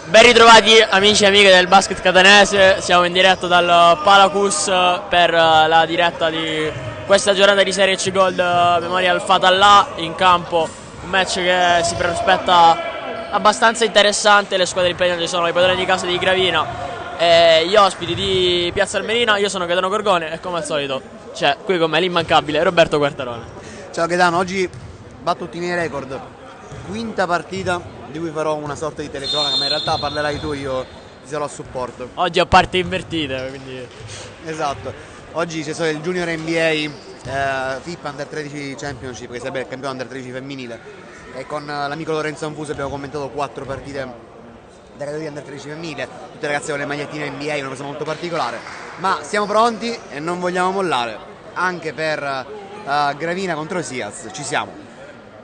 Ben ritrovati amici e amiche del basket catanese, siamo in diretta dal Palacus per la diretta di questa giornata di Serie C Gold Memorial Fatallah. In campo un match che si prospetta abbastanza interessante, le squadre impegnate sono i padroni di casa di Gravina e gli ospiti di Piazza Armerina. Io sono Gaetano Gorgone e come al solito c'è qui con me l'immancabile Roberto Quartarone. Ciao Gaetano, oggi batto tutti i miei record, quinta partita di cui farò una sorta di telecronaca, ma in realtà parlerai tu, io ti sarò a supporto. Oggi a parte invertite, quindi... Esatto, oggi c'è stato il Junior NBA FIP Under 13 Championship, che sarebbe il campione Under 13 femminile, e con l'amico Lorenzo Anfuso abbiamo commentato 4 partite della categoria Under 13 femminile, tutte ragazze con le magliettine NBA, una cosa molto particolare, ma siamo pronti e non vogliamo mollare, anche per Gravina contro Siaz, ci siamo.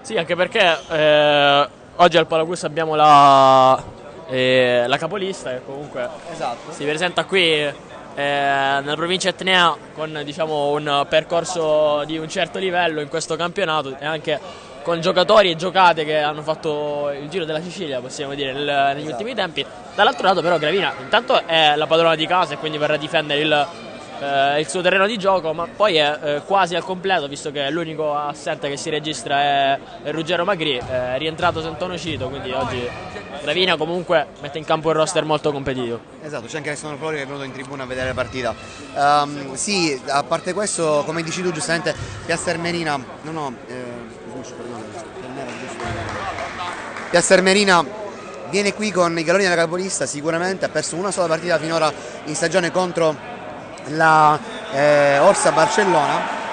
Sì, anche perché oggi al Palacus abbiamo la capolista che comunque si presenta qui nella provincia etnea con, diciamo, un percorso di un certo livello in questo campionato e anche con giocatori e giocate che hanno fatto il giro della Sicilia, possiamo dire, negli ultimi tempi. Dall'altro lato però Gravina intanto è la padrona di casa e quindi verrà a difendere il suo terreno di gioco, ma poi è quasi al completo, visto che l'unico assente che si registra è Ruggero Magri, è rientrato Santonocito, quindi oggi Gravina comunque mette in campo un roster molto competitivo. Esatto, c'è anche Alessandro Flori che è venuto in tribuna a vedere la partita. Sì, a parte questo, come dici tu giustamente, Piazza Armerina, Piazza Armerina viene qui con i galoni della capolista, sicuramente ha perso una sola partita finora in stagione contro la Orsa Barcellona.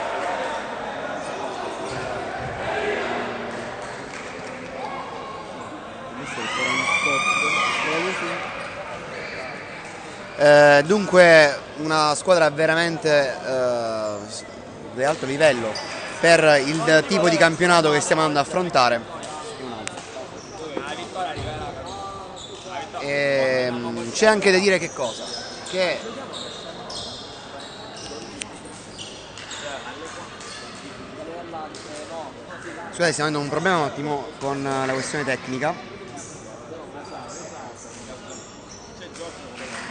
Dunque una squadra veramente di alto livello per il tipo di campionato che stiamo andando ad affrontare. C'è anche da dire che cosa? Che scusate, stiamo avendo un problema un attimo con la questione tecnica.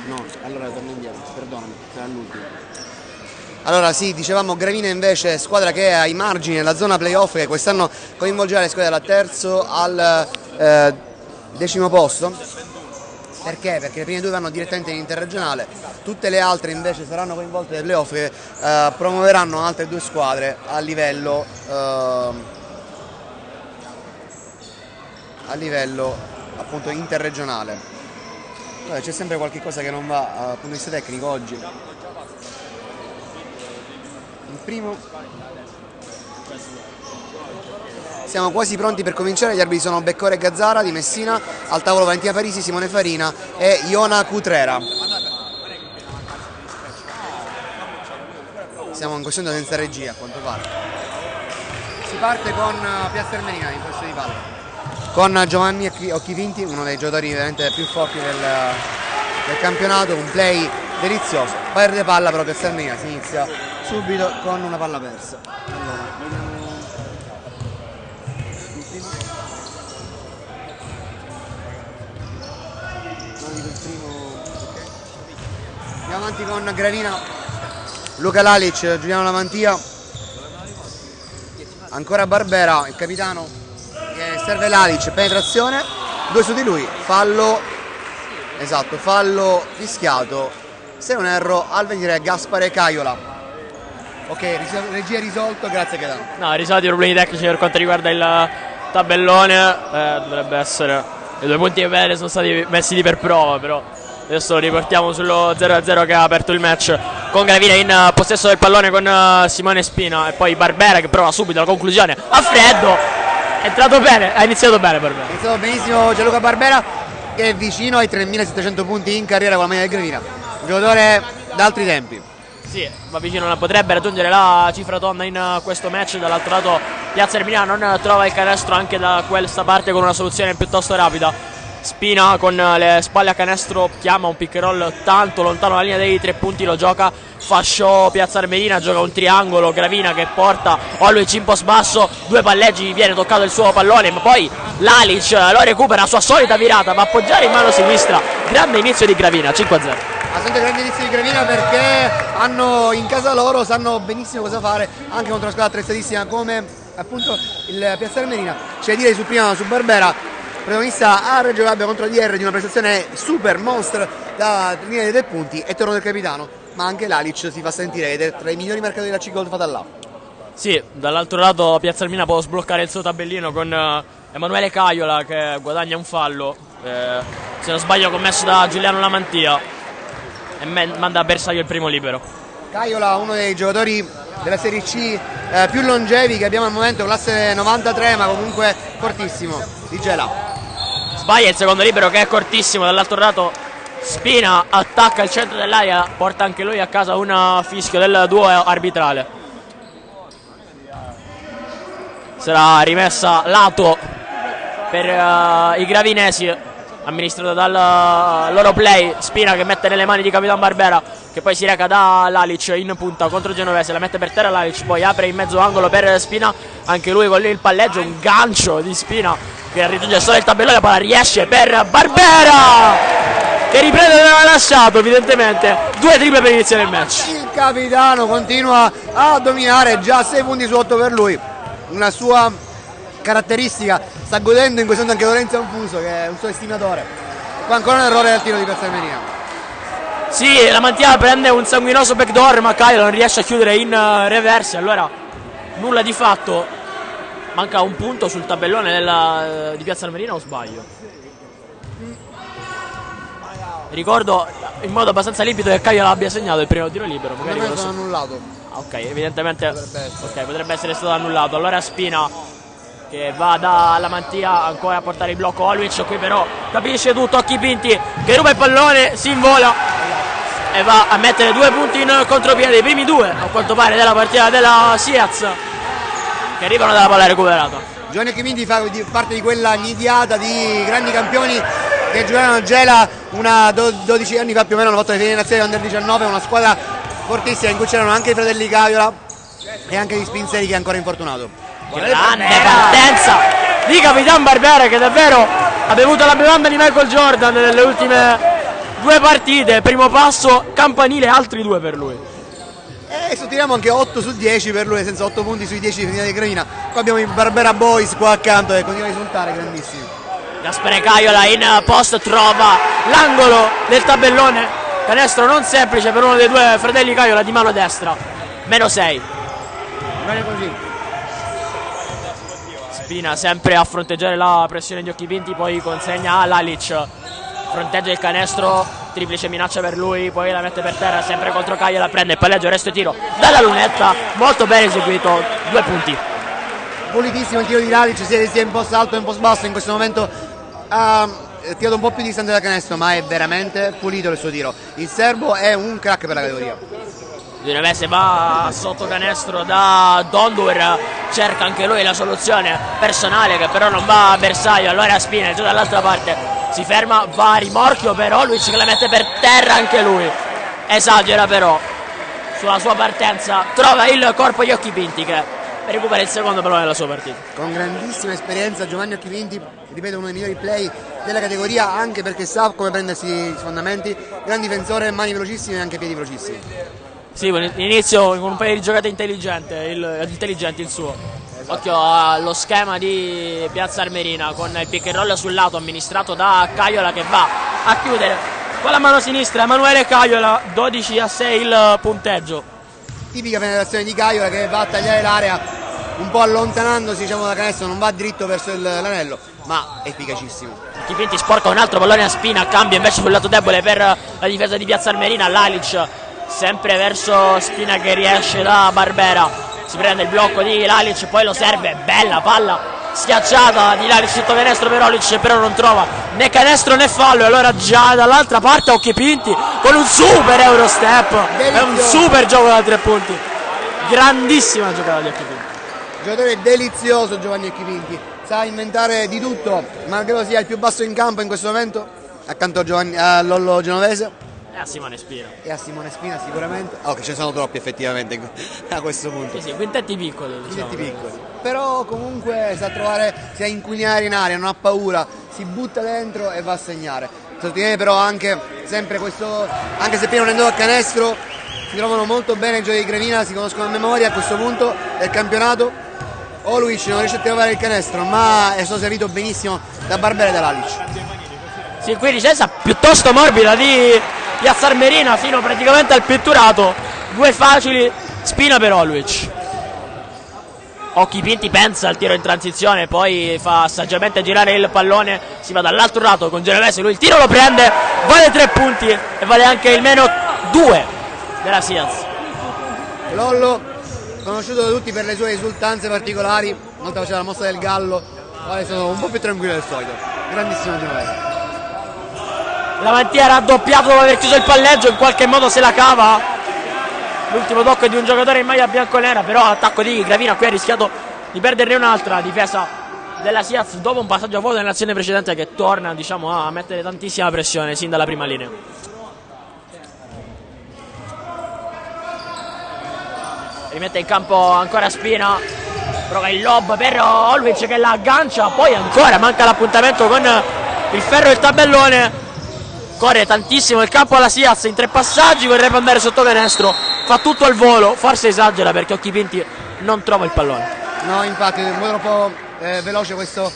No, allora torno indietro, perdonami, sarà l'ultimo. Allora sì, dicevamo Gravina invece squadra che è ai margini della zona playoff, che quest'anno coinvolgerà le squadre dal terzo al 10° posto. Perché? Perché le prime due vanno direttamente in interregionale, tutte le altre invece saranno coinvolte nei playoff che promuoveranno altre 2 squadre a livello appunto interregionale. C'è sempre qualche cosa che non va dal punto di vista tecnico oggi. Il primo. Siamo quasi pronti per cominciare, gli arbitri sono Beccore Gazzara di Messina, al tavolo Valentina Parisi, Simone Farina e Iona Cutrera. Siamo in questione senza regia a quanto pare. Si parte con Piazza Armerina in possesso di palla, con Giovanni Occhivinti, uno dei giocatori veramente più forti del campionato, un play delizioso. Perde palla però Piazza Armerina, si inizia subito con una palla persa. Allora, vediamo. Andiamo avanti con Gravina, Luca Lalic, Giuliano Lamantia, ancora Barbera, il capitano che serve Lalic, penetrazione, 2 su di lui, fallo, esatto, fallo fischiato, se non erro al venire Gaspare Caiola. Ok, regia risolto, grazie Gaetano. No, risolti i problemi tecnici per quanto riguarda il tabellone, dovrebbe essere, i 2 punti che sono stati messi lì per prova, però adesso lo riportiamo sullo 0-0 che ha aperto il match, con Gravina in possesso del pallone con Simone Spina e poi Barbera che prova subito la conclusione a freddo. È entrato bene, ha iniziato bene Barbera. Ha iniziato benissimo Gianluca Barbera, che è vicino ai 3.700 punti in carriera con la maglia del Gravina, un giocatore d'altri tempi. Sì, ma vicino, potrebbe raggiungere la cifra tonda in questo match. Dall'altro lato Piazza Armerina non trova il canestro anche da questa parte con una soluzione piuttosto rapida. Spina con le spalle a canestro chiama un pick and roll tanto lontano dalla linea dei 3 punti, lo gioca fa show Piazza Armerina, gioca un triangolo, Gravina che porta Oluic in post basso, 2 palleggi, viene toccato il suo pallone, ma poi Lalic lo recupera, sua solita virata, va a appoggiare in mano sinistra, grande inizio di Gravina, 5-0. Assolutamente grande inizio di Gravina, perché hanno in casa loro, sanno benissimo cosa fare anche contro una squadra attrezzatissima come appunto il Piazza Armerina. C'è da dire su prima su Barbera, protagonista a Reggio Calabria contro l'IR di una prestazione super monster da linea dei 3 punti, e torno del capitano, ma anche Lalic si fa sentire ed è tra i migliori marcatori da 5 gol fatta là. Sì, dall'altro lato Piazza Armerina può sbloccare il suo tabellino con Emanuele Caiola che guadagna un fallo, se non sbaglio commesso da Giuliano Lamantia, e manda a bersaglio il primo libero. Caiola, uno dei giocatori della Serie C più longevi che abbiamo al momento, classe 93, ma comunque fortissimo, di Gela. Sbaglia il secondo libero che è cortissimo, dall'altro lato Spina attacca il centro dell'area, porta anche lui a casa un fischio del duo arbitrale. Sarà rimessa lato per i gravinesi, amministrato dal loro play. Spina che mette nelle mani di Capitan Barbera, che poi si reca da Lalic in punta contro Genovese, la mette per terra Lalic, poi apre in mezzo angolo per Spina, anche lui con il palleggio, un gancio di Spina che raggiunge solo il tabellone, la palla riesce per Barbera che riprende dove aveva lasciato, evidentemente 2 triple per iniziare il match. Il capitano continua a dominare, già 6 punti su 8 per lui, una sua caratteristica. Sta godendo in questo momento anche Lorenzo Anfuso, che è un suo estimatore. Qua ancora un errore al tiro di Piazza Armerina. Sì, la Mantia prende un sanguinoso backdoor, ma Caio non riesce a chiudere in reverse, allora nulla di fatto. Manca un punto sul tabellone di Piazza Armerina, o sbaglio? Ricordo in modo abbastanza limpido che Caio l'abbia segnato il primo tiro libero. Magari non è stato annullato. Ok, evidentemente potrebbe essere stato annullato. Allora Spina che va dalla Mantia ancora a portare il blocco. Oluic qui però capisce tutto, occhi pinti, che ruba il pallone, si invola e va a mettere 2 punti in contropiede, i primi 2 a quanto pare della partita della Siaz, che arrivano dalla palla recuperata. Giovanni Chiminti fa parte di quella nidiata di grandi campioni che giocarono a Gela 12 anni fa più o meno, hanno fatto le finali nazionali under 19, una squadra fortissima in cui c'erano anche i fratelli Caiola e anche gli Spinzeri, che è ancora infortunato. Grande partenza di Capitan Barbera, che davvero ha bevuto la bevanda di Michael Jordan nelle ultime 2 partite. Primo passo campanile, altri 2 per lui. E sottolineamo anche 8 su 10 per lui, nel senso 8 punti sui 10 di finita di Gravina. Qua abbiamo i Barbera Boys qua accanto che continuano a risultare grandissimi. Gaspare Caiola in post trova l'angolo del tabellone, canestro non semplice per uno dei 2 fratelli Caiola di mano destra, -6. Bene così. Spina sempre a fronteggiare la pressione di occhi vinti, poi consegna a Lalic, fronteggia il canestro, triplice minaccia per lui, poi la mette per terra sempre contro Caiola, prende il palleggio, resto e tiro dalla lunetta, molto ben eseguito, 2 punti. Pulitissimo il tiro di Lalic, sia in post alto che in post basso. In questo momento ha tirato un po' più distante dal canestro, ma è veramente pulito il suo tiro. Il serbo è un crack per la categoria. Genovese va sotto canestro da Dondur, cerca anche lui la soluzione personale che però non va a bersaglio, allora Spina giù dall'altra parte si ferma, va a rimorchio per Oluic che la mette per terra anche lui, esagera però sulla sua partenza, trova il corpo di Occhi Pinti che recupera il secondo pallone della sua partita. Con grandissima esperienza Giovanni Occhi Pinti, ripeto, uno dei migliori play della categoria, anche perché sa come prendersi i fondamenti, gran difensore, mani velocissime e anche piedi velocissimi. Sì, inizio con un paio di giocate intelligenti il suo. Occhio allo schema di Piazza Armerina con il pick and roll sul lato amministrato da Caiola che va a chiudere con la mano sinistra. Emanuele Caiola, 12-6 il punteggio. Tipica penetrazione di Caiola che va a tagliare l'area un po' allontanandosi, diciamo, da canestro, non va dritto verso l'anello, ma efficacissimo. Chipinti sporca un altro pallone a Spina, cambia invece sul lato debole per la difesa di Piazza Armerina. Lalic sempre verso Spina che riesce da Barbera, si prende il blocco di Lalic, poi lo serve, bella palla schiacciata di Lalic sotto canestro per Oluic, però non trova né canestro né fallo, e allora già dall'altra parte Occhi Pinti con un super Eurostep, è un super gioco da 3 punti, grandissima giocata di Occhi Pinti. Giocatore delizioso Giovanni Occhi Pinti, sa inventare di tutto, malgrado sia il più basso in campo in questo momento accanto a Lollo Genovese. E a Simone Spina. E a Simone Spina sicuramente. Oh, che ce ne sono troppi effettivamente a questo punto. Sì, quintetti piccoli, diciamo. Quintetti piccoli. Però comunque sa trovare, sa incugnare in aria, non ha paura, si butta dentro e va a segnare. Sottolineare però anche sempre questo, anche se prima non andò a canestro, si trovano molto bene i giochi di Gravina, si conoscono a memoria a questo punto del campionato. Oluic non riesce a trovare il canestro, ma è stato servito benissimo da Barbera e da Lalic. Sì, qui licenza piuttosto morbida di Piazza Armerina fino praticamente al pitturato. Due facili, Spina per Oluic. Occhi Pinti pensa al tiro in transizione, poi fa saggiamente girare il pallone, si va dall'altro lato con Genovese, lui il tiro lo prende, vale 3 punti e vale anche il meno 2 della Siaz. Lollo, conosciuto da tutti per le sue esultanze particolari, una volta faceva la mossa del gallo, ora è stato un po' più tranquillo del solito. Grandissimo Genovese. L'avanti era raddoppiato dopo aver chiuso il palleggio, in qualche modo se la cava. L'ultimo tocco è di un giocatore in maglia bianconera, però attacco di Gravina qui ha rischiato di perderne un'altra. Difesa della Siaz dopo un passaggio a vuoto nell'azione precedente che torna, diciamo, a mettere tantissima pressione sin dalla prima linea. Rimette in campo ancora Spina, prova il lob per Oluic che la aggancia, poi ancora manca l'appuntamento con il ferro e il tabellone. Corre tantissimo il campo alla Siaz in 3 passaggi, vorrebbe andare sotto canestro, fa tutto al volo, forse esagera perché Occhi Pinti non trova il pallone. No, infatti è un po' troppo veloce questa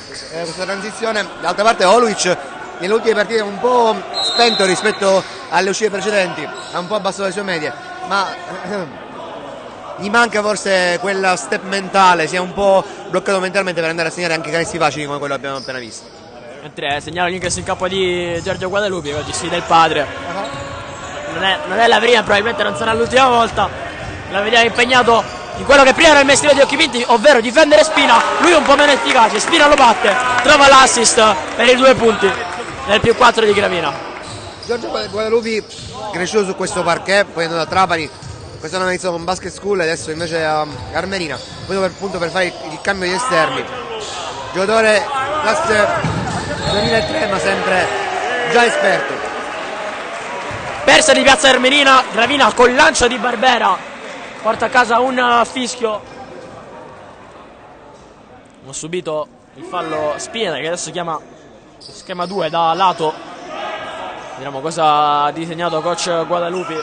transizione. D'altra parte Oluic nelle ultime partite è un po' spento rispetto alle uscite precedenti, ha un po' abbassato le sue medie, ma gli manca forse quella step mentale, si è un po' bloccato mentalmente per andare a segnare anche canestri facili come quello che abbiamo appena visto. Mentre segnala l'ingresso in campo di Giorgio Guadalupi, oggi sì del padre. Non è la prima, probabilmente non sarà l'ultima volta. La vediamo impegnato in quello che prima era il mestiere di Occhi Pinti, ovvero difendere Spina. Lui un po' meno efficace, Spina lo batte, trova l'assist per i 2 punti nel più 4 di Gravina. Giorgio Guadalupi cresciuto su questo parquet, poi è andato a Trapani, quest'anno ha iniziato con Basket School e adesso invece a Armerina, poi per fare il cambio di esterni. Giocatore classe 2003 ma sempre già esperto. Persa di Piazza Armerina, Gravina con lancio di Barbera porta a casa un fischio. Ha subito il fallo Spina che adesso chiama schema 2 da lato. Vediamo cosa ha disegnato coach Guadalupi.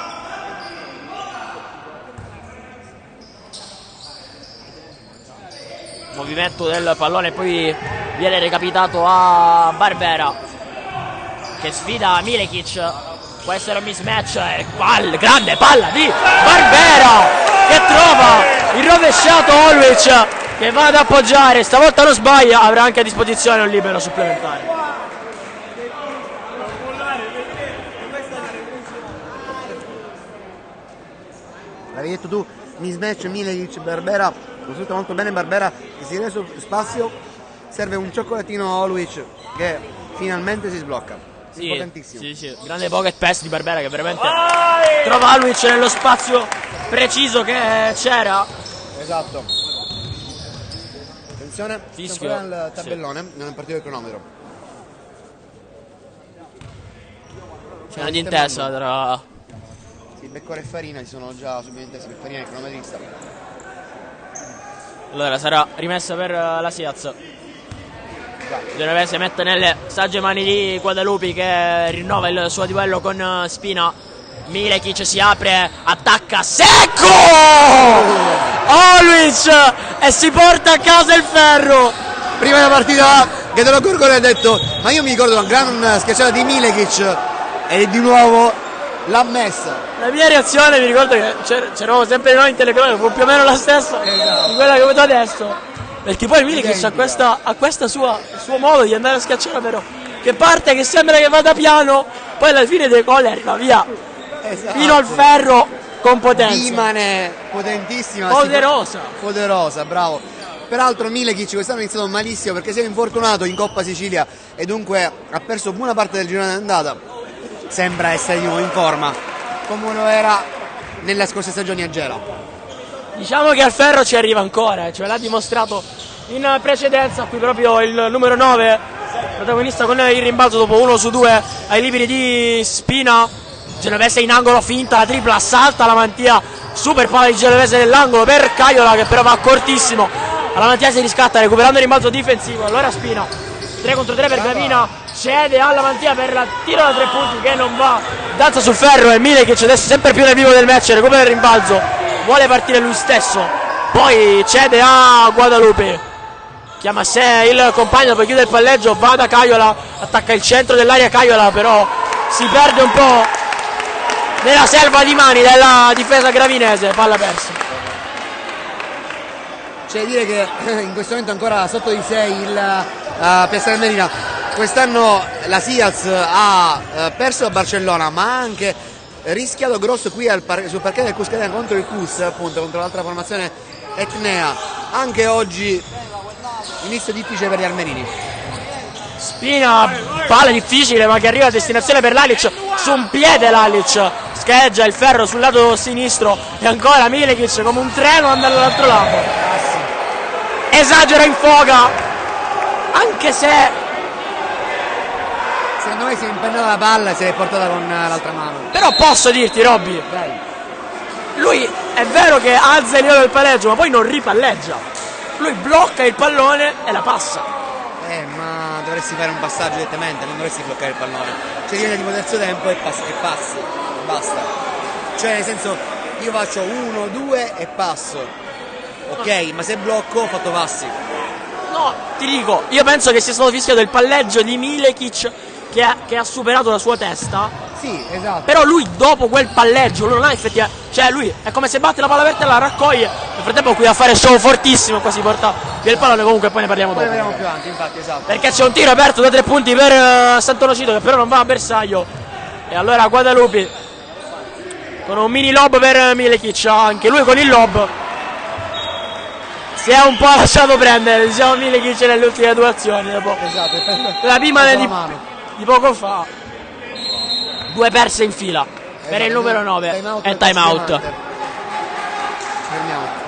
Movimento del pallone, poi viene recapitato a Barbera che sfida Milekic. Può essere un mismatch, grande palla di Barbera che trova il rovesciato Oluic che va ad appoggiare, stavolta non sbaglia, avrà anche a disposizione un libero supplementare. L'avevi detto tu, mismatch Milekic Barbera, lo sfrutta molto bene Barbera che si rende spazio, serve un cioccolatino Oluic che finalmente si sblocca. Sì, grande pocket pass di Barbera che veramente trova Oluic nello spazio preciso che c'era. Esatto. Attenzione, fischio al tabellone, non è partito il cronometro. C'è una d'intesa tra Beccora e Farina, si sono già subito intesi per Farina il cronometrista. Allora sarà rimessa per la Siaz. Genovese mette nelle sagge mani di Guadalupi che rinnova il suo duello con Spina. Milekic si apre, attacca secco Oluic e si porta a casa il ferro. Prima della partita Gaetano Gorgone ha detto ma io mi ricordo una gran schiacciata di Milekic e di nuovo l'ha messa. La mia reazione, mi ricordo che c'eravamo sempre noi in telecronaca, fu più o meno la stessa di quella che ho avuto adesso. Perché poi Milekic ha questa suo modo di andare a schiacciare, però che parte che sembra che vada piano, poi alla fine dei gol arriva via fino al ferro con potenza. Rimane potentissima, poderosa, bravo. Peraltro Milekic quest'anno ha iniziato malissimo perché si è infortunato in Coppa Sicilia e dunque ha perso buona parte del girone d'andata. Sembra essere di nuovo in forma come lo era nelle scorse stagioni a Gela. Diciamo che al ferro ci arriva ancora, ce l'ha dimostrato in precedenza, qui proprio il numero 9, protagonista con il rimbalzo dopo 1 su 2 ai liberi di Spina, Genovese in angolo, finta la tripla, salta la mantia, super palla di Genovese nell'angolo per Caiola che però va cortissimo. La mantia si riscatta recuperando il rimbalzo difensivo. Allora Spina 3 contro 3 per Gravina, cede alla mantia per la tiro da 3 punti che non va, danza sul ferro e Milekic adesso sempre più nel vivo del match, recupera il rimbalzo, vuole partire lui stesso, poi cede a Guadalupe, chiama a sé il compagno, poi chiude il palleggio, va da Caiola, attacca il centro dell'area Caiola, però si perde un po' nella selva di mani della difesa gravinese, palla persa. C'è da dire che in questo momento ancora sotto di sé il Piazzale Armerina. Quest'anno la Sials ha perso a Barcellona, ma ha anche rischiato grosso qui sul parquet del Cuscatena contro il Cus, appunto contro l'altra formazione Etnea. Anche oggi inizio difficile per gli armerini. Spina, palla difficile ma che arriva a destinazione per Lalic, su un piede Lalic scheggia il ferro sul lato sinistro e ancora Milekic come un treno andare dall'altro lato, esagera in foga, anche se secondo me si è impennata la palla e se l'è portata con l'altra mano. Però posso dirti, Robby, lui è vero che alza il livello del palleggio ma poi non ripalleggia, lui blocca il pallone e la passa. Ma dovresti fare un passaggio direttamente, non dovresti bloccare il pallone, cioè diventa tipo terzo tempo e passi, basta, cioè nel senso io faccio 1, 2 e passo, ok, ma se blocco ho fatto passi. No, ti dico, io penso che sia stato fischiato il palleggio di Milekic che ha superato la sua testa. Sì, esatto. Però lui dopo quel palleggio lui non ha effettivamente, cioè lui è come se batte la palla aperta e la raccoglie. Nel frattempo qui a fare show fortissimo, qua si porta via il pallone, comunque poi ne parliamo dopo. Poi ne parliamo più avanti, infatti, esatto. Perché c'è un tiro aperto da 3 punti per Sant'Onofrio che però non va a bersaglio. E allora Guadalupe con un mini lob per Milekic, anche lui con il lob si è un po' lasciato prendere, diciamo Milekic nelle ultime 2 azioni dopo. Esatto, la prima di poco fa. 2 perse in fila per il numero 9 e time out. Fermiamo.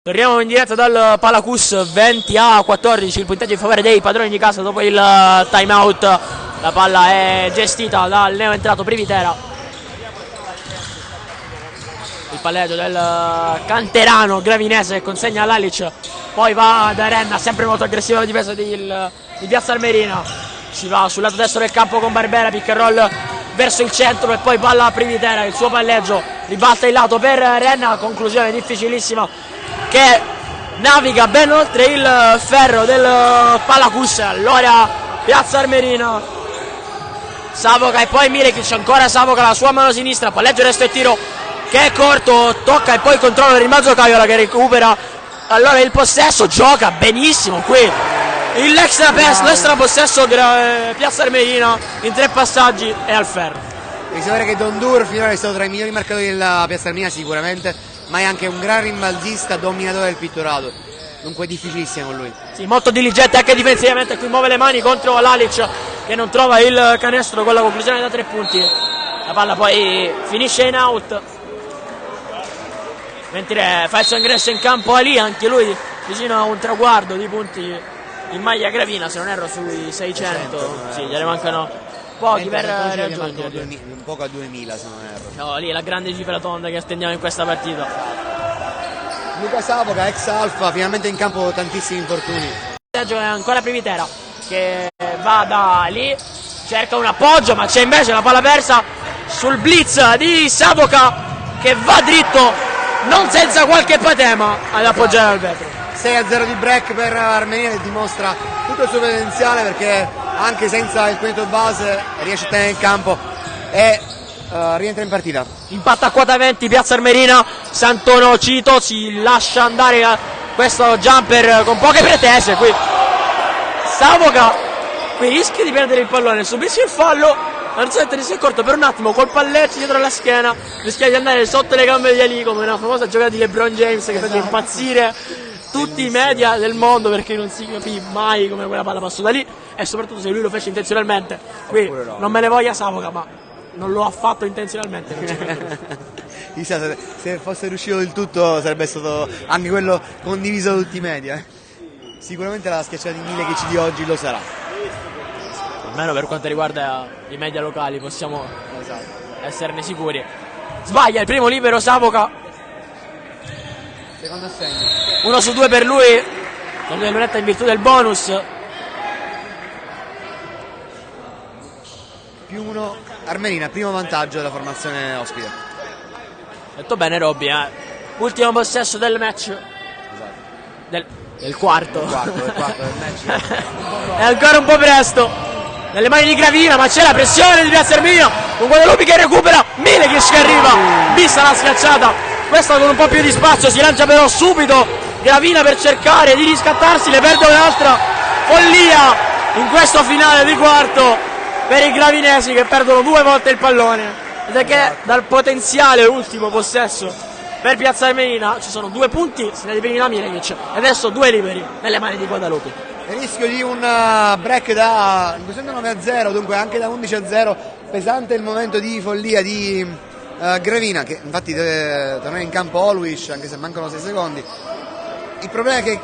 Torniamo in diretta dal Palacus, 20-14, il punteggio in favore dei padroni di casa dopo il time out. La palla è gestita dal neoentrato Privitera. Il palleggio del canterano gravinese che consegna a Lalic, poi va da Renna, sempre molto aggressiva la difesa di Piazza Armerina. Si va sul lato destro del campo con Barbera, pick and roll verso il centro e poi palla a Privitera, il suo palleggio ribalta il lato per Renna, conclusione difficilissima che naviga ben oltre il ferro del Palacus. Allora Piazza Armerina Savoca e poi Milekic, ancora Savoca la sua mano sinistra, palleggio resto e tiro che è corto, tocca e poi controlla il rimbalzo Caiola che recupera allora il possesso, gioca benissimo qui l'extra pass, l'extra possesso Piazza Armerina in 3 passaggi e al ferro. Devi sapere che Dondur finora è stato tra i migliori marcatori della Piazza Armerina sicuramente, ma è anche un gran rimbalzista, dominatore del pitturato, dunque è difficilissimo con lui. Sì, molto diligente anche difensivamente, qui muove le mani contro Lalic che non trova il canestro con la conclusione da 3 punti. La palla poi finisce in out. mentre fa il suo ingresso in campo Ali, anche lui vicino a un traguardo di punti in maglia Gravina, se non erro sui 600, sì, gliene mancano pochi per raggiungere. Un poco a 2000 se non erro. No, lì è la grande cifra tonda che attendiamo in questa partita. Luca Savoca, ex Alfa, finalmente in campo tantissimi infortuni. È ancora Privitera che va da lì, cerca un appoggio, ma c'è invece la palla persa sul blitz di Savoca che va dritto, non senza qualche patema, ad appoggiare al vetro. 6-0 di break per Armenia, che dimostra tutto il suo potenziale, perché anche senza il quinto base riesce a tenere il campo e rientra in partita. Impatta a quota 20 Piazza Armerina, Santono Cito si lascia andare a questo jumper con poche pretese. Qui Savoca qui rischia di perdere il pallone, subisce il fallo, Arzente si è accorto per un attimo col palletto dietro la schiena, rischia di andare sotto le gambe di Ali, come una famosa giocata di LeBron James che fece impazzire tutti i media del mondo, perché non si capì mai come quella palla passò da lì, e soprattutto se lui lo fece intenzionalmente. Qui non me ne voglia Savoca, ma non lo ha fatto intenzionalmente. Chissà, se fosse riuscito il tutto sarebbe stato anche quello condiviso da tutti i media. Sicuramente la schiacciata di Milekic di oggi lo sarà. Almeno per quanto riguarda i media locali possiamo esserne sicuri. Sbaglia il primo libero Savoca. Secondo assegno. 1 su 2 per lui. La lunetta in virtù del bonus. +1 Armerina, primo vantaggio della formazione ospite. Detto bene Robby, ultimo possesso del match. Del quarto. Del quarto del match. È ancora un po' presto. Nelle mani di Gravina, ma c'è la pressione di Piazza Armerina con Guadalupi che recupera, Milekic che arriva, vista la schiacciata, questa con un po' più di spazio, si lancia però subito Gravina per cercare di riscattarsi, le perde un'altra follia in questo finale di quarto per i gravinesi che perdono 2 volte il pallone, ed è che dal potenziale ultimo possesso per Piazza Armerina ci sono 2 punti, se ne elimina Milekic e adesso 2 liberi nelle mani di Guadalupi. Il rischio di un break da 9-0, dunque anche da 11-0, pesante il momento di follia di Gravina, che infatti deve tornare in campo Oluis, anche se mancano 6 secondi. Il problema è che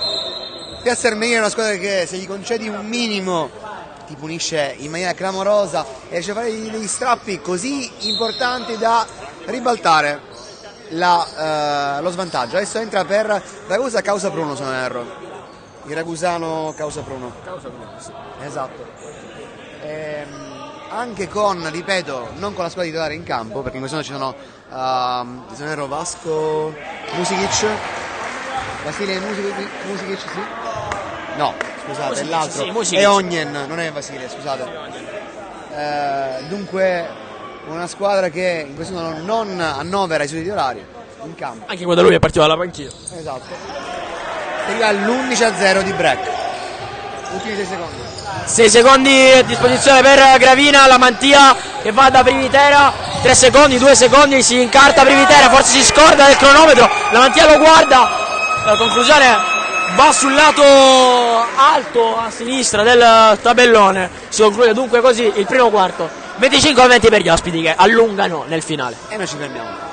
Piazza Armerina è una squadra che se gli concedi un minimo ti punisce in maniera clamorosa e riesce a fare degli strappi così importanti da ribaltare lo svantaggio. Adesso entra per Ragusa causa Pruno, se non erro. Il ragusano causa Pruno. Sì. Esatto. Anche con, ripeto, non con la squadra titolare in campo, perché in questo momento ci sono se non erro Vasco Musikic, Vasile Musikic, sì? No, scusate, Musikic, è l'altro, sì, Musikic. è Ognen, non è Vasile, scusate. Dunque una squadra che in questo momento non annovera i suoi titolari in campo. Anche quando lui è partito dalla panchina. Esatto. Arriva all'11-0 di break. Ultimi 6 secondi. 6 secondi a disposizione per Gravina, la mantia che va da Privitera, 3 secondi, 2 secondi, si incarta Privitera, forse si scorda del cronometro, la mantia lo guarda, la conclusione va sul lato alto a sinistra del tabellone, si conclude dunque così il primo quarto, 25-20 per gli ospiti che allungano nel finale. E noi ci fermiamo.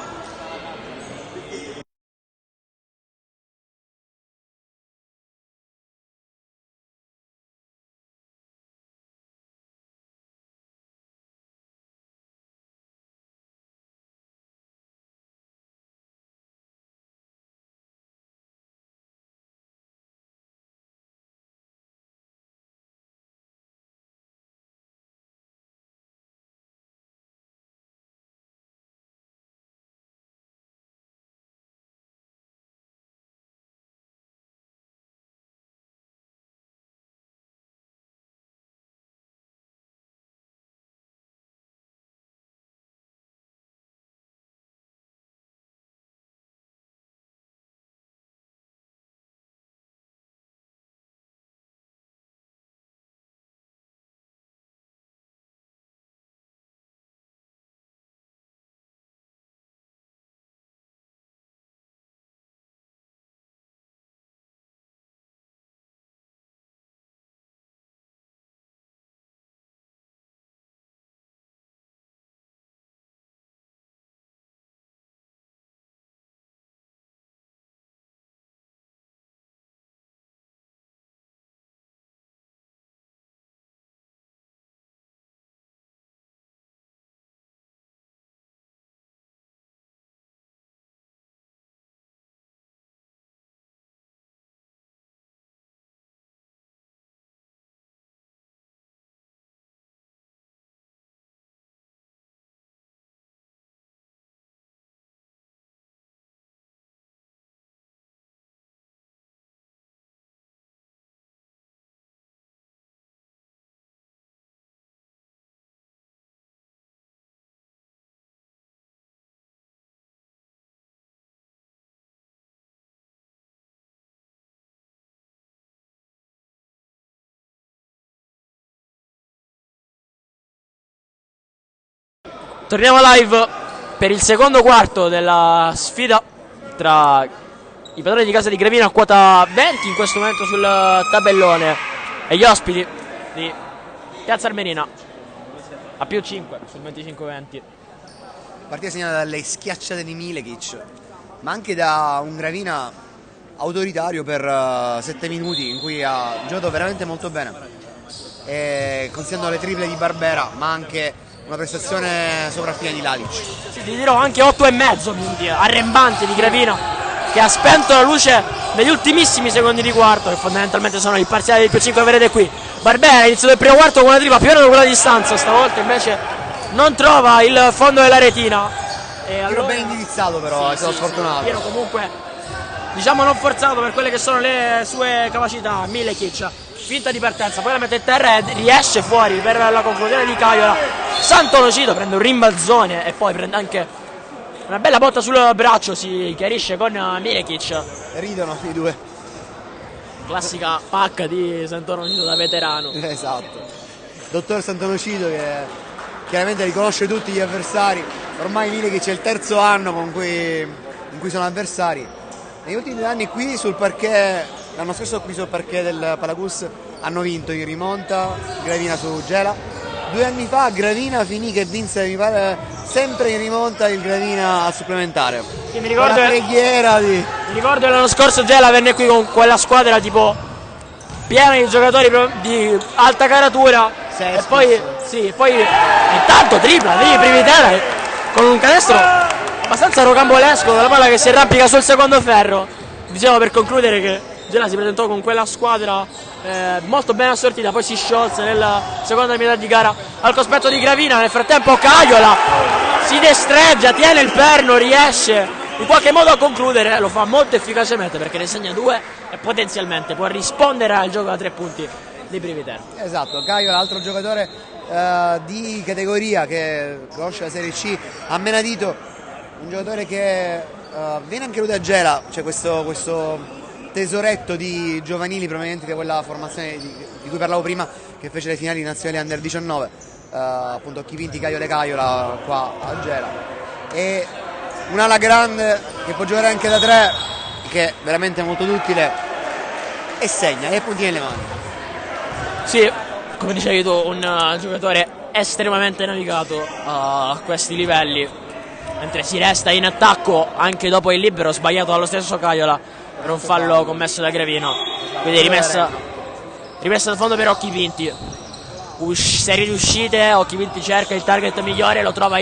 Torniamo live per il secondo quarto della sfida tra i padroni di casa di Gravina a quota 20 in questo momento sul tabellone e gli ospiti di Piazza Armerina a più 5 sul 25-20. Partita segnata dalle schiacciate di Milekic, ma anche da un Gravina autoritario per 7 minuti in cui ha giocato veramente molto bene, considerando le triple di Barbera, ma anche una prestazione sopraffina di Lalic. Sì, ti dirò anche 8,5 minuti arrembanti di Gravina, che ha spento la luce negli ultimissimi secondi di quarto, che fondamentalmente sono il parziale del più 5 che vedete qui. Barbera ha iniziato il primo quarto con una tripla più o meno quella distanza, stavolta invece non trova il fondo della retina. E allora... ben indirizzato però, sì, è stato sfortunato. Tiro comunque, diciamo non forzato per quelle che sono le sue capacità. Milekic, finta di partenza, poi la mette in terra e riesce fuori per la conclusione di Caiola. Sant'Onofrio prende un rimbalzone e poi prende anche una bella botta sul braccio, si chiarisce con Milekic. Ridono i due. Classica pacca di Sant'Onofrio da veterano. Esatto. Dottor Sant'Onofrio che chiaramente riconosce tutti gli avversari. Ormai Milekic è il terzo anno in cui sono avversari. Negli ultimi 2 anni qui sul parquet, l'anno scorso qui sul parquet del Palacus hanno vinto in rimonta Gravina su Gela. 2 anni fa Gravina finì che vinse, mi pare, sempre in rimonta il Gravina al supplementare. Sì, mi ricordo, la preghiera di... Mi ricordo che l'anno scorso Gela venne qui con quella squadra tipo piena di giocatori di alta caratura. E poi, sì, poi intanto tripla di Privitera con un canestro abbastanza rocambolesco, dalla palla che si arrampica sul secondo ferro. Diciamo per concludere che Gela si presentò con quella squadra molto ben assortita, poi si sciolse nella seconda metà di gara al cospetto di Gravina. Nel frattempo Caiola si destreggia, tiene il perno, riesce in qualche modo a concludere, lo fa molto efficacemente perché ne segna 2 e potenzialmente può rispondere al gioco da 3 punti di Privitera. Esatto, Caiola, altro giocatore di categoria che conosce la Serie C a menadito, un giocatore che viene anche lui da Gela, c'è questo tesoretto di giovanili provenienti da quella formazione di cui parlavo prima, che fece le finali nazionali Under 19, appunto chi vinti Caiola e Caiola qua a Gela, e un'ala grande che può giocare anche da 3, che è veramente molto utile e segna e punti nelle mani. Sì, come dicevi tu, un giocatore estremamente navigato a questi livelli, mentre si resta in attacco anche dopo il libero sbagliato dallo stesso Caiola per un fallo commesso da Gravina. Quindi rimessa da fondo per Occhi Vinti, serie di uscite, Occhi Vinti cerca il target migliore, lo trova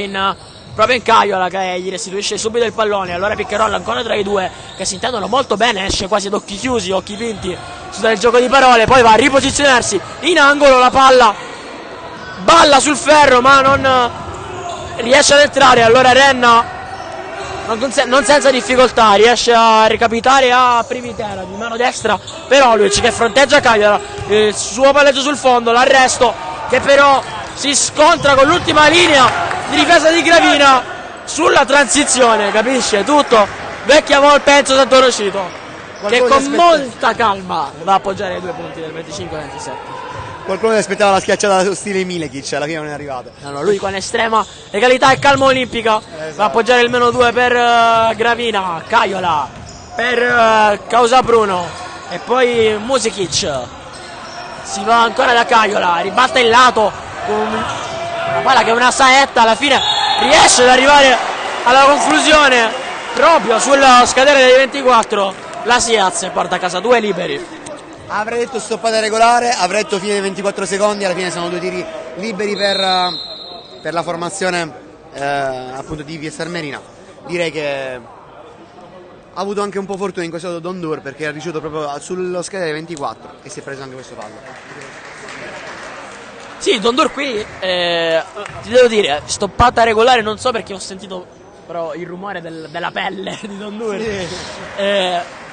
proprio in Caiola, che gli restituisce subito il pallone. Allora pick and roll ancora tra i due che si intendono molto bene, esce quasi ad occhi chiusi Occhi Vinti su del gioco di parole, poi va a riposizionarsi in angolo, la palla balla sul ferro ma non riesce ad entrare. Allora Renna non senza difficoltà riesce a recapitare a Privitera di mano destra per Oluic, che fronteggia Caiola, il suo palleggio sul fondo, l'arresto che però si scontra con l'ultima linea di difesa di Gravina sulla transizione, capisce tutto vecchia volpe Enzo Sant'Onofrio, che con molta calma va a appoggiare i 2 punti del 25-27. Qualcuno si aspettava la schiacciata stile Milekic, alla fine non è arrivato. No, lui con estrema legalità e calma olimpica va a appoggiare il -2 per Gravina. Caiola per Causa Bruno e poi Musikic. Si va ancora da Caiola, ribatte il lato con una palla che è una saetta, alla fine riesce ad arrivare alla conclusione proprio sul scadere dei 24. La Siaz e porta a casa 2 liberi. Avrei detto stoppata regolare, avrei detto fine dei 24 secondi, alla fine sono 2 tiri liberi per la formazione appunto di Piazza Armerina. Direi che ha avuto anche un po' fortuna in questo Dondur, perché ha ricevuto proprio sullo scadere dei 24 e si è preso anche questo fallo. Sì, Dondur qui ti devo dire, stoppata regolare, non so perché ho sentito però il rumore della pelle di Dondur. Sì.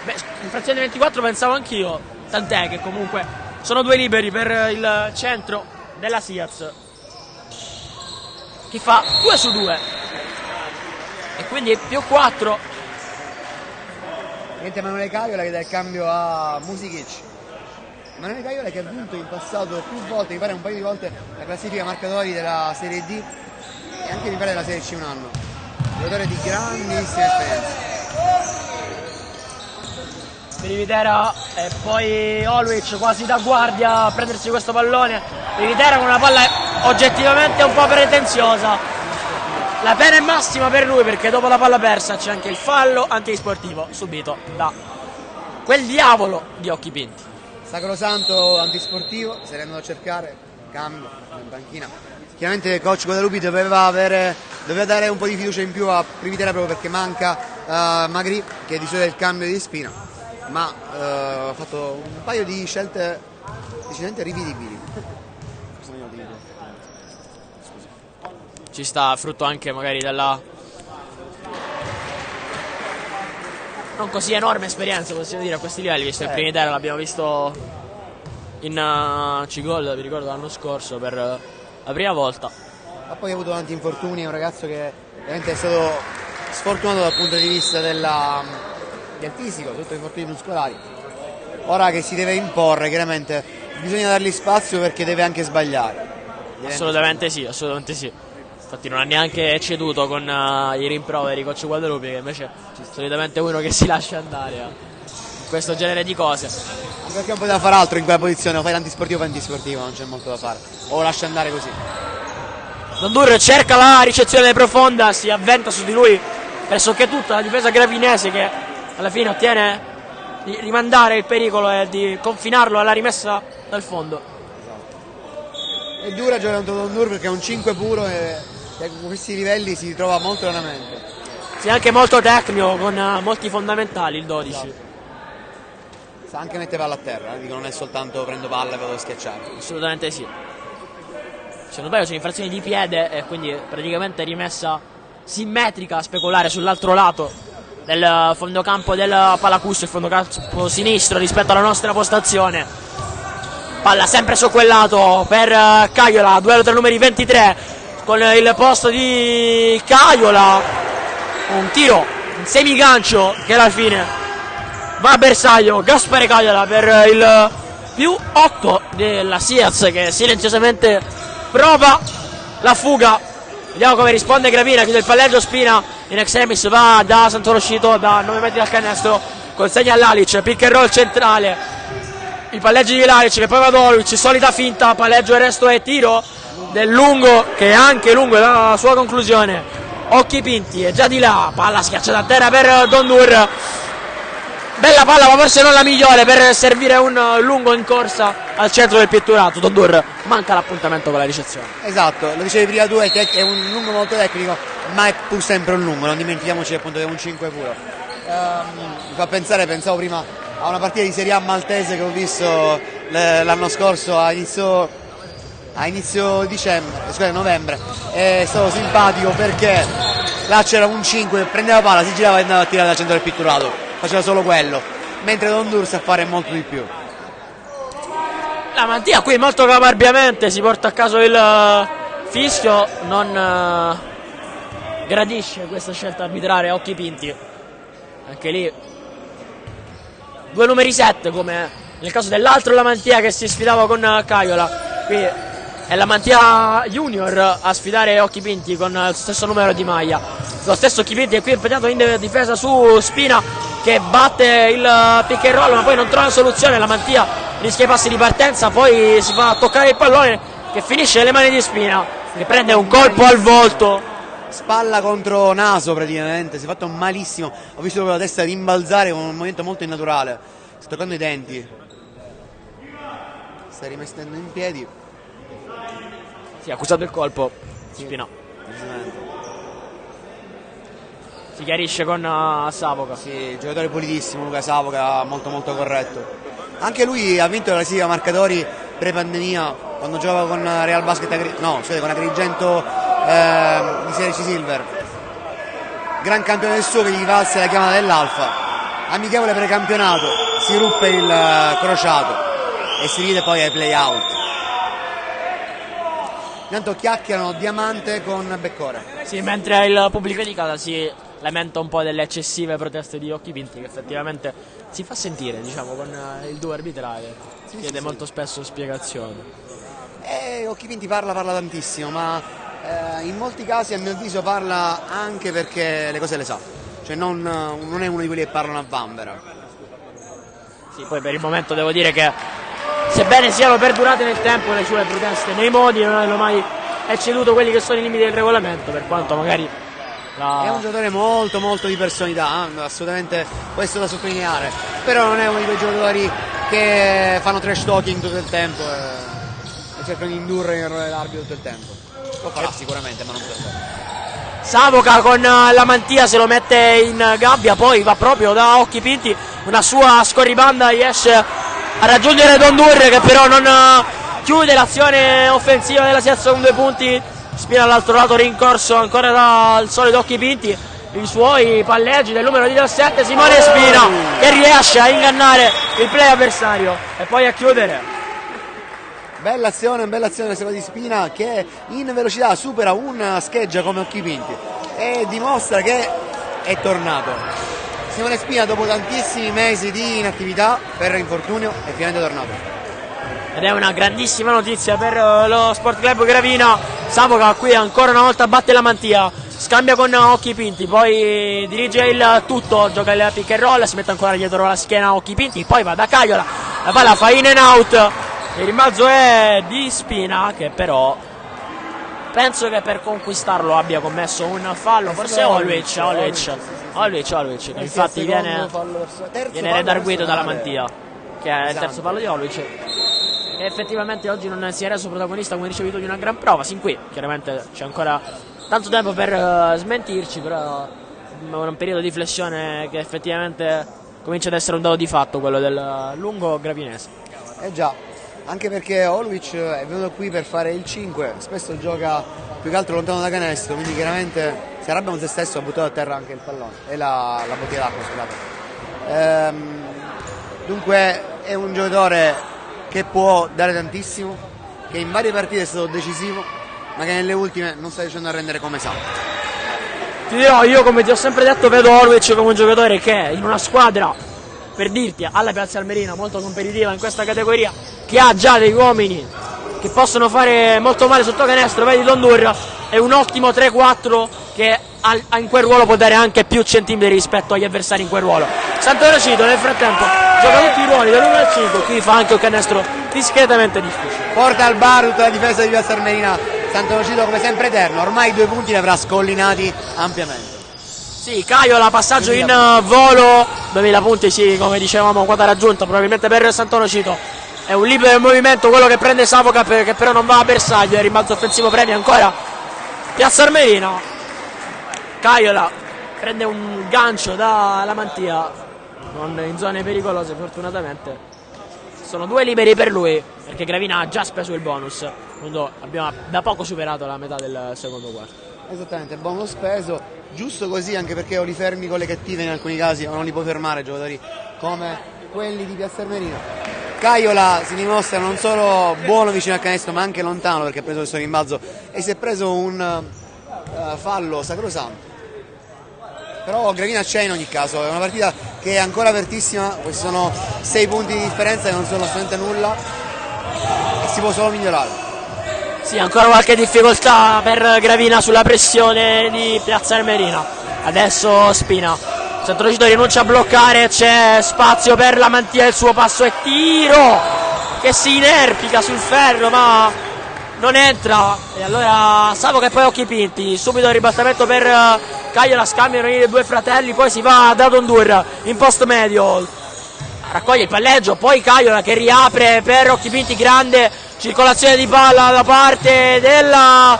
In frazione 24 pensavo anch'io, tant'è che comunque sono 2 liberi per il centro della Siaz, che fa 2 su 2 e quindi è più 4. Niente Emanuele Caiola che dà il cambio a Musikic. Emanuele Caiola che ha vinto in passato più volte, mi pare un paio di volte, la classifica marcatori della Serie D, e anche mi pare della Serie C un anno, giocatore di grandissima esperienza. Privitera e poi Oluic quasi da guardia a prendersi questo pallone. Privitera con una palla oggettivamente un po' pretenziosa. La pena è massima per lui perché dopo la palla persa c'è anche il fallo antisportivo subito da quel diavolo di Occhi Pinti. Sacrosanto antisportivo, se l'è andato a cercare, cambio in panchina. Chiaramente il coach Guadalupi doveva dare un po' di fiducia in più a Privitera proprio perché manca Magri, che di solito è il cambio di Spina, ma ha fatto un paio di scelte decisamente rivedibili. Ci sta frutto anche magari della non così enorme esperienza, possiamo dire, a questi livelli, visto che Privitera l'abbiamo visto in C-Gold, vi ricordo l'anno scorso per la prima volta. Ma poi ha avuto tanti infortuni, è un ragazzo che veramente è stato sfortunato dal punto di vista del fisico, soprattutto infortuni muscolari. Ora che si deve imporre, chiaramente bisogna dargli spazio perché deve anche sbagliare. Assolutamente sì, assolutamente sì. Infatti non ha neanche ceduto con i rimproveri coach Guadalupi, che invece solitamente è uno che si lascia andare a questo genere di cose. Anche perché non poteva fare altro in quella posizione, o fai l'antisportivo o fai antisportivo, non c'è molto da fare. O lascia andare così. Dondur cerca la ricezione profonda, si avventa su di lui pressoché tutta la difesa gravinese, che alla fine ottiene di rimandare il pericolo e di confinarlo alla rimessa dal fondo. È dura giocare contro Dondur perché è un 5 puro e con questi livelli si trova molto raramente. Sì, anche molto tecnico, con molti fondamentali il 12. Esatto. Sa anche mettere palla a terra, dico, non è soltanto prendo palla e vado a schiacciare. Assolutamente sì. Se non sbaglio c'è infrazione di piede e quindi praticamente rimessa simmetrica a speculare sull'altro lato del fondocampo del Palacus, il fondocampo sinistro rispetto alla nostra postazione. Palla sempre su quel lato per Caiola, duello tra numeri 23 con il posto di Caiola, un tiro, un semigancio che alla fine va a bersaglio. Gaspare Caiola per il più 8 della Siaz, che silenziosamente prova la fuga. Vediamo come risponde Gravina, chiude il palleggio, Spina in extremis va da Santoro uscito da 9 metri dal canestro, consegna all'Alic, pick and roll centrale, il palleggio di Lalic che poi va ad Oluic, solita finta, palleggio, arresto e tiro del lungo, che è anche lungo la sua conclusione. Occhi Pinti è già di là, palla schiacciata a terra per Dondur, bella palla ma forse non la migliore per servire un lungo in corsa al centro del pitturato. Dondur manca l'appuntamento con la ricezione. Esatto, lo dicevi prima tu, è un lungo molto tecnico, ma è pur sempre un lungo, non dimentichiamoci appunto che è un 5 puro. Mi fa pensare, pensavo prima a una partita di Serie A maltese che ho visto l'anno scorso a inizio dicembre, scusate, novembre, è stato simpatico perché là c'era un 5, prendeva palla, si girava e andava a tirare dal centro del pitturato, faceva solo quello, mentre Dondur sa fare molto di più. La Mantia qui molto caparbiamente si porta a caso il fischio, non gradisce questa scelta arbitrale a Occhi Pinti, anche lì due numeri 7 come nel caso dell'altro La Mantia che si sfidava con Caiola. Qui è La Mantia Junior a sfidare Occhi Pinti con il stesso numero di maglia, lo stesso Occhi Pinti è qui impegnato in difesa su Spina che batte il pick and roll ma poi non trova soluzione. La Mantia rischia i passi di partenza, poi si fa toccare il pallone che finisce nelle mani di Spina che prende un colpo al volto, spalla contro naso praticamente, si è fatto malissimo, ho visto proprio la testa rimbalzare con un movimento molto innaturale, sta toccando i denti, sta rimettendo in piedi. si è accusato il colpo, Spina si chiarisce con Savoca. Sì, giocatore pulitissimo Luca Savoca, molto molto corretto, anche lui ha vinto la classifica marcatori pre-pandemia quando giocava con Real Basket, con Agrigento di Serie C Silver, gran campione del suo che gli valse la chiamata dell'Alfa, amichevole precampionato, si ruppe il crociato e si vide poi ai play-out. Intanto chiacchierano Diamante con Beccore. Sì, mentre il pubblico di casa si lamenta un po' delle eccessive proteste di Occhi Pinti, che effettivamente si fa sentire, diciamo, con il duo arbitrale, chiede molto spesso spiegazioni. Occhi Pinti parla tantissimo, ma in molti casi a mio avviso parla anche perché le cose le sa, cioè non è uno di quelli che parlano a vanvera. Sì, poi per il momento devo dire che sebbene siano perdurate nel tempo le sue proteste nei modi, non hanno mai ecceduto quelli che sono i limiti del regolamento, per quanto magari è un giocatore molto molto di personalità, assolutamente questo da sottolineare, però non è uno di quei giocatori che fanno trash talking tutto il tempo e cercano di indurre in errore l'arbitro tutto il tempo. Lo farà sicuramente, ma non per forza. Savoca con la mantia se lo mette in gabbia, poi va proprio da occhi pinti, una sua scorribanda riesce a raggiungere Dondur, che però non chiude l'azione offensiva della Siaz con 2 punti. Spina all'altro lato, rincorso ancora dal solito occhi pinti, i suoi palleggi del numero 17 Simone Spina, che riesce a ingannare il play avversario e poi a chiudere. Bella azione di Spina, che in velocità supera una scheggia come occhi pinti e dimostra che è tornato. Simone Spina, dopo tantissimi mesi di inattività per infortunio, è finalmente tornato. Ed è una grandissima notizia per lo Sport Club Gravina. Savoca qui ancora una volta batte la mantia, scambia con Occhi Pinti, poi dirige il tutto, gioca il pick and roll, si mette ancora dietro la schiena Occhi Pinti, poi va da Caiola, la palla fa in and out, il rimbalzo è di Spina, che però penso che per conquistarlo abbia commesso un fallo, forse Oluic, che infatti viene redarguito dalla mantia, che è il terzo fallo di Oluic, che effettivamente oggi non si è reso protagonista come ricevuto di una gran prova. Sin qui chiaramente c'è ancora tanto tempo per smentirci, però è un periodo di flessione che effettivamente comincia ad essere un dato di fatto, quello del lungo gravinese. Già, anche perché Oluic è venuto qui per fare il 5, spesso gioca più che altro lontano da canestro, quindi chiaramente si arrabbia con se stesso, ha buttato a terra anche il pallone e la bottiglia d'acqua, scusate. Dunque è un giocatore che può dare tantissimo, che in varie partite è stato decisivo, ma che nelle ultime non sta riuscendo a rendere come sa. Ti dirò, io come ti ho sempre detto vedo Oluic come un giocatore che in una squadra, per dirti, alla Piazza Armerina molto competitiva in questa categoria, che ha già degli uomini che possono fare molto male sotto canestro, vedi Dondur, è un ottimo 3-4 che in quel ruolo può dare anche più centimetri rispetto agli avversari in quel ruolo. Sant'Oracito nel frattempo gioca tutti i ruoli dall'1 al 5, qui fa anche un canestro discretamente difficile. Porta al bar tutta la difesa di Piazza Armerina, Sant'Oracito come sempre eterno, ormai 2 punti li avrà scollinati ampiamente. Sì, Caiola, passaggio in volo, 2000 punti, sì, come dicevamo, quota raggiunta probabilmente per Sant'Oracito. È un libero movimento quello che prende Savoca, che però non va a bersaglio, il rimbalzo offensivo premia ancora Piazza Armerina. Caiola prende un gancio dalla mantia, non in zone pericolose fortunatamente. Sono 2 liberi per lui, perché Gravina ha già speso il bonus, quando abbiamo da poco superato la metà del secondo quarto. Esattamente, bonus speso, giusto così, anche perché o li fermi con le cattive in alcuni casi o non li puoi fermare giocatori come quelli di Piazza Armerina. Caiola si dimostra non solo buono vicino al canestro ma anche lontano, perché ha preso il suo rimbalzo e si è preso un fallo sacrosanto. Però Gravina c'è in ogni caso, è una partita che è ancora apertissima, questi sono 6 punti di differenza che non sono assolutamente nulla e si può solo migliorare. Sì, ancora qualche difficoltà per Gravina sulla pressione di Piazza Armerina. Adesso Spina, Sant'Oracito rinuncia a bloccare, c'è spazio per la mantia, il suo passo e tiro che si inerpica sul ferro ma non entra, e allora Savoca e poi Occhi Pinti, subito il ribaltamento per Caiola, scambiano i 2 fratelli, poi si va da Dondur in post medio, raccoglie il palleggio, poi Caiola che riapre per Occhi Pinti, grande circolazione di palla da parte della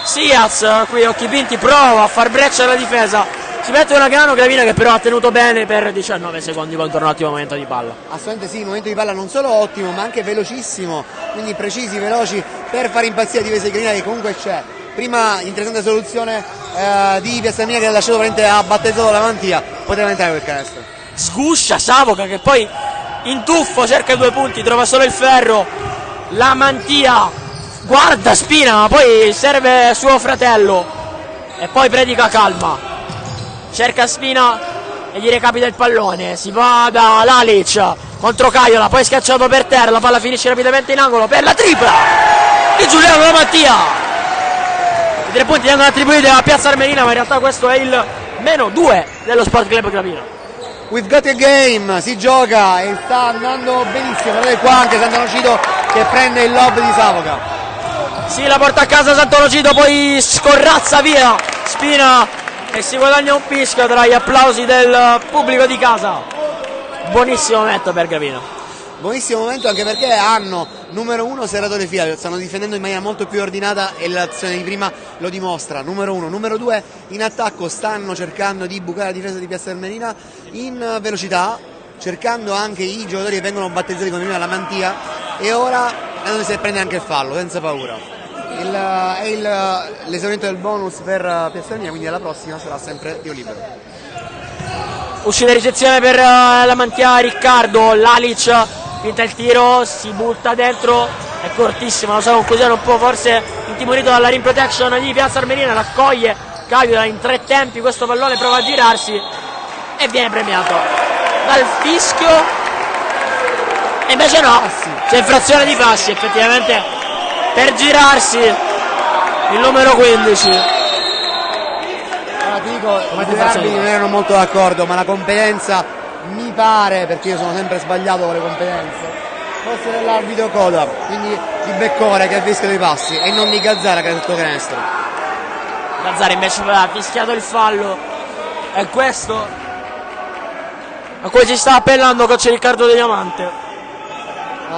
Siaz, qui Occhi Pinti prova a far breccia alla difesa, si mette una grano Gravina che però ha tenuto bene per 19 secondi contro un ottimo momento di palla. Assolutamente sì, il momento di palla non solo ottimo ma anche velocissimo, quindi precisi, veloci per fare impazzire la difesa di Gravina che comunque c'è. Prima interessante soluzione di Piazza Armerina che ha lasciato veramente a battezzato la mantia, poteva entrare quel canestro. Sguscia Savoca che poi in tuffo cerca i 2 punti, trova solo il ferro, la mantia guarda Spina ma poi serve suo fratello e poi predica calma, cerca Spina e gli recapita il pallone, si va da Lalic contro Caiola, poi schiacciato per terra, la palla finisce rapidamente in angolo per la tripla di Giuliano La Mattia. 3 punti vengono attribuiti a Piazza Armerina, ma in realtà questo è il -2 dello Sport Club Gravina. We've got a game, si gioca e sta andando benissimo. Vedete qua anche Sant'Onofrio che prende il lob di Savoca. Sì, la porta a casa Sant'Onofrio, poi scorrazza via Spina e si guadagna un fischio tra gli applausi del pubblico di casa. Buonissimo momento per Gravina. Buonissimo momento anche perché hanno numero 1 Serratore Fiat, stanno difendendo in maniera molto più ordinata e l'azione di prima lo dimostra. Numero 1, numero 2 in attacco stanno cercando di bucare la difesa di Piazza Armerina in velocità, cercando anche i giocatori che vengono battezzati con la mantia e ora vedono se prende anche il fallo senza paura. È l'esaurimento del bonus per Piazza Armerina, quindi alla prossima sarà sempre tiro libero. Uscita di ricezione per la mantia Riccardo, Lalic pinta il tiro, si butta dentro, è cortissima, lo sa, conclusione un po' forse intimorito dalla rim protection di Piazza Armerina, raccoglie Caviola in 3 tempi questo pallone, prova a girarsi e viene premiato dal fischio e invece no, c'è infrazione di passi effettivamente per girarsi il numero 15. Ti dico, i due arbitri non erano molto d'accordo, ma la competenza mi pare, perché io sono sempre sbagliato con le competenze, fosse dell'arbitro Coda, quindi di Beccone che ha fischiato i passi e non di Gazzara che ha detto canestro. Gazzara invece aveva fischiato il fallo, è questo a cui si sta appellando coach Riccardo De Diamante.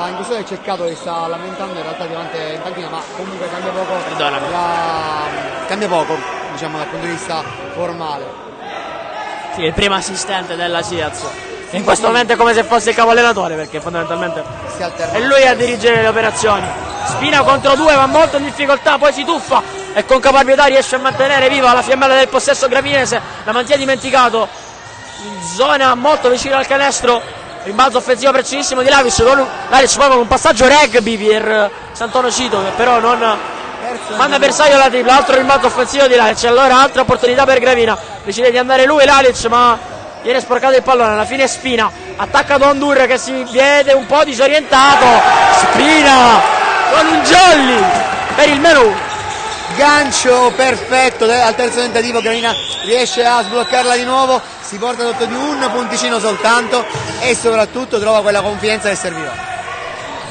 In questo è cercato che sta lamentando in realtà Diamante in panchina, ma comunque cambia poco. Perdonami. Cambia poco, diciamo, dal punto di vista formale. Sì, il primo assistente della Siaz. In questo momento è come se fosse il capo allenatore, perché fondamentalmente è lui a dirigere le operazioni. Spina contro 2, va molto in difficoltà, poi si tuffa e con caparbietà riesce a mantenere viva la fiammella del possesso gravinese. La mantia dimenticato in zona molto vicino al canestro. Rimbalzo offensivo precisissimo di Lavic con un passaggio rugby per Sant'Onofrio, che però non manda bersaglio alla tripla. Altro rimbalzo offensivo di Lalic, allora altra opportunità per Gravina, decide di andare lui Lalic, ma viene sporcato il pallone. Alla fine Spina attacca Dondur che si vede un po' disorientato. Spina con un jolly per il -1. Gancio perfetto al terzo tentativo, Gravina riesce a sbloccarla di nuovo, si porta sotto di un punticino soltanto e soprattutto trova quella confidenza che serviva.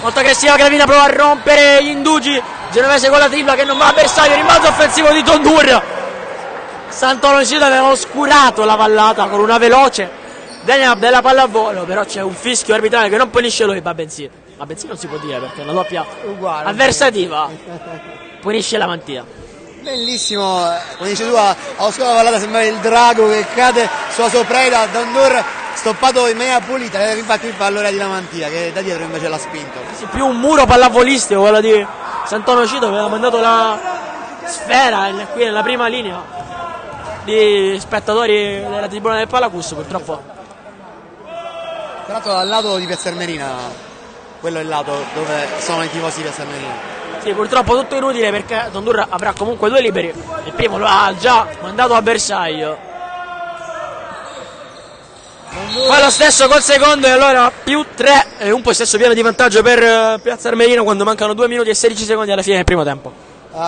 Molto aggressiva Gravina, prova a rompere gli indugi, Genovese con la tripla che non va a bersaglio, rimbalzo offensivo di Dondur. Sant'Onofrio aveva oscurato la pallata con una veloce della pallavolo, però c'è un fischio arbitrale che non punisce lui, ma bensì non si può dire perché è una doppia avversativa, punisce la mantia. Bellissimo, come dice tu, a oscurare la pallata, sembra il drago che cade sulla sua preda. Dondur stoppato in maniera pulita, infatti il fallo era di Lamantia che da dietro invece l'ha spinto. Sì, più un muro pallavolistico quello di Sant'Onofrio, che aveva mandato la sfera qui nella prima linea di spettatori della tribuna del Palacus, purtroppo. Tra l'altro dal lato di Piazza Armerina, quello è il lato dove sono i tifosi di Piazza Armerina. Sì, purtroppo tutto inutile perché Dondur avrà comunque 2 liberi, il primo lo ha già mandato a bersaglio. Fa lo stesso col secondo e allora +3 e un possesso pieno di vantaggio per Piazza Armerina quando mancano 2 minuti e 16 secondi alla fine del primo tempo.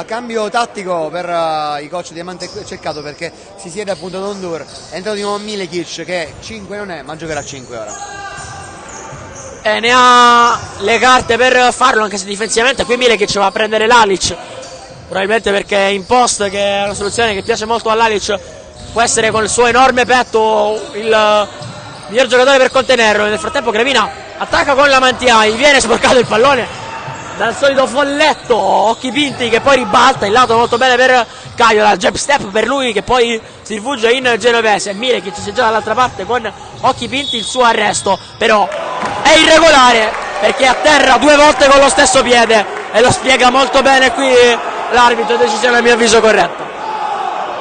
Cambio tattico per i coach Diamante cercato perché si siede appunto Dondur, è entrato di nuovo Milekic che 5 non è ma giocherà 5 ora. E ne ha le carte per farlo anche se difensivamente qui Milekic va a prendere Lalic, probabilmente perché è in post, che è una soluzione che piace molto a Lalic, può essere con il suo enorme petto il miglior giocatore per contenerlo. Nel frattempo Gravina attacca con la mantia, gli viene sporcato il pallone dal solito folletto Occhi Pinti che poi ribalta il lato molto bene per Caiola, jab step per lui che poi si rifugia in Genovese. Mire che ci si gioca dall'altra parte con Occhi Pinti, il suo arresto però è irregolare perché a terra 2 volte con lo stesso piede e lo spiega molto bene qui l'arbitro, decisione a mio avviso corretta.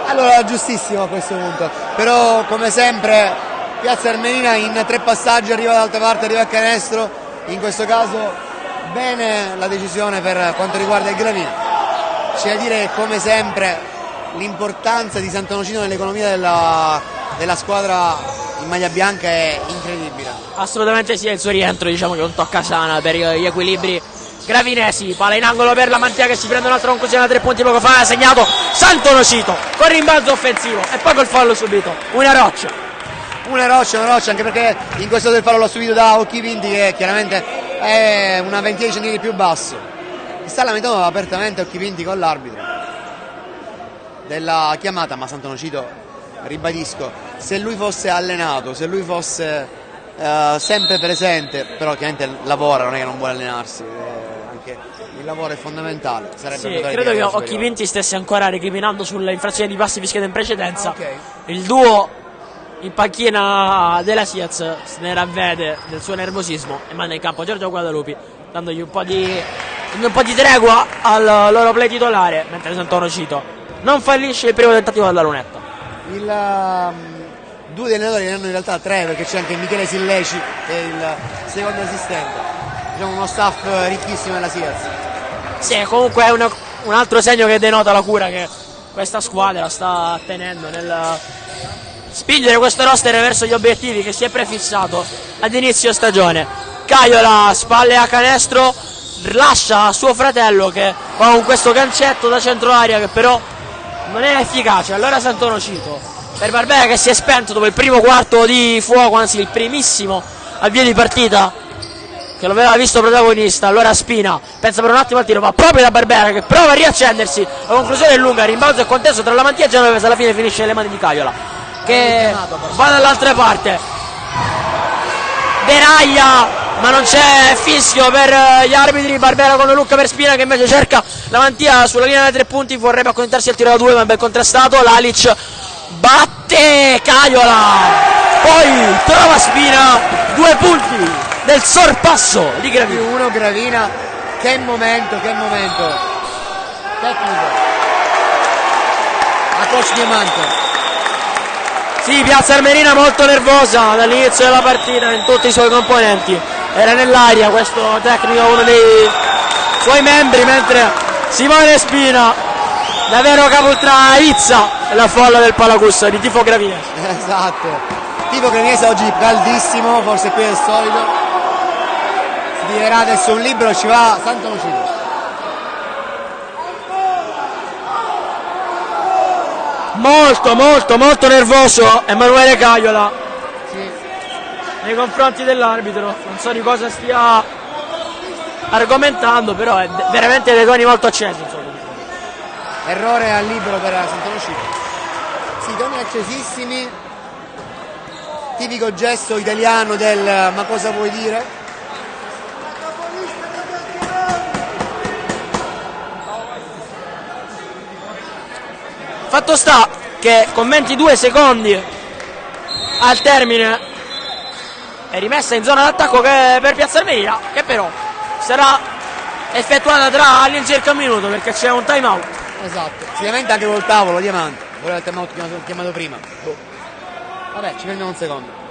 Allora giustissimo a questo punto, però come sempre Piazza Armerina in 3 passaggi arriva dall'altra parte, arriva a canestro, in questo caso bene la decisione per quanto riguarda il Gravina. C'è da dire che come sempre l'importanza di Sant'Onofrio nell'economia della squadra in maglia bianca è incredibile. Assolutamente sì, è il suo rientro, diciamo che è un toccasana per gli equilibri Gravinesi, palla in angolo per la Mantia che si prende un'altra conclusione da 3 punti poco fa, ha segnato Santonocito con rimbalzo offensivo e poi col fallo subito, una roccia, anche perché in questo del fallo l'ho subito da Occhivinti, che chiaramente è una ventina di centimetri più basso. Sta lamentando apertamente Occhivinti con l'arbitro della chiamata, ma Santonocito, ribadisco, se lui fosse allenato, se lui fosse sempre presente, però chiaramente lavora, non è che non vuole allenarsi, anche il lavoro è fondamentale. Sì, credo che Occhivinti stesse ancora recriminando sulle infrazioni di passi fischiati in precedenza. Il duo in panchina della Siaz se ne ravvede del suo nervosismo e manda in campo Giorgio Guadalupi, dandogli un po' di tregua al loro play titolare, mentre Santonocito non fallisce il primo tentativo dalla lunetta. Due allenatori ne hanno in realtà 3, perché c'è anche Michele Silleci che è il secondo assistente, diciamo uno staff ricchissimo nella Siaz. Sì, comunque è un altro segno che denota la cura che questa squadra sta tenendo nel spingere questo roster verso gli obiettivi che si è prefissato ad inizio stagione. Caiola, spalle a canestro, lascia suo fratello che va con questo gancetto da centro aria che però non è efficace. Allora Santonocito per Barbera che si è spento dopo il primo quarto di fuoco, anzi il primissimo avvio di partita che lo aveva visto protagonista. Allora Spina pensa per un attimo al tiro, va proprio da Barbera che prova a riaccendersi, la conclusione è lunga, rimbalzo e contesto tra la Mantia e Genovese, alla fine finisce nelle mani di Caiola che va dall'altra parte, deraglia ma non c'è fischio per gli arbitri. Barbera con Lucca per Spina che invece cerca la Mantia sulla linea dei 3 punti, vorrebbe accontentarsi al tiro da 2 ma è ben contrastato. Lalic batte Caiola, poi trova Spina, 2 punti del sorpasso di Gravina. 1 Gravina, che momento tecnico a coach Diamante. Sì, Piazza Armerina molto nervosa dall'inizio della partita in tutti i suoi componenti, era nell'aria questo tecnico, uno dei suoi membri, mentre Simone Spina davvero capultra Izza la folla del Palacus di tifo gravinese. Esatto, tifo gravinese oggi caldissimo, forse più del solito. Si tirerà adesso un libro, ci va Santonocito. Molto nervoso Emanuele Caiola, sì, nei confronti dell'arbitro, non so di cosa stia argomentando, però è veramente dei toni molto accesi, insomma. Errore al libero per Santonocito. Sì, toni accesissimi, tipico gesto italiano del ma cosa vuoi dire? Fatto sta che con 22 secondi al termine è rimessa in zona d'attacco per Piazza Armerina, che però sarà effettuata tra all'incirca un minuto perché c'è un time out. Esatto, si lamenta anche col tavolo Diamante, voleva il time out chiamato prima. Vabbè, ci prendiamo un secondo.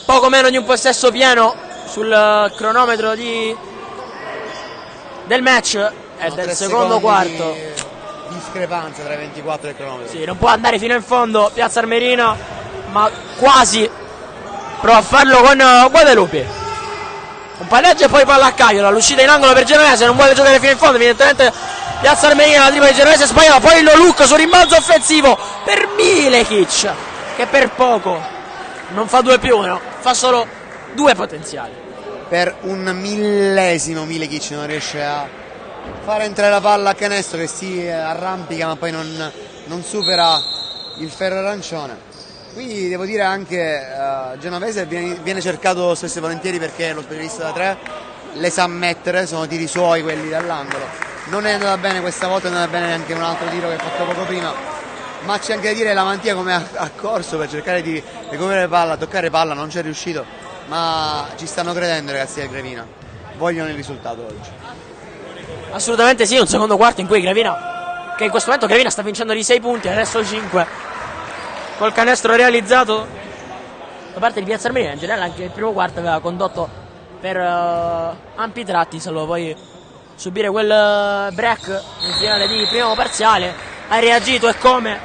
Poco meno di un possesso pieno sul cronometro del match e del secondo quarto. Discrepanza tra i 24 e il cronometro. Sì, non può andare fino in fondo Piazza Armerina, ma quasi prova a farlo con Guadalupi. un pareggio e poi palla a Caiola, l'uscita in angolo per Genovese, non vuole giocare fino in fondo, evidentemente Piazza Armerina, la tripla di Genovese sbagliata, poi il Look su rimbalzo offensivo per Milekic, che per poco non fa 2+1, fa solo 2 potenziali. Per un millesimo Milekic non riesce a fare entrare la palla a canestro, che si arrampica ma poi non supera il ferro arancione. Qui devo dire anche Genovese viene cercato spesso e volentieri perché lo specialista da 3 le sa mettere, sono tiri suoi quelli dall'angolo. Non è andata bene questa volta, non è andata bene anche un altro tiro che ha fatto poco prima, ma c'è anche da dire la Mantia come ha corso per cercare di recuperare palla, toccare palla, non c'è riuscito, ma ci stanno credendo i ragazzi del Gravina, vogliono il risultato oggi. Assolutamente sì, un secondo quarto in cui Gravina, che in questo momento Gravina sta vincendo di 6 punti, adesso 5. Col canestro realizzato da parte di Piazza Armerina, in generale anche il primo quarto aveva condotto per ampi tratti, salvo poi subire quel break nel finale di primo parziale. Ha reagito e come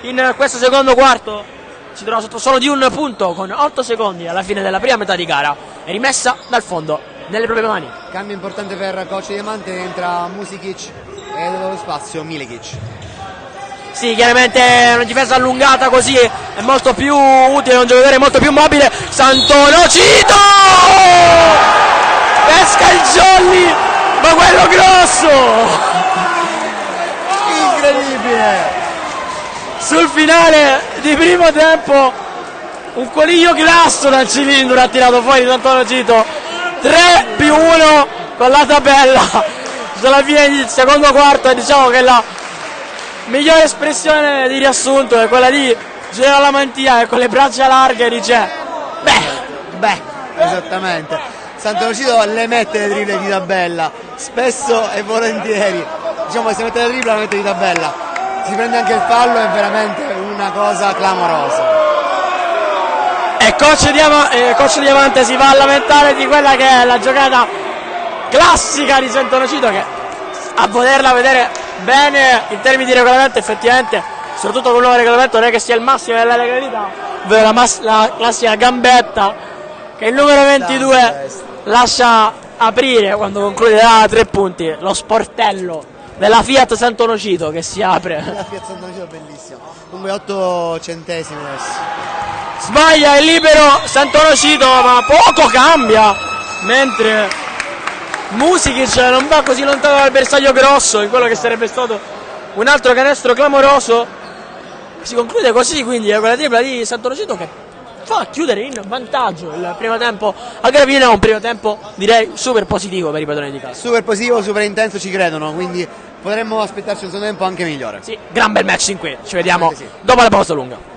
in questo secondo quarto si trova sotto solo di un punto con 8 secondi alla fine della prima metà di gara, è rimessa dal fondo nelle proprie mani. Cambio importante per Coach Diamante, entra Musikic e dallo spazio Milekic. Sì, chiaramente una difesa allungata così è molto più utile, un giocatore molto più mobile. Sant'Onofrio pesca il jolly, ma quello grosso, Incredibile! sul finale di primo tempo un coniglio grasso dal cilindro ha tirato fuori Sant'Onofrio, 3+1 con la tabella sulla fine del secondo quarto, e diciamo che la migliore espressione di riassunto è quella di Geno Lamantia, che con le braccia larghe dice beh, esattamente. Sant'Onofrio le mette le triple di tabella, spesso e volentieri, diciamo che se mette le triple la mette di tabella, si prende anche il fallo, è veramente una cosa clamorosa. E Coach Diamante si va a lamentare di quella che è la giocata classica di Sant'Onofrio, che a volerla vedere bene in termini di regolamento effettivamente, soprattutto con il nuovo regolamento, non è che sia il massimo della legalità, ovvero la classica gambetta che il numero 22 lascia aprire quando conclude da 3 punti, lo sportello della Fiat Sant'Onofrio che si apre. La Fiat Sant'Onofrio è bellissima, comunque 8 centesimi adesso. Sbaglia il libero Sant'Onofrio, ma poco cambia, mentre Musikic non va così lontano dal bersaglio grosso in quello che sarebbe stato un altro canestro clamoroso. Si conclude così quindi con la tripla di Sant'Onofrio, che fa chiudere in vantaggio il primo tempo a Gravina, un primo tempo direi super positivo per i padroni di casa. Super positivo, super intenso, ci credono, quindi potremmo aspettarci un secondo tempo anche migliore. Sì, gran bel match in qui, ci vediamo dopo la pausa lunga.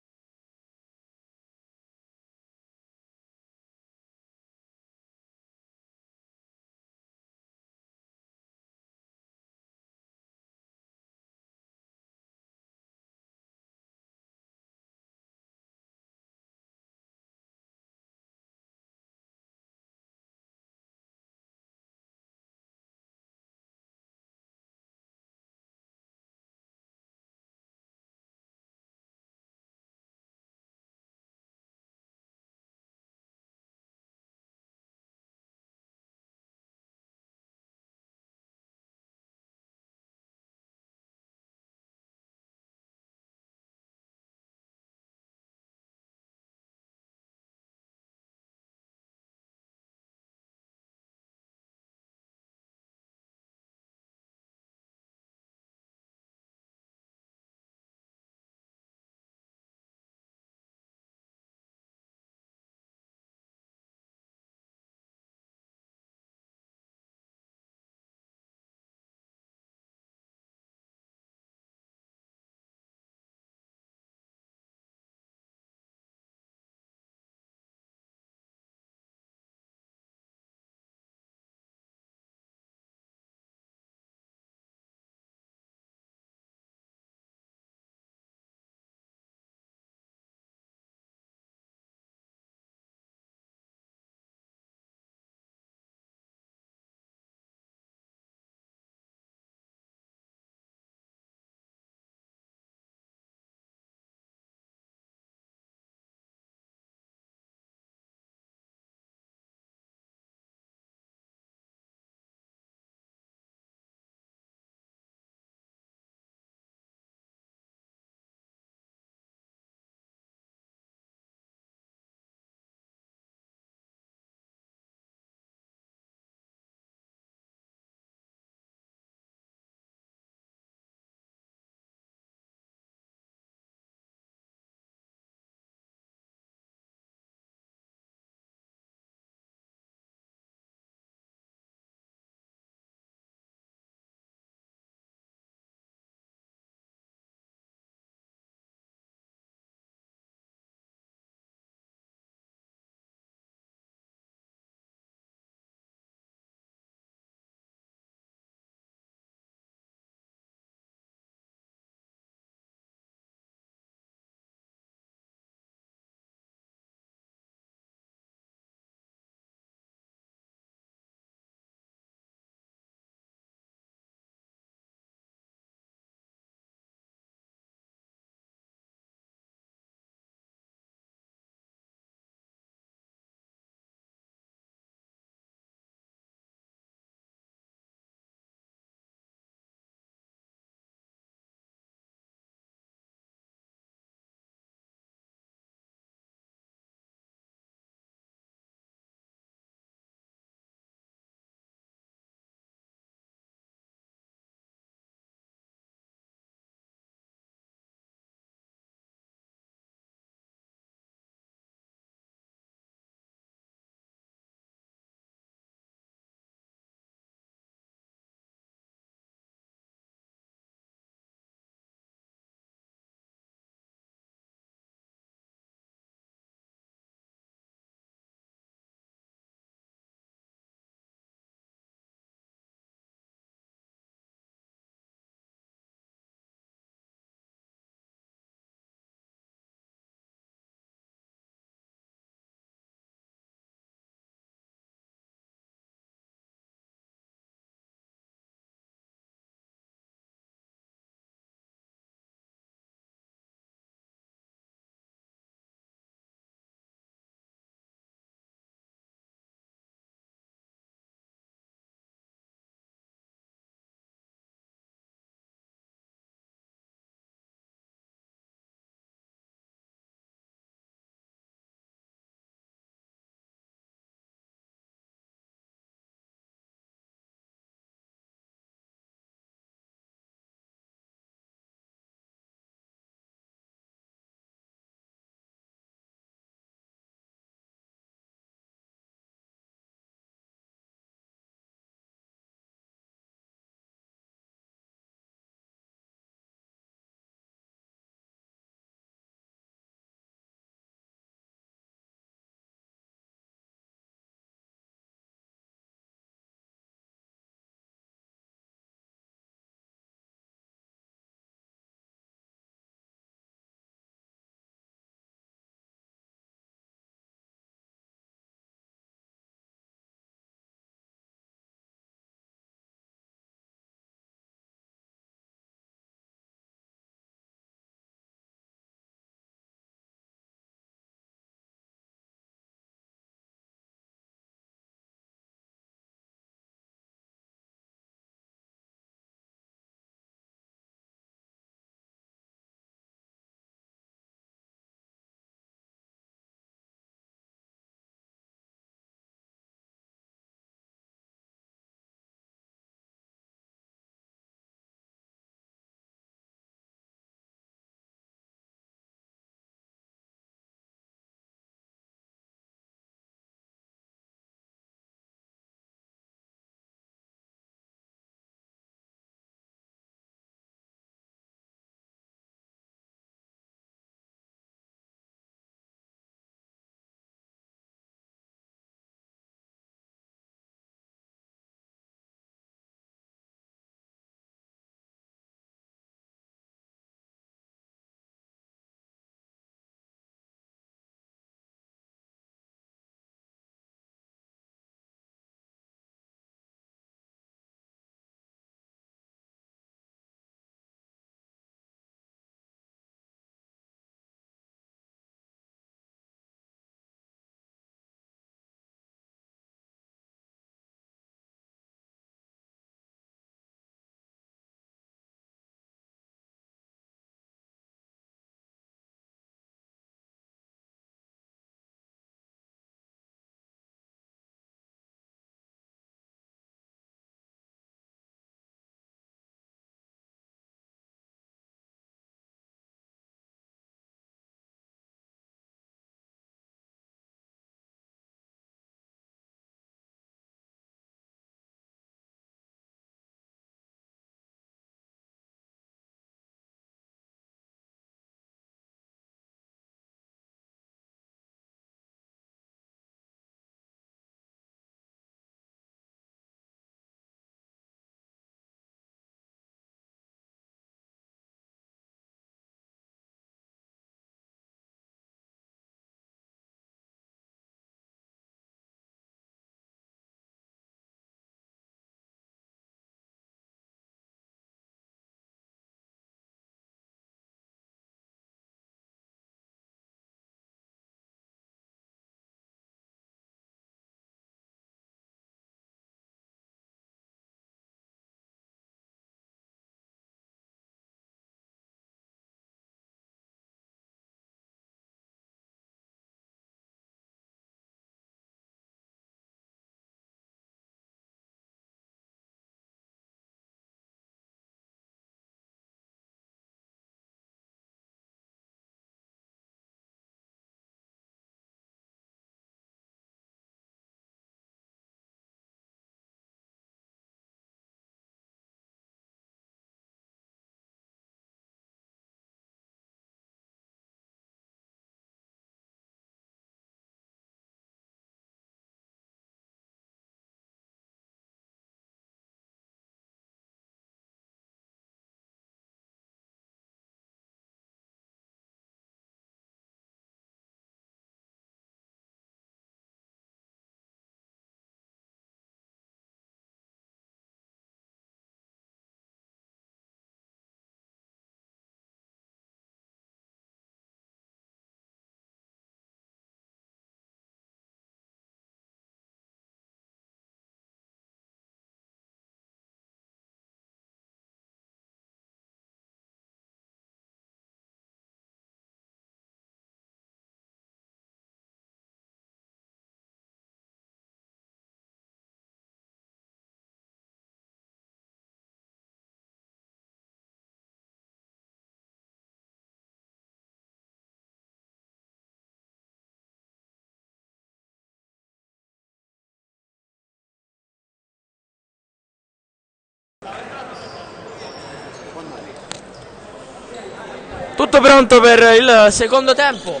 Tutto pronto per il secondo tempo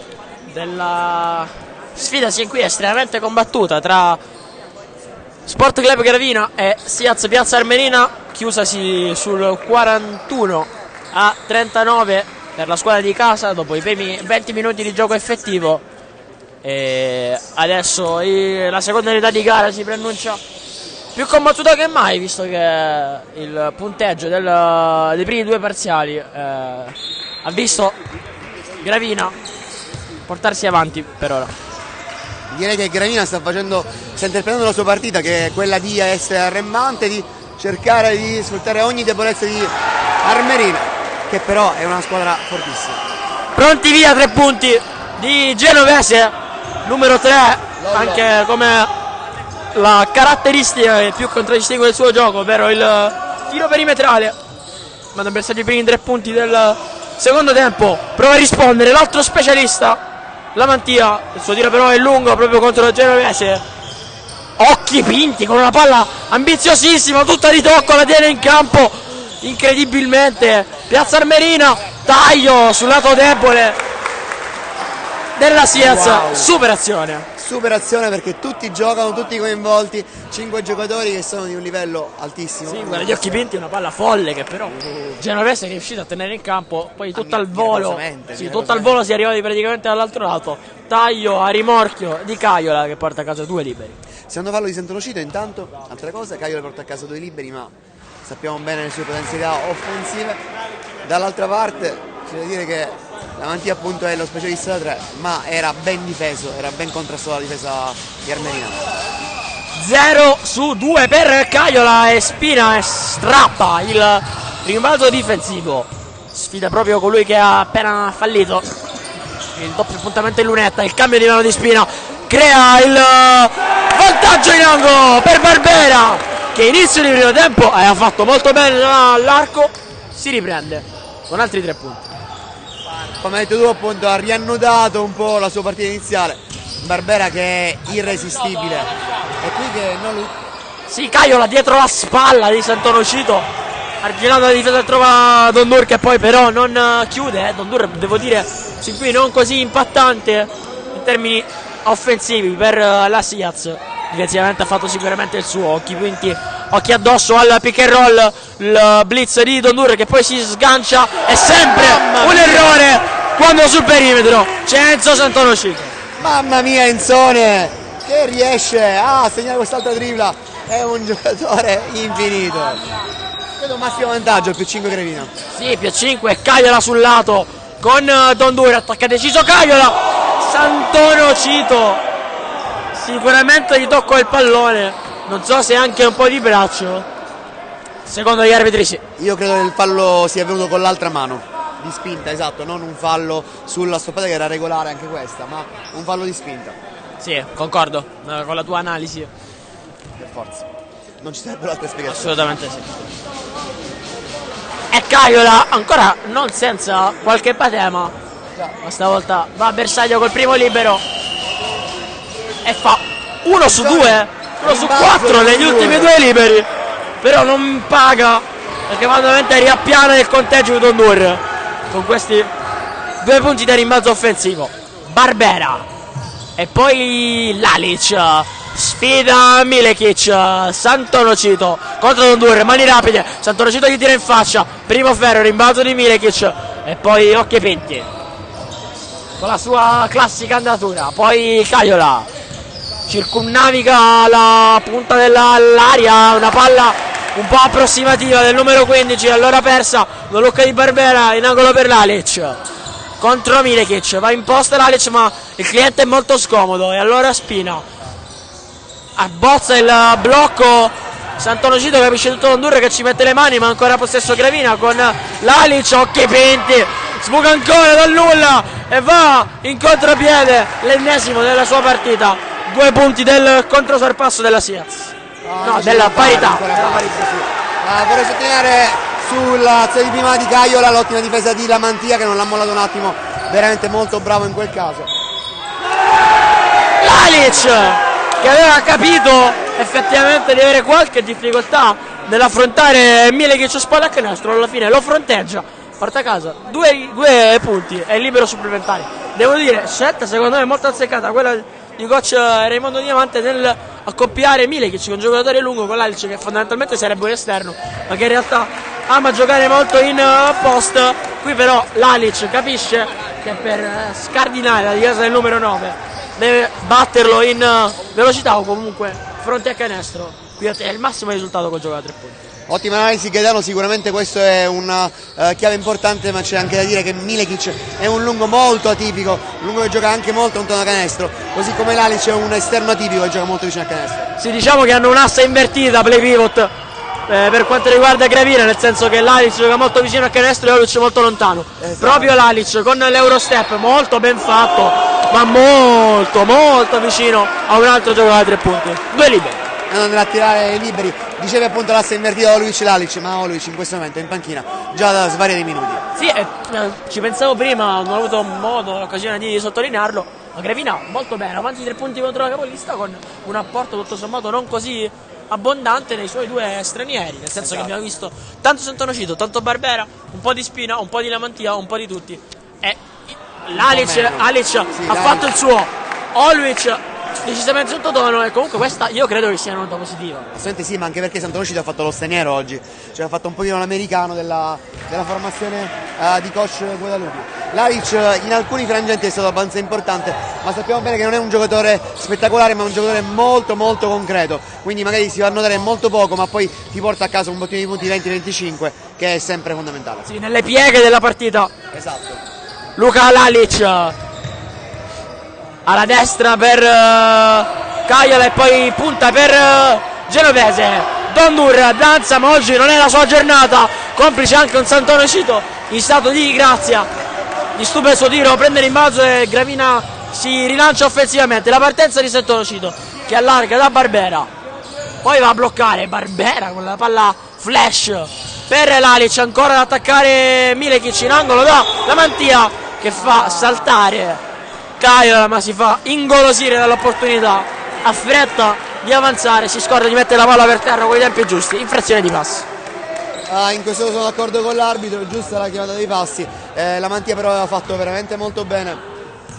della sfida sin qui estremamente combattuta tra Sport Club Gravina e Siaz Piazza Armerina, chiusasi sul 41-39 per la squadra di casa dopo i primi 20 minuti di gioco effettivo. E adesso la seconda unità di gara si preannuncia più combattuta che mai, visto che il punteggio dei primi due parziali ha visto Gravina portarsi avanti per ora. Direi che Gravina sta interpretando la sua partita, che è quella di essere arrembante, di cercare di sfruttare ogni debolezza di Armerina, che però è una squadra fortissima. Pronti via 3 punti di Genovese, numero 3, anche come la caratteristica che più contraddistingue il suo gioco, ovvero il tiro perimetrale. Manda bersaglio i primi 3 punti del secondo tempo, prova a rispondere l'altro specialista, la Mantia. Il suo tiro però è lungo proprio contro il Genovese. Occhi Pinti con una palla ambiziosissima, tutta di tocco, la tiene in campo incredibilmente Piazza Armerina. Taglio sul lato debole della Siaz. Wow. Superazione perché tutti giocano, tutti coinvolti, 5 giocatori che sono di un livello altissimo. Sì, guarda gli Occhi Pinti, una palla folle che però Genovese è riuscito a tenere in campo, poi tutto al volo. Sì, tutto al volo si è arrivati praticamente dall'altro lato. Taglio a rimorchio di Caiola che porta a casa 2 liberi. Secondo fallo di Sant'Onofrio, intanto, altra cosa, Caiola porta a casa 2 liberi, ma sappiamo bene le sue potenzialità offensive. Dall'altra parte c'è da dire che la Mantia appunto è lo specialista da 3, ma era ben difeso, era ben contrastato la difesa di Armerina. 0 su 2 per Caiola e Spina strappa il rimbalzo difensivo. Sfida proprio colui che ha appena fallito. Il doppio appuntamento in lunetta, il cambio di mano di Spina crea il vantaggio in angolo per Barbera, che inizio di primo tempo ha fatto molto bene all'arco, si riprende con altri 3 punti. Come hai detto tu, appunto, ha riannodato un po' la sua partita iniziale. Barbera che è irresistibile. E qui che non lui. Sì, Caiola dietro la spalla di Sant'Onofrio, arginato la difesa, trova Dondur che poi però non chiude. Dondur, devo dire, sin qui non così impattante in termini offensivi per la Siaz. Difensivamente ha fatto sicuramente il suo. Occhi Pinti, occhi addosso al pick and roll, il blitz di Dondur che poi si sgancia. È sempre un errore quando sul perimetro c'è Enzo Sant'Onofrio. Mamma mia, Enzone che riesce a segnare quest'altra tripla, è un giocatore infinito. Vedo un massimo vantaggio, più 5 Gravina. Sì, più 5, Caiola sul lato con Dondur, attacca deciso Caiola. Sant'Onofrio sicuramente gli toccò il pallone, non so se anche un po' di braccio, secondo gli arbitri sì. Io credo che il fallo sia venuto con l'altra mano, di spinta, esatto, non un fallo sulla stoppata che era regolare anche questa, ma un fallo di spinta. Sì, concordo con la tua analisi. Per forza, non ci sarebbero altre spiegazioni. Assolutamente sì. E Caiola ancora non senza qualche patema, ma stavolta va a bersaglio col primo libero e fa 1 su 2, 1 su 4 negli ultimi 2 liberi, però non paga perché ovviamente riappiana il conteggio di Dondur con questi 2 punti da rimbalzo offensivo. Barbera e poi Lalic, sfida Milekic, Sant'Onofrio contro Dondur, mani rapide, Sant'Onofrio gli tira in faccia, primo ferro, rimbalzo di Milekic e poi Occhi Pinti con la sua classica andatura, poi Caiola circumnaviga la punta dell'aria, una palla un po' approssimativa del numero 15, allora persa, una lucca di Barbera in angolo per Lalic contro Milekic, va in posta Lalic ma il cliente è molto scomodo e allora Spina abbozza il blocco. Sant'Onofrio capisce tutto Dondur che ci mette le mani, ma ancora possesso Gravina con Lalic. Occhi Pinti, sbuca ancora dal nulla e va in contropiede, l'ennesimo della sua partita. 2 punti del controsorpasso della Siaz, no, della parità. Vorrei sottolineare sull'azione di prima di Caiola l'ottima difesa di La Mantia che non l'ha mollato un attimo, veramente molto bravo in quel caso. Lalic che aveva capito effettivamente di avere qualche difficoltà nell'affrontare Milekic spalla a canestro, alla fine lo fronteggia, porta a casa due punti e libero supplementare. Devo dire, scelta secondo me molto azzeccata quella di coach Raimondo Diamante nel accoppiare Milekic con un giocatore lungo con Lalic, che fondamentalmente sarebbe un esterno ma che in realtà ama giocare molto in post. Qui però Lalic capisce che per scardinare la difesa del numero 9 deve batterlo in velocità o comunque fronte a canestro. Qui ottiene il massimo risultato col gioco da 3 punti. Ottima analisi Gaetano, sicuramente questo è una chiave importante, ma c'è anche da dire che Milekic è un lungo molto atipico, un lungo che gioca anche molto lontano da canestro, così come Lalic è un esterno atipico che gioca molto vicino al canestro. Sì, diciamo che hanno un'assa invertita play pivot per quanto riguarda Gravina, nel senso che Lalic gioca molto vicino al canestro e Oluc molto lontano. Esatto. Proprio Lalic con l'Eurostep molto ben fatto, ma molto vicino a un altro gioco da 3 punti. 2 liberi. Andando a tirare i liberi, dicevi appunto l'assa invertita Oluc Lalic, ma Oluc in questo momento è in panchina già da svariati minuti. Sì, ci pensavo prima, non ho avuto modo, l'occasione di sottolinearlo, ma Gravina molto bene, avanti 3 punti contro la capolista con un apporto tutto sommato non così abbondante nei suoi 2 stranieri, nel senso che abbiamo visto tanto Santonocito, tanto Barbera, un po' di Spina, un po' di Lamantia, un po' di tutti, e Lalic ha fatto il suo. Oluc decisamente sottotono, e comunque questa io credo che sia una nota positiva. Assolutamente sì, ma anche perché Santonocito ha fatto lo straniero oggi, cioè ha fatto un pochino l'americano della formazione di coach Guadalupe. Lalic in alcuni frangenti è stato abbastanza importante, ma sappiamo bene che non è un giocatore spettacolare, ma un giocatore molto concreto, quindi magari si va a notare molto poco, ma poi ti porta a casa un bottino di punti 20-25, che è sempre fondamentale. Sì, nelle pieghe della partita. Esatto. Luka Lalic alla destra per Caiola e poi punta per Genovese. Dondur danza, ma oggi non è la sua giornata, complice anche un Santonocito in stato di grazia. Disturba il suo tiro, prende l'imbalzo e Gravina si rilancia offensivamente. La partenza di Santonocito che allarga da Barbera, poi va a bloccare Barbera con la palla flash per Lalic, ancora ad attaccare Milekic in angolo da Lamantia che fa saltare Caiola, ma si fa ingolosire dall'opportunità, ha fretta di avanzare, si scorda di mettere la palla per terra con i tempi giusti, infrazione di passi. In questo sono d'accordo con l'arbitro, giusta la chiamata dei passi, Lamantia però aveva fatto veramente molto bene.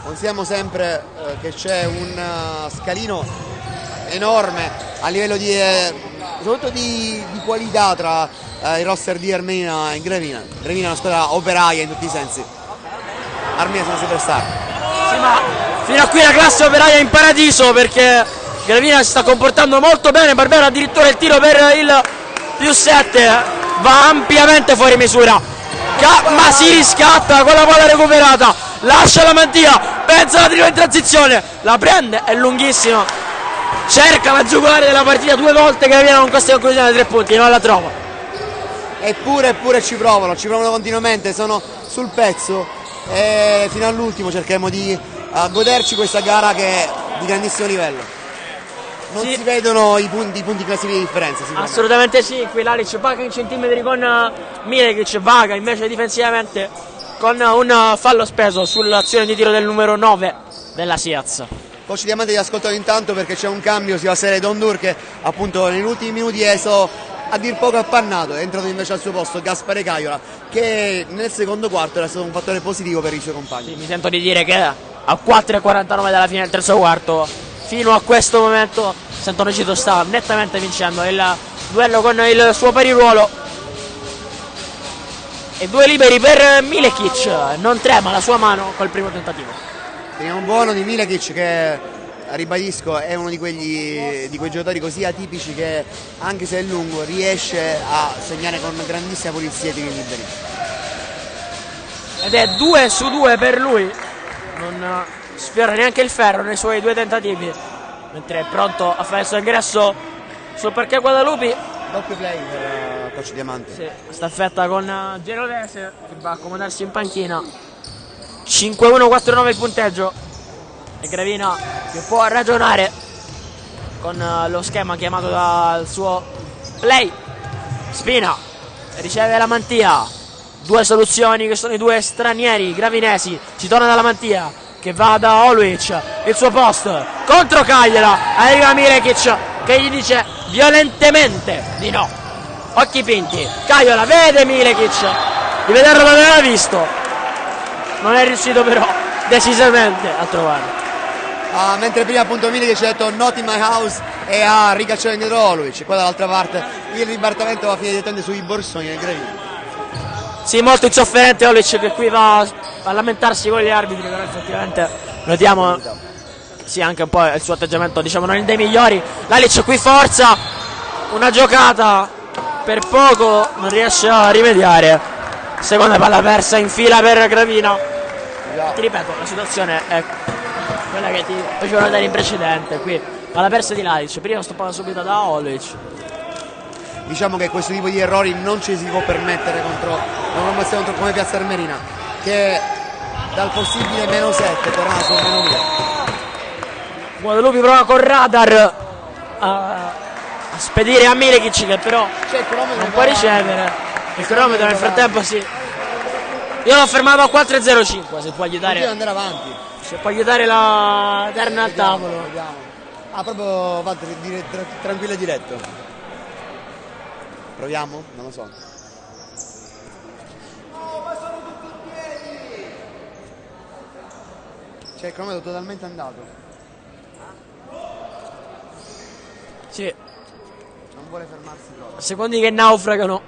Consideriamo sempre che c'è un scalino enorme a livello di soprattutto di qualità tra il roster di Armenia e Gravina. Gravina è una squadra operaia in tutti i sensi, Armenia sono superstar. Sì, ma fino a qui la classe operaia è in paradiso, perché Gravina si sta comportando molto bene. Barbera addirittura il tiro per il +7 va ampiamente fuori misura, ma si riscatta con la palla recuperata, lascia Lamantia, pensa alla tiro in transizione, la prende, è lunghissima, cerca la giugulare della partita 2 volte, Gravina con questa conclusione da 3 punti non la trova. Eppure ci provano continuamente, sono sul pezzo e fino all'ultimo cercheremo di goderci questa gara che è di grandissimo livello. Non si vedono i punti classifica di differenza. Assolutamente sì, qui Lalic vaga in centimetri con Milekic, vaga invece difensivamente con un fallo speso sull'azione di tiro del numero 9 della Siaz. Coach Diamante ti ascoltato intanto perché c'è un cambio, si va a sedere Dondur che appunto negli ultimi minuti è stato a dir poco appannato, è entrato invece al suo posto Gaspare Caiola, che nel secondo quarto era stato un fattore positivo per i suoi compagni. Sì, mi sento di dire che a 4:49 dalla fine del terzo quarto, fino a questo momento Santonocito sta nettamente vincendo il duello con il suo pariruolo. E 2 liberi per Milekic, non trema la sua mano col primo tentativo. Teniamo buono di Milekic che, ribadisco, è uno di quei giocatori così atipici che anche se è lungo riesce a segnare con grandissima pulizia i tiri liberi. Ed è 2 su 2 per lui, non sfiora neanche il ferro nei suoi 2 tentativi, mentre è pronto a fare il suo ingresso sul parquet Guadalupe. Doppio play per Coach Diamante. Sì, staffetta con Genovese che va a accomodarsi in panchina. 5-1-4-9 il punteggio e Gravina che può ragionare con lo schema chiamato dal suo play. Spina riceve la Mantia, 2 soluzioni che sono i 2 stranieri gravinesi. Si torna dalla Mantia che va da Oluc, il suo post contro Cagliara, arriva Milekic che gli dice violentemente di no. Occhi pinti, Caiola vede Milekic, di vederlo non aveva visto, non è riuscito però decisamente a trovarlo. Mentre prima appunto Milekic ci ha detto not in my house e ha ricacciato indietro Olovic, qua dall'altra parte il ribaltamento va a finire direttamente sui borsoni del Gravina. Sì, molto insofferente Olovic che qui va a lamentarsi con gli arbitri, però effettivamente notiamo sì anche un po' il suo atteggiamento, diciamo non dei migliori. Lalic qui forza una giocata, per poco non riesce a rimediare, seconda palla persa in fila per Gravina. Ti ripeto, la situazione è quella che ti facevo notare in precedente, qui palla persa di Lalic, prima stoppata subito da Olovic. Diciamo che questo tipo di errori non ci si può permettere contro una formazione come Piazza Armerina, che dal possibile -7 torna sul -2. Guadalupi prova con radar a spedire a Milekic, che però non può ricevere. Il cronometro nel frattempo sì. Io l'ho fermato a 4,05, se può aiutare. Andare avanti. Se può aiutare la terna al tavolo. Vediamo. Proprio va tranquillo e diretto. Proviamo? Non lo so. C'è il cronometro totalmente andato. Sì. Non vuole fermarsi proprio. Secondi che naufragano.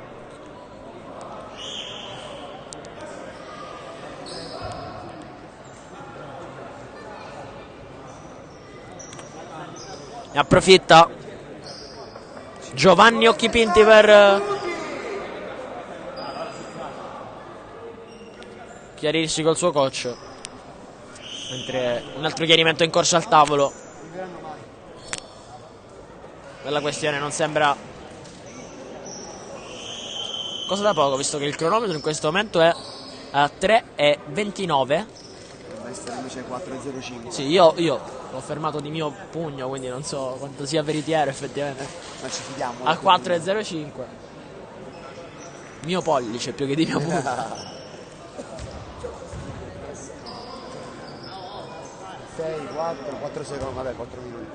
Ne approfitta Giovanni Occhipinti per chiarirsi col suo coach, mentre un altro chiarimento è in corso al tavolo. La questione non sembra cosa da poco, visto che il cronometro in questo momento è a 3,29. Dovrebbe essere invece 4,05. Sì, io l'ho fermato di mio pugno, quindi non so quanto sia veritiero effettivamente. Ma ci fidiamo. A 4,05. Mio pollice più che di mio pugno. 6, 4 secondi, vabbè, 4 minuti.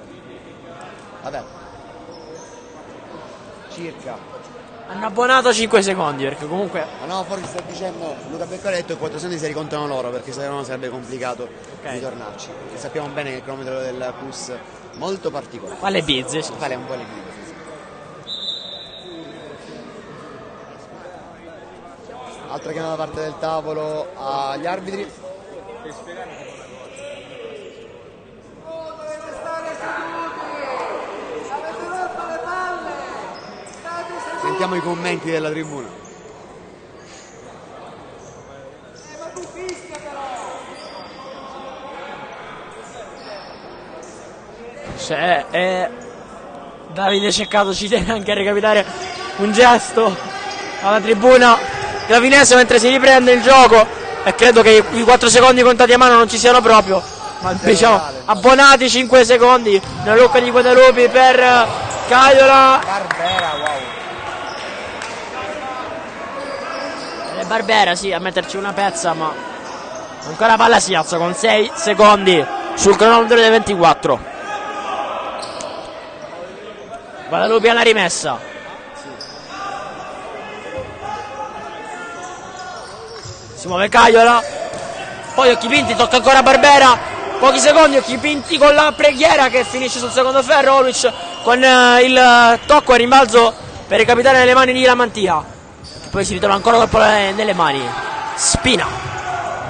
Vabbè. Circa. Hanno abbonato 5 secondi perché comunque. Ma no, forse sta dicendo Luca Beccaretto e 4 secondi si ricontano loro, perché se no sarebbe complicato ritornarci. E sappiamo bene che il cronometro del PUS è molto particolare. Fa le bizze, sì. Fa un po' le bizze, sì. Altra chiamata da parte del tavolo agli arbitri. Sentiamo i commenti della tribuna. Davide Ceccato ci tiene anche a recapitare un gesto alla tribuna gravinese mentre si riprende il gioco, e credo che i 4 secondi contati a mano non ci siano proprio, ma diciamo abbonati 5 secondi nella lucca di Guadalupi per Caiola. Barbera, wow. Barbera sì, a metterci una pezza, ma ancora palla si alza con 6 secondi sul cronometro dei 24. Guadalupi alla rimessa. Si muove Caiola, poi Occhipinti, tocca ancora Barbera, pochi secondi, Occhipinti con la preghiera che finisce sul secondo ferro. Olovic con il tocco e rimbalzo per recapitare nelle mani di Lamantia. Poi si ritrova ancora colpo nelle mani. Spina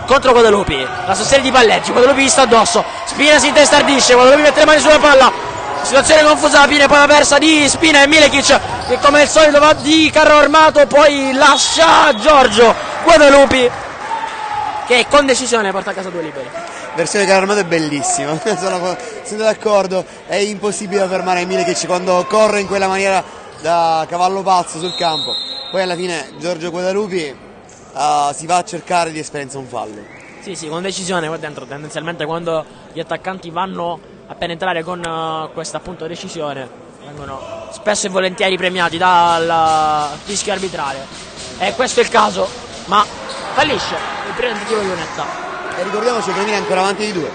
contro Guadalupi, la sostiene di Palleggi, Guadalupi gli sta addosso, Spina si intestardisce, Guadalupi mette le mani sulla palla, situazione confusa alla fine, palla persa di Spina e Milekic che come al solito va di carro armato, poi lascia Giorgio Guadalupi che con decisione porta a casa 2 liberi. Versione carro armato è bellissima. Sono d'accordo, è impossibile fermare Milekic quando corre in quella maniera da cavallo pazzo sul campo. Poi alla fine Giorgio Guadalupi si va a cercare di esperienza un fallo. Sì, con decisione qua dentro. Tendenzialmente quando gli attaccanti vanno a penetrare con questa appunto decisione vengono spesso e volentieri premiati dal fischio arbitrale. E questo è il caso, ma fallisce il primo tentativo di Lunetta. E ricordiamoci che Gravina è ancora avanti di 2.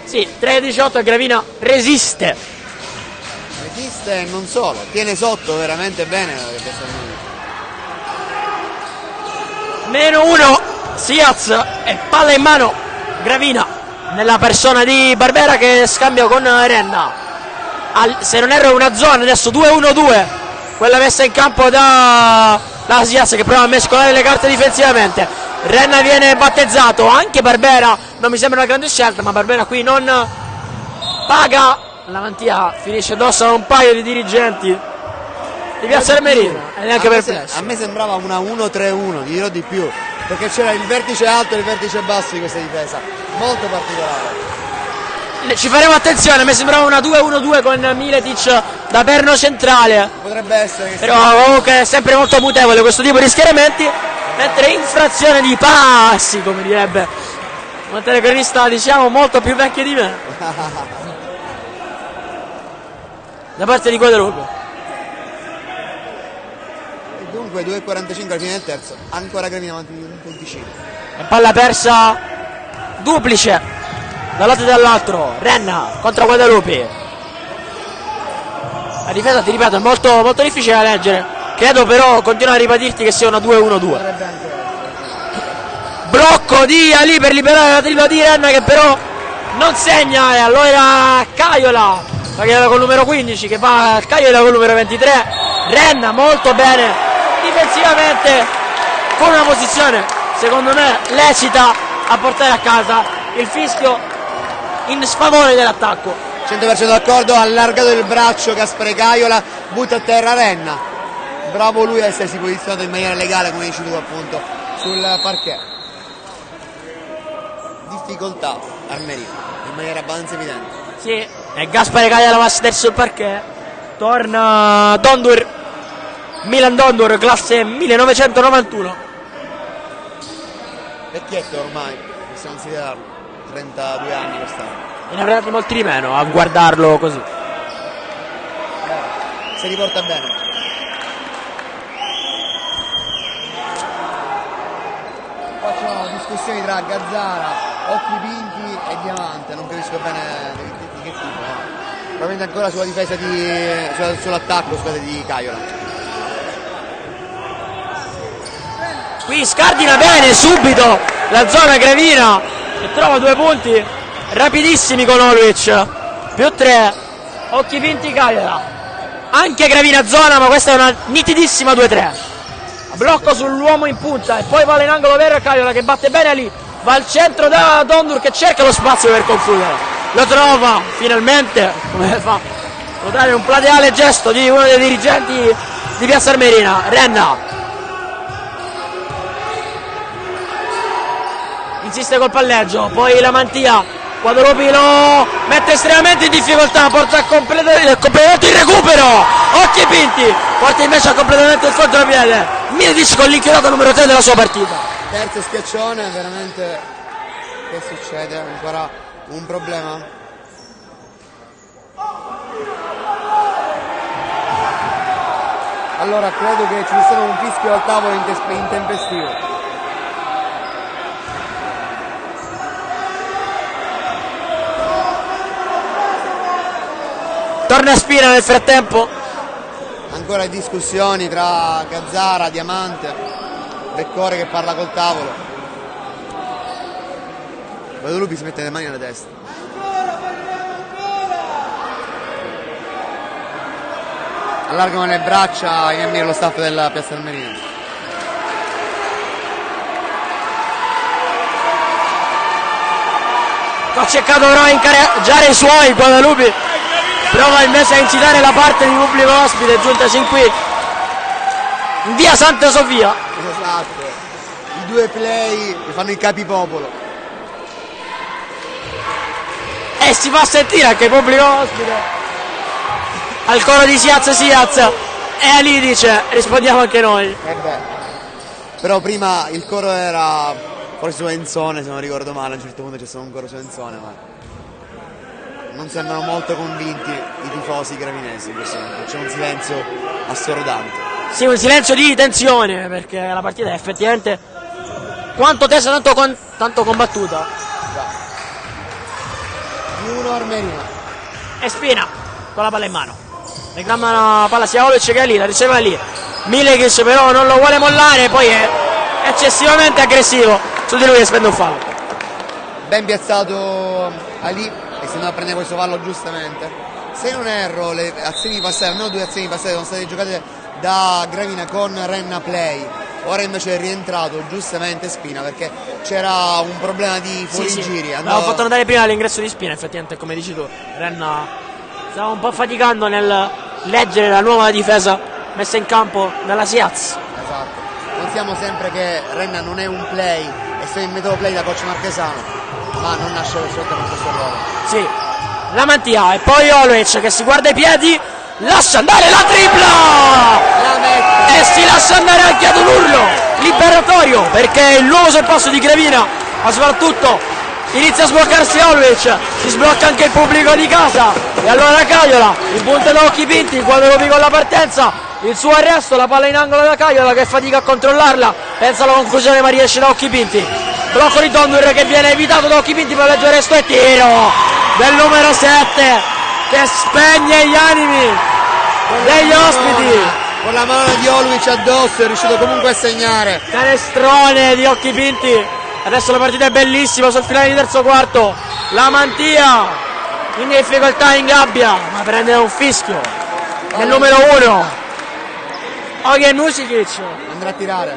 Sì, 3-18 e Gravina resiste Batista e non solo, tiene sotto veramente bene. -1 Siaz e palla in mano Gravina nella persona di Barbera che scambia con Renna. Se non erro è una zona adesso 2-1-2, quella messa in campo da Siaz che prova a mescolare le carte difensivamente. Renna viene battezzato, anche Barbera non mi sembra una grande scelta, ma Barbera qui non paga. La Mantia finisce addosso a un paio di dirigenti di Piazza Armerina e neanche a me sembrava una 1-3-1, ti dirò di più, perché c'era il vertice alto e il vertice basso di questa difesa, molto particolare. Ci faremo attenzione, a me sembrava una 2-1-2 con Miletic da perno centrale. Potrebbe essere che però comunque è sempre molto mutevole questo tipo di schieramenti, mentre infrazione di passi, come direbbe un telecronista diciamo molto più vecchio di me, da parte di Guadalupe. Dunque 2.45 alla fine del terzo, ancora Gravina avanti di un punticino. E palla persa duplice dal lato e dall'altro. Renna contro Guadalupe. La difesa, ti ripeto, è molto, molto difficile da leggere. Credo però, continuo a ribadirti che sia una 2-1-2. Blocco di Ali per liberare la tripla di Renna che però non segna, e allora Caiola, che era con il numero 15, che va al Caiola con il numero 23. Renna molto bene difensivamente, con una posizione secondo me lecita a portare a casa il fischio in sfavore dell'attacco. 100% d'accordo, allargato il braccio Gaspare Caiola, butta a terra Renna, bravo lui a essersi posizionato in maniera legale come dici tu appunto sul parquet. Difficoltà Armerina in maniera abbastanza evidente. Sì, e Gaspare Caiola va a sedersi sul parquet, torna Dondur, Milan Dondur, classe 1991. Vecchietto ormai, possiamo considerarlo, 32 anni quest'anno. E ne avrà molti di meno a guardarlo così. Si riporta bene. Qua c'è una discussione tra Gazzara, Occhi Pinti e Diamante, non capisco bene di che tipo, ma probabilmente ancora sulla difesa sull'attacco di Caiola. Qui scardina bene subito la zona Gravina e trova 2 punti rapidissimi con Olovic, più 3, Occhi Pinti Caiola, anche Gravina zona, ma questa è una nitidissima 2-3, blocco sull'uomo in punta e poi palla in angolo per Caiola che batte bene lì, va al centro da Dondur che cerca lo spazio per concludere, lo trova finalmente, come fa notare un plateale gesto di uno dei dirigenti di Piazza Armerina. Renna insiste col palleggio, poi la Mantia, Guadalupe lo mette estremamente in difficoltà, porta a completamento il recupero, Occhi Pinti porta invece a completamento il contropiede, Miletic con l'inchiodato numero 3 della sua partita. Terzo schiaccione, veramente che succede? Ancora un problema? Allora credo che ci sia un fischio al tavolo intempestivo. Torna Spina nel frattempo. Ancora discussioni tra Gazzara, Diamante, Beccore che parla col tavolo. Guadalupe si mette le mani alla testa. Allargano le braccia i membri dello staff della Piazza Armerina. Ha cercato però a incarreggiare i suoi. Guadalupe prova invece a incitare la parte di pubblico ospite giuntaci qui in via Santa Sofia. Esatto, i 2 play che fanno i capipopolo. E si fa sentire anche il pubblico ospite al coro di Siaz e Ali dice rispondiamo anche noi. Però prima il coro era forse su Enzone, se non ricordo male, a un certo punto c'è stato un coro su Enzone, ma non sembrano molto convinti i tifosi gravinesi, c'è un silenzio assordante. Sì, un silenzio di tensione, perché la partita è effettivamente quanto tesa, tanto combattuta. Di 1 Armerina. E Spina con la palla in mano. reclama la palla sia Olovic che lì, la riceve lì. Milekic però non lo vuole mollare, poi è eccessivamente aggressivo su di lui e spende un fallo. Ben piazzato Ali e si andava a prendere questo fallo giustamente. Se non erro, le azioni passate, almeno 2 azioni passate sono state giocate da Gravina con Renna Play. Ora invece è rientrato giustamente Spina perché c'era un problema di fuorigiri. L'avevo fatto notare prima all'ingresso di Spina, effettivamente come dici tu, Renna stava un po' faticando nel leggere la nuova difesa messa in campo dalla Siaz. Esatto, pensiamo sempre che Renna non è un play e sta in metodo play da coach Marchesano, ma non nasce assolutamente questo ruolo. Sì, la Mantia e poi Olovic che si guarda i piedi, lascia andare la tripla! E si lascia andare anche ad un urlo liberatorio perché il nuovo sorpasso di Gravina, ma soprattutto inizia a sbloccarsi Olovic, si sblocca anche il pubblico di casa e allora Caiola, in punta da occhi pinti, quando lo con la partenza, il suo arresto, la palla in angolo da Caiola che fatica a controllarla, pensa alla conclusione ma riesce da occhi pinti, blocco di Tondur che viene evitato da occhi pinti, poi legge arresto e tiro del numero 7 che spegne gli animi degli ospiti. Con la mano di Olovic addosso è riuscito comunque a segnare. Canestrone di occhi pinti. Adesso la partita è bellissima sul finale di terzo quarto. La Mantia in difficoltà in gabbia, ma prende un fischio del numero 1 Ogen Nusikic. Andrà a tirare.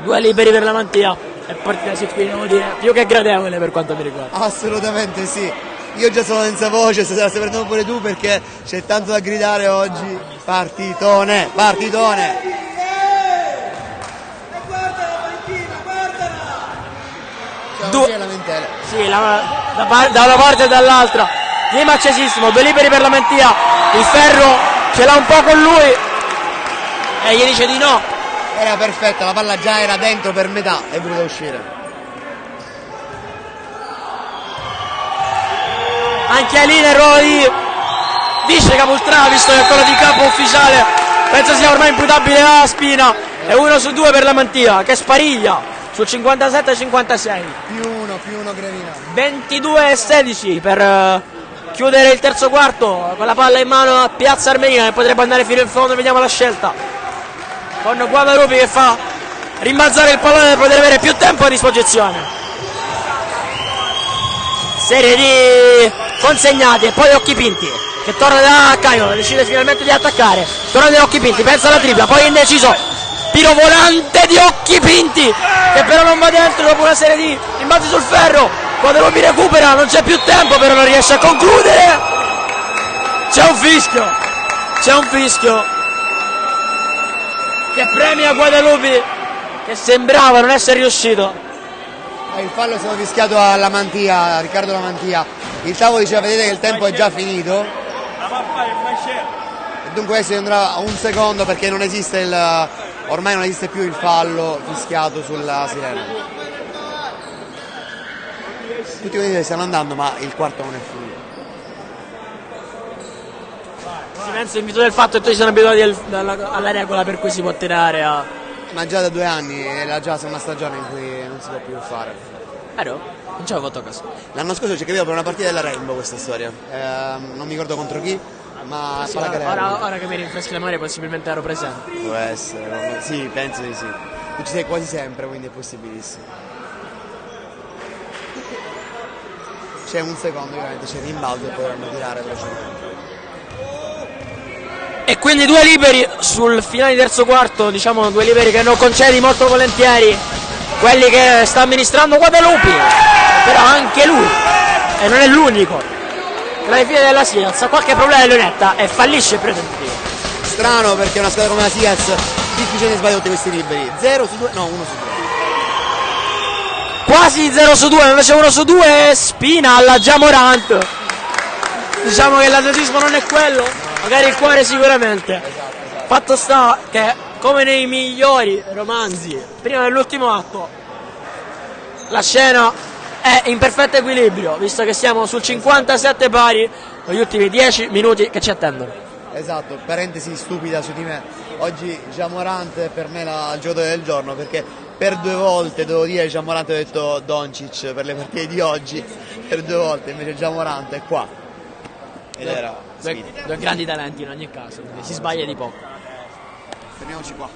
2 liberi per la Mantia e partita si qui devo dire più che gradevole per quanto mi riguarda. Assolutamente sì. Io già sono senza voce, stasera stai prendendo pure tu perché c'è tanto da gridare oggi. Partitone, partitone. Due lamentele. Sì, da una parte e dall'altra. Game accesissimo, 2 liberi per la Mantia. Il Ferro ce l'ha un po' con lui e gli dice di no. Era perfetta, la palla già era dentro per metà, è voluta uscire. Anche lì nel ruolo di Vice Capultrà, visto che quello di capo ufficiale penso sia ormai imputabile a Spina. È 1 su 2 per la Mantia che spariglia sul 57-56. Più uno Gravina. 22-16 per chiudere il terzo quarto con la palla in mano a Piazza Armerina che potrebbe andare fino in fondo, vediamo la scelta. Con Guadalupi che fa rimbalzare il pallone per poter avere più tempo a disposizione. Serie di consegnati e poi Occhi Pinti che torna da Caio, decide finalmente di attaccare, torna da Occhi Pinti, pensa alla tripla, poi indeciso, tiro volante di Occhi Pinti che però non va dentro dopo una serie di rimbalzi sul ferro. Guadalupi recupera, non c'è più tempo però non riesce a concludere. C'è un fischio che premia Guadalupi che sembrava non essere riuscito. Il fallo è stato fischiato alla Mantia, a Riccardo La Mantia. Il tavolo diceva vedete che il tempo è già finito e dunque adesso andrà a un secondo perché non esiste ormai non esiste più il fallo fischiato sulla sirena. Tutti quelli stanno andando ma il quarto non è finito. Si pensa in virtù del fatto che tutti sono abituati alla regola per cui si può tirare a... Ma già da 2 anni è già una stagione in cui non si può più fare. Vero? Non ci avevo fatto caso. L'anno scorso ci capito per una partita della Rainbow questa storia. Non mi ricordo contro chi, ma sì, ora che mi rinfreschi la memoria possibilmente ero presente. Può essere, sì, penso di sì. Tu ci sei quasi sempre, quindi è possibilissimo. C'è un secondo, ovviamente, c'è il rimbalzo e potranno tirare velocemente. E quindi 2 liberi sul finale di terzo quarto, diciamo 2 liberi che non concedi molto volentieri, quelli che sta amministrando Guadalupi, però anche lui, e non è l'unico, tra le file della Siaz ha qualche problema di lunetta e fallisce il preventivo. Strano perché una squadra come la Siaz difficile sbagliare tutti questi liberi. 0 su 2, no 1 su 2. Quasi 0 su 2, invece 1 su 2 Spina alla Jamorant. Diciamo che l'atletismo non è quello, magari il cuore sicuramente. Fatto sta che come nei migliori romanzi prima dell'ultimo atto la scena è in perfetto equilibrio, visto che siamo sul 57 pari con gli ultimi 10 minuti che ci attendono. Esatto, parentesi stupida su di me. Oggi Jamorant è per me il giocatore del giorno perché per 2 volte devo dire Jamorant, ho detto Doncic per le partite di oggi, per 2 volte invece Jamorant è qua. ed era due grandi talenti in ogni caso, si sbaglia di poco. Fermiamoci qua.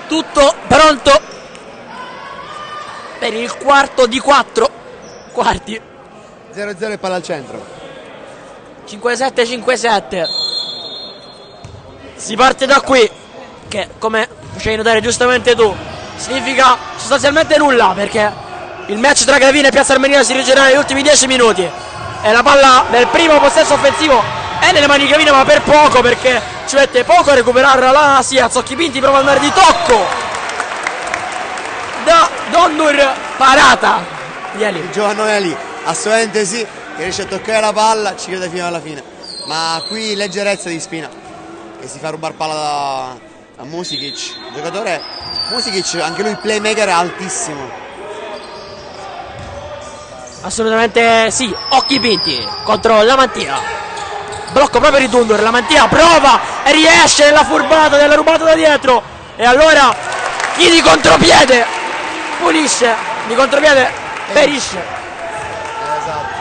Tutto pronto per il quarto di 4 quarti. 0-0 e palla al centro. 5-7-5-7. Si parte da qui, che come facevi notare giustamente tu, significa sostanzialmente nulla, perché il match tra Gravina e Piazza Armerina si reggerà negli ultimi 10 minuti e la palla del primo possesso offensivo è nelle mani di Gravina, ma per poco, perché ci mette poco a recuperarla. La Sia Zocchipinti prova ad andare di tocco da Dondur, parata di Ali. Giovanni Ali, assolutamente sì, che riesce a toccare la palla, ci crede fino alla fine, ma qui leggerezza di Spina che si fa rubare palla da Musikic, giocatore Musikic, anche lui playmaker altissimo. Assolutamente sì, occhi pinti contro la Mantia, blocco proprio di Dondur, la Mantia prova e riesce nella furbata della rubata da dietro, e allora chi di contropiede pulisce, di contropiede perisce. Esatto.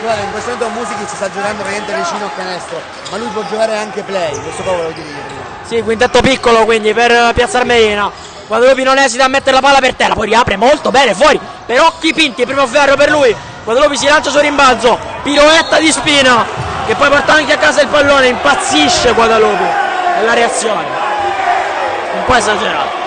Guarda, in questo momento Musikic sta giocando praticamente vicino al canestro, ma lui può giocare anche play, questo qua volevo dire prima. Sì, quintetto piccolo quindi per Piazza Armerina. Guadalupi non esita a mettere la palla per terra, poi riapre molto bene fuori per occhi pinti, primo ferro per lui. Guadalupi si lancia sul rimbalzo, piroetta di Spina che poi porta anche a casa il pallone, impazzisce Guadalupi nella reazione un po' esagerata.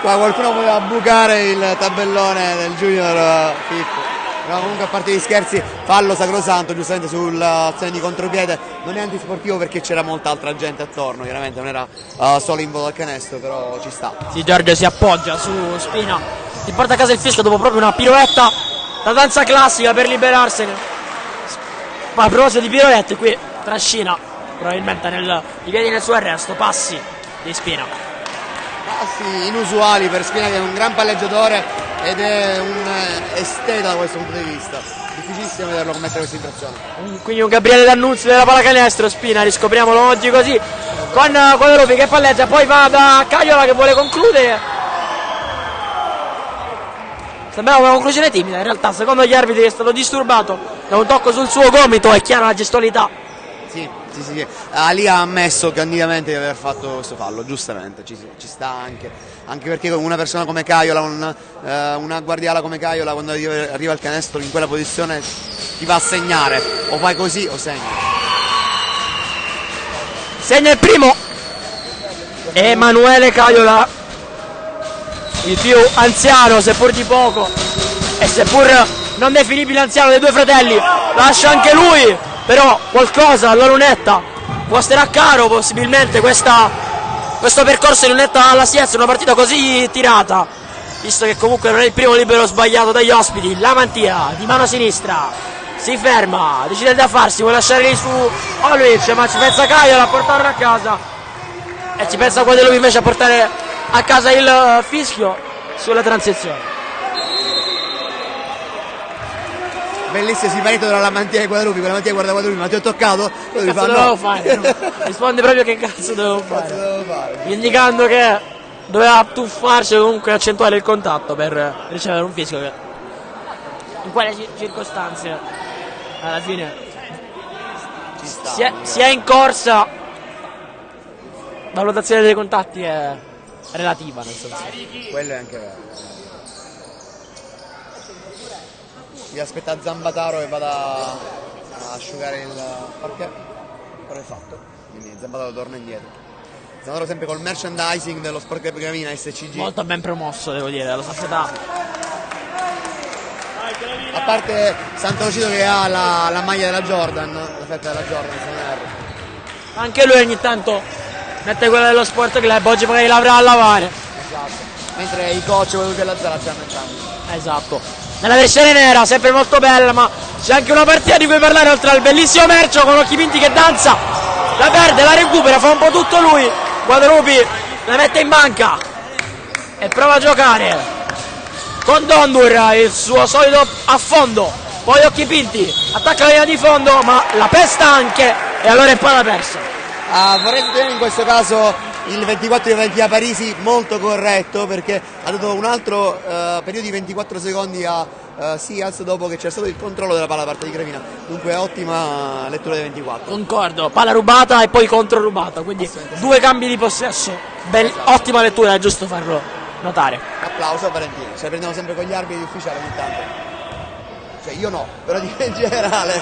Qua qualcuno voleva bucare il tabellone del Junior Pippo. No, comunque a parte gli scherzi, fallo sacrosanto giustamente sull'azione di contropiede, non è antisportivo perché c'era molta altra gente attorno, chiaramente non era solo in volo al canestro, però ci sta. Sì, Giorgio si appoggia su Spina, si porta a casa il fischio dopo proprio una piroetta da danza classica per liberarsene. Ma a proposito di piroette, qui trascina probabilmente i piedi nel suo arresto, passi di Spina. Passi inusuali per Spina, che è un gran palleggiatore ed è un esteta da questo punto di vista, difficilissimo vederlo commettere questa infrazione. Quindi un Gabriele D'Annunzio della pallacanestro. Spina, riscopriamolo oggi così con Guadalupi che palleggia, poi va da Caiola che vuole concludere. Sembrava una conclusione timida, in realtà secondo gli arbitri è stato disturbato da un tocco sul suo gomito, è chiara la gestualità. Sì. Sì. Ali ha ammesso candidamente di aver fatto questo fallo, giustamente, ci sta anche perché una persona come Caiola, una guardiala come Caiola, quando arriva il canestro in quella posizione ti va a segnare, o fai così o segni. Segna il primo Emanuele Caiola, il più anziano seppur di poco e seppur non definibile anziano dei due fratelli. Lascia anche lui però qualcosa alla lunetta, costerà caro possibilmente questo percorso in lunetta alla Sienza, una partita così tirata, visto che comunque non è il primo libero sbagliato dagli ospiti. La Mantia di mano sinistra si ferma, decide da farsi, vuole lasciare lì su Olovic, ma ci pensa Caiola a portarlo a casa e ci pensa Guadalupe invece a portare a casa il fischio sulla transizione. Bellissimo, si merita tra la Mantia e Guadalupe, quella Mantia guarda Guadalupe, ma ti ho toccato? Che cazzo dovevo fare? No? Risponde proprio che cazzo dovevo fare. Indicando che doveva tuffarci, comunque accentuare il contatto per ricevere un fischio che in quale circostanze alla fine ci sta, si è in corsa. Valutazione dei contatti è relativa, nel senso. Quello è anche vero. Si aspetta Zambataro e vada a asciugare il parquet, però è fatto, quindi Zambataro torna indietro. Zambataro sempre col merchandising dello Sport Club Gravina SCG. Molto ben promosso, devo dire, dalla società. A parte Sant'Ocido che ha la maglia della Jordan, la fetta della Jordan, se non erro. Anche lui ogni tanto mette quella dello Sport Club, oggi magari l'avrà a lavare. Esatto, mentre i coach quello che la Zara c'hanno entrambi. Esatto. Nella versione nera, sempre molto bella, ma c'è anche una partita di cui parlare oltre al bellissimo Mercio con Occhi Pinti che danza, la perde, la recupera, fa un po' tutto lui. Guadalupe la mette in banca e prova a giocare con Dondur, il suo solito affondo, poi Occhi Pinti, attacca la linea di fondo ma la pesta anche e allora è palla persa. Vorrei sottolineare in questo caso il 24 di Valentina Parisi molto corretto, perché ha dato un altro periodo di 24 secondi a Siaz dopo che c'è stato il controllo della palla da parte di Gravina, dunque ottima lettura dei 24. Concordo, palla rubata e poi controrubata, quindi due cambi di possesso, ottima lettura, è giusto farlo notare. Applauso a Valentina, ce la prendiamo sempre con gli arbitri ufficiali ogni tanto, cioè io no, però in generale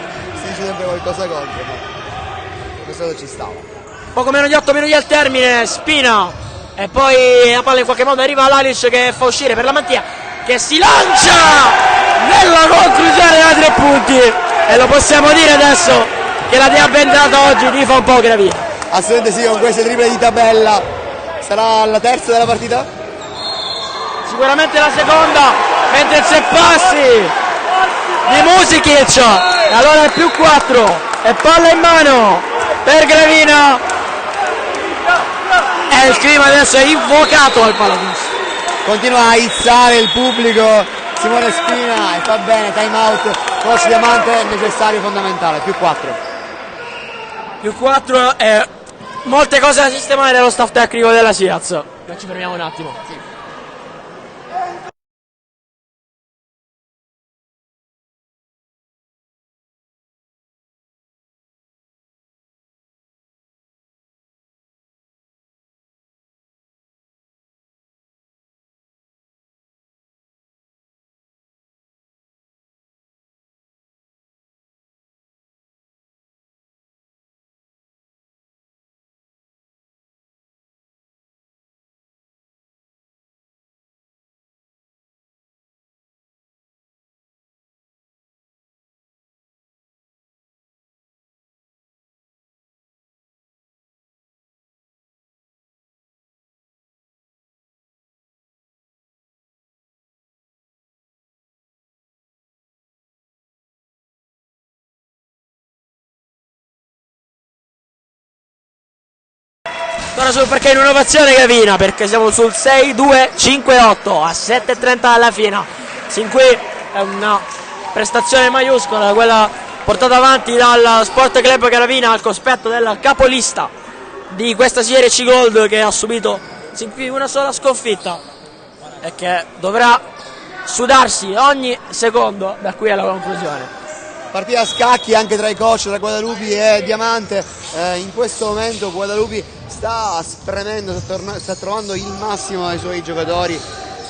si dice sempre qualcosa contro, ma questo ci stava. Poco meno di 8 minuti al termine, Spina e poi la palla in qualche modo arriva all'Alice che fa uscire per la Mantia che si lancia nella conclusione da 3 punti e lo possiamo dire adesso che la Dea Bendata oggi ti fa un po' Gravina. Assolutamente sì, con queste triple di tabella sarà la terza della partita? Sicuramente la seconda, mentre c'è passi di Musikic e allora è più 4 e palla in mano per Gravina. E il clima adesso è infuocato al Paladins. Continua a izzare il pubblico Simone Spina e fa bene, time out, coach Diamante necessario, fondamentale, più 4. Più 4 e molte cose da sistemare dello staff tecnico della Siaz. Ci fermiamo un attimo. Sì. Ora sul perché in innovazione Gravina, perché siamo sul 6-2-5-8 a 7:30 alla fine. Sin qui è una prestazione maiuscola quella portata avanti dal Sport Club Gravina al cospetto del capolista di questa Serie C Gold, che ha subito sin qui una sola sconfitta e che dovrà sudarsi ogni secondo da qui alla conclusione. partita a scacchi anche tra i coach, tra Guadalupi e Diamante. In questo momento Guadalupi sta spremendo, sta trovando il massimo dai suoi giocatori,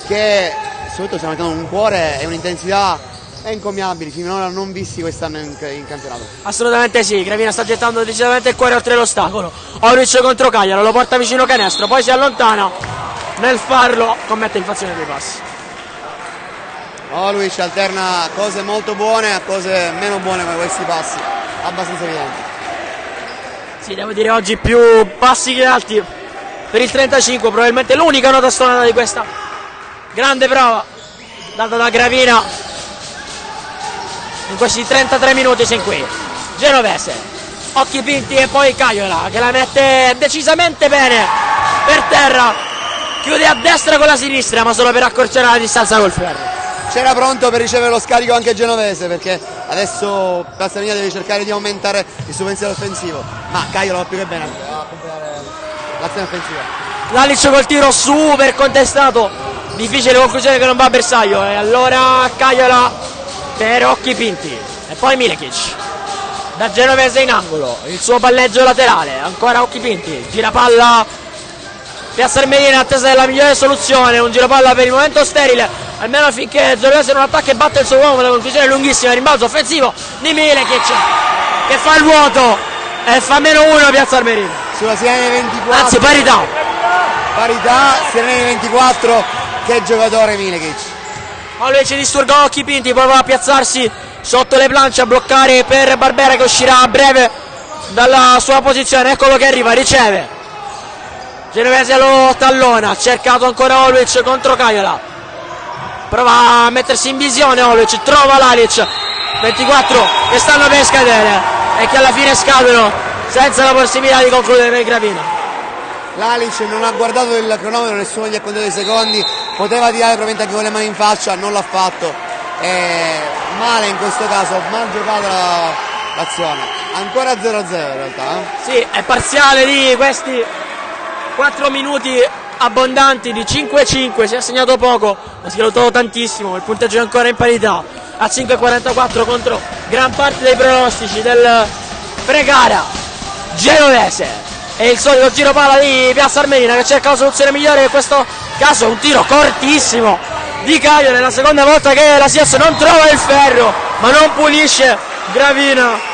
che soprattutto stanno mettendo un cuore e un'intensità encomiabili, finora non visti quest'anno in campionato. Assolutamente sì, Gravina sta gettando decisamente il cuore oltre l'ostacolo. Orwich contro Cagliaro, lo porta vicino canestro, poi si allontana, nel farlo commette infrazione dei passi. Orwich alterna cose molto buone a cose meno buone come questi passi, abbastanza evidenti. Sì, devo dire oggi più passi che alti per il 35, probabilmente l'unica nota stonata di questa grande prova data da Gravina in questi 33 minuti sin qui. Genovese, occhi pinti e poi Cagliola che la mette decisamente bene per terra, chiude a destra con la sinistra ma solo per accorciare la distanza col ferro. C'era pronto per ricevere lo scarico anche Genovese, perché adesso Castellina deve cercare di aumentare il suo pensiero offensivo, ma Cagliola va più che bene a completare l'azione offensiva. Lalic col tiro super contestato, difficile conclusione che non va a bersaglio, e allora Cagliola per occhi pinti e poi Milekic da Genovese in angolo, il suo palleggio laterale, ancora occhi pinti, girapalla Piazza Armerina in attesa della migliore soluzione, un giropalla per il momento sterile, almeno finché Genovese non attacca e batte il suo uomo, la conclusione lunghissima, rimbalzo offensivo di Milekic che fa il vuoto e fa -1 Piazza Armerina. Sulla Sirene 24, anzi parità, Sirene 24, che giocatore Milekic. Orwich disturba occhi pinti, poi va a piazzarsi sotto le planche a bloccare per Barbera che uscirà a breve dalla sua posizione. Eccolo che arriva, riceve, Genovese lo tallona, ha cercato ancora Orwich contro Cagliola, prova a mettersi in visione Orwich, trova Lalic, 24 che stanno per scadere e che alla fine scadono senza la possibilità di concludere per Gravina. Lalic non ha guardato il cronometro, nessuno gli ha contato i secondi, poteva tirare probabilmente anche con le mani in faccia, non l'ha fatto, male in questo caso, mal giocata l'azione, ancora 0-0 in realtà. Sì, è parziale di questi 4 minuti abbondanti di 5-5, si è segnato poco ma si è lottato tantissimo, il punteggio è ancora in parità a 5-44 contro gran parte dei pronostici del pre-gara. Genovese e il solito giro palla di Piazza Armerina che cerca la soluzione migliore, in questo caso un tiro cortissimo di Cagliola, è la seconda volta che la Sias non trova il ferro ma non pulisce Gravina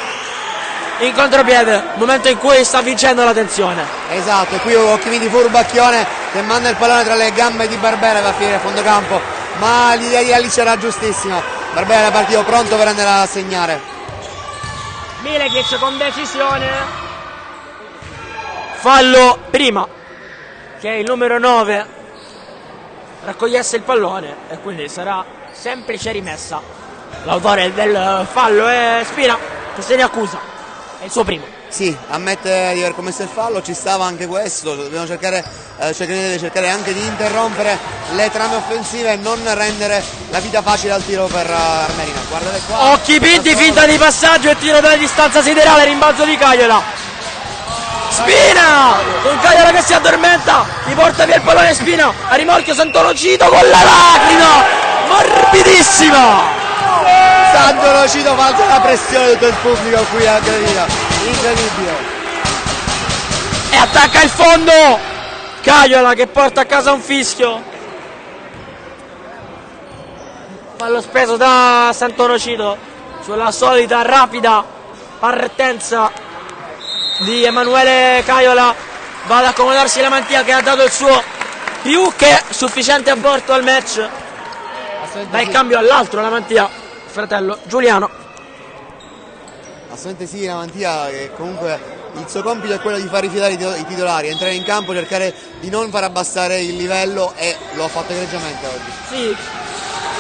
in contropiede, momento in cui sta vincendo la tensione. Esatto, e qui Occhimini furbacchione che manda il pallone tra le gambe di Barbera, va a finire a fondo campo, ma l'idea di Alice era giustissima, Barbera era partito pronto per andare a segnare. Milekic con decisione, fallo prima che il numero 9 raccogliesse il pallone e quindi sarà semplice rimessa. L'autore del fallo è Spina che se ne accusa. È il suo primo. Sì, ammette di aver commesso il fallo, ci stava anche questo, dobbiamo cercare anche di interrompere le trame offensive e non rendere la vita facile al tiro per Armerina. Guardate qua. Occhi pinti, finta di passaggio e tiro dalla distanza siderale, rimbalzo di Cagliola. Spina! Con Cagliola che si addormenta, gli porta via il pallone Spina, a rimorchio Sant'Onofrio con la lacrima, morbidissima! Sant'Onofrio fa alzare la pressione di tutto il pubblico qui a Gravina, incredibile. E attacca il fondo Cagliola che porta a casa un fischio. Fallo speso da Sant'Onofrio sulla solita rapida partenza di Emanuele Cagliola, va ad accomodarsi la mantia che ha dato il suo più che sufficiente apporto al match. Dà il cambio all'altro la mantia, fratello Giuliano. Assolutamente sì, la mantia che comunque il suo compito è quello di far rifiutare i titolari, entrare in campo, cercare di non far abbassare il livello e lo ha fatto egregiamente oggi. Sì,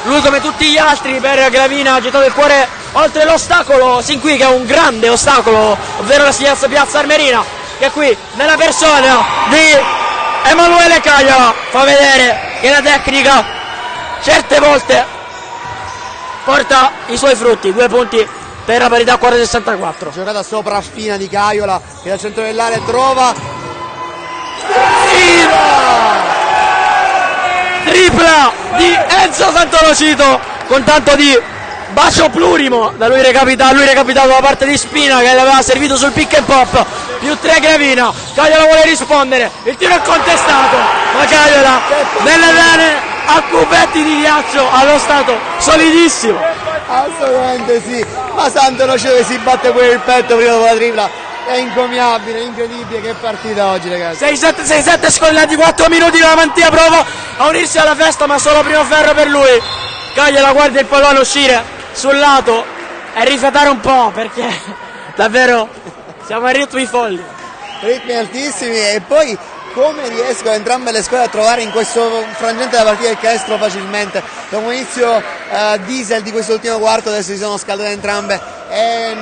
lui come tutti gli altri per Gravina ha gettato il cuore oltre l'ostacolo sin qui, che è un grande ostacolo, ovvero la Sias Piazza Armerina, che qui nella persona di Emanuele Cagliola fa vedere che la tecnica certe volte porta i suoi frutti. 2 punti per la parità 4-64. Giocata sopra Spina di Cagliola che dal centro dell'area trova tripla di Enzo Sant'Onofrio con tanto di bacio plurimo da lui recapitato da parte di Spina che l'aveva servito sul pick and pop. Più 3 Gravina, Cagliola vuole rispondere, il tiro è contestato, ma Cagliola nelle vene a cubetti di ghiaccio allo stato solidissimo. Assolutamente sì, ma Santo Noceve si batte pure il petto prima dopo la tripla. È incommiabile, incredibile, che partita oggi, ragazzi. 6-7 scollati, 4 minuti, la Mantia prova a unirsi alla festa, ma solo primo ferro per lui. Cagliola guarda il pallone uscire sul lato e rifiatare un po', perché davvero siamo a ritmi folli. Ritmi altissimi, e poi come riescono entrambe le squadre a trovare in questo frangente della partita il canestro facilmente. Dopo un inizio diesel di quest'ultimo quarto, adesso si sono scaldate entrambe e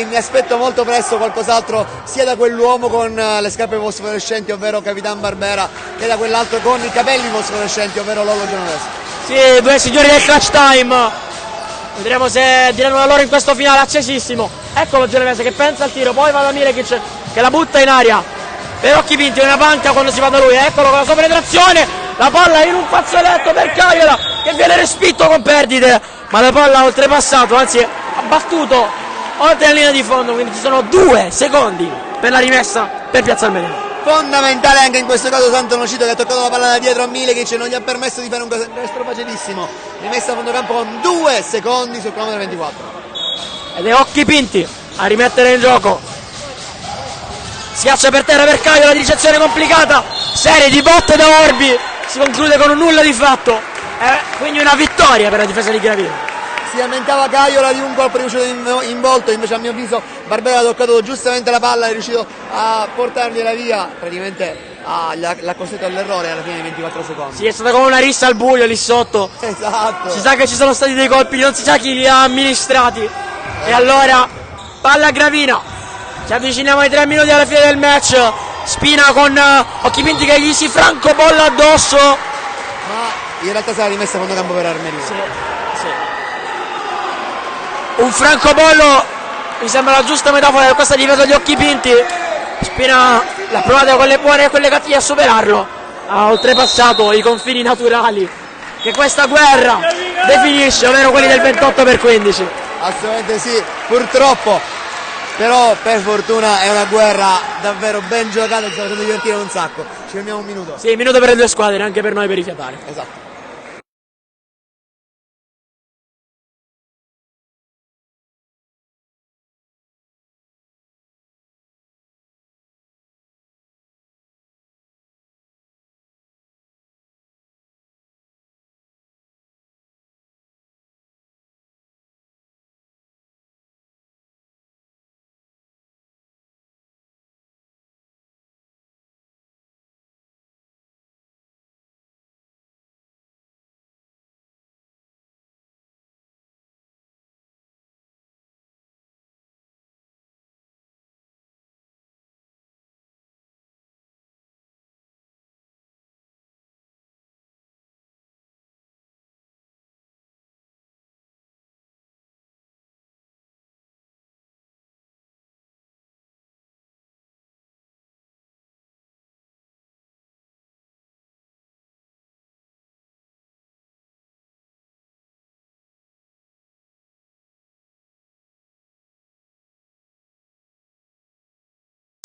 mi aspetto molto presto qualcos'altro sia da quell'uomo con le scarpe fosforescenti, ovvero Capitan Barbera, che da quell'altro con i capelli fosforescenti, ovvero Lollo Genovese. Sì, due signori del clutch time, vedremo se diranno la loro in questo finale accesissimo. Eccolo Genovese che pensa al tiro, poi va da Milekic che la butta in aria per occhi vinti, una panca quando si va da lui. Eccolo con la sua penetrazione, la palla in un fazzoletto per Cagliola che viene respinto con perdite, ma la palla ha oltrepassato, anzi ha battuto oltre la linea di fondo, quindi ci sono 2 secondi per la rimessa per Piazza Armerina. Fondamentale anche in questo caso Santo Nocito, che ha toccato la palla da dietro a Milekic e non gli ha permesso di fare un canestro facilissimo. Rimessa a fondo campo con 2 secondi sul cronometro 24. Ed è Occhi Pinti a rimettere in gioco. Schiaccia per terra per Cagliola, la ricezione complicata, serie di botte da Orbi, si conclude con un nulla di fatto, quindi una vittoria per la difesa di Gravina. Si lamentava Cagliola di un colpo riuscito in volto, invece a mio avviso Barbera ha toccato giustamente la palla, è riuscito a portargliela via, praticamente l'ha costretto all'errore alla fine dei 24 secondi. Sì, è stata come una rissa al buio lì sotto. Esatto. Si sa che ci sono stati dei colpi, non si sa chi li ha amministrati. E allora palla a Gravina, ci avviciniamo ai 3 minuti alla fine del match. Spina con Occhi Pinti che gli si francobolla addosso, ma in realtà sarà rimessa a fondo campo per Armerina. Sì. Un francobollo mi sembra la giusta metafora per questa difesa di Occhi Pinti. Spina l'ha provata con le buone e con le cattive a superarlo, ha oltrepassato i confini naturali che questa guerra definisce, ovvero quelli del 28/15. Assolutamente sì, purtroppo, però per fortuna è una guerra davvero ben giocata, ci sta facendo divertire un sacco. Ci fermiamo un minuto. Sì, un minuto per le due squadre, anche per noi per rifiatare. Esatto.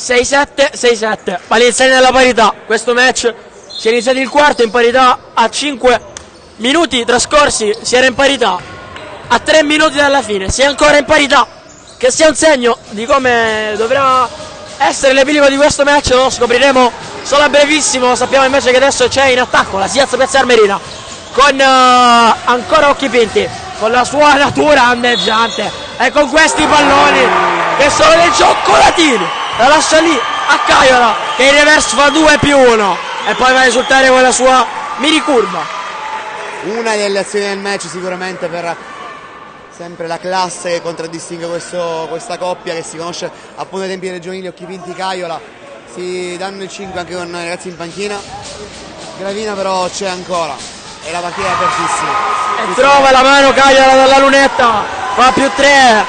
Sei 7 Palinsani nella parità. Questo match si è iniziato il quarto in parità, a 5 minuti trascorsi si era in parità, a 3 minuti dalla fine si è ancora in parità, che sia un segno di come dovrà essere l'epilogo di questo match lo scopriremo solo a brevissimo. Sappiamo invece che adesso c'è in attacco la Siaz Piazza Armerina con ancora Occhi Pinti, con la sua natura andeggiante e con questi palloni che sono dei cioccolatini. La lascia lì a Cagliola che in reverse fa 2+1 e poi va a risultare con la sua mini curva. Una delle azioni del match sicuramente, per sempre la classe che contraddistingue questa coppia che si conosce appunto ai tempi delle giovanili. Occhi Pinti Cagliola si danno il 5 anche con i ragazzi in panchina. Gravina però c'è ancora e la partita è apertissima. E trova la mano Cagliola dalla lunetta, fa +3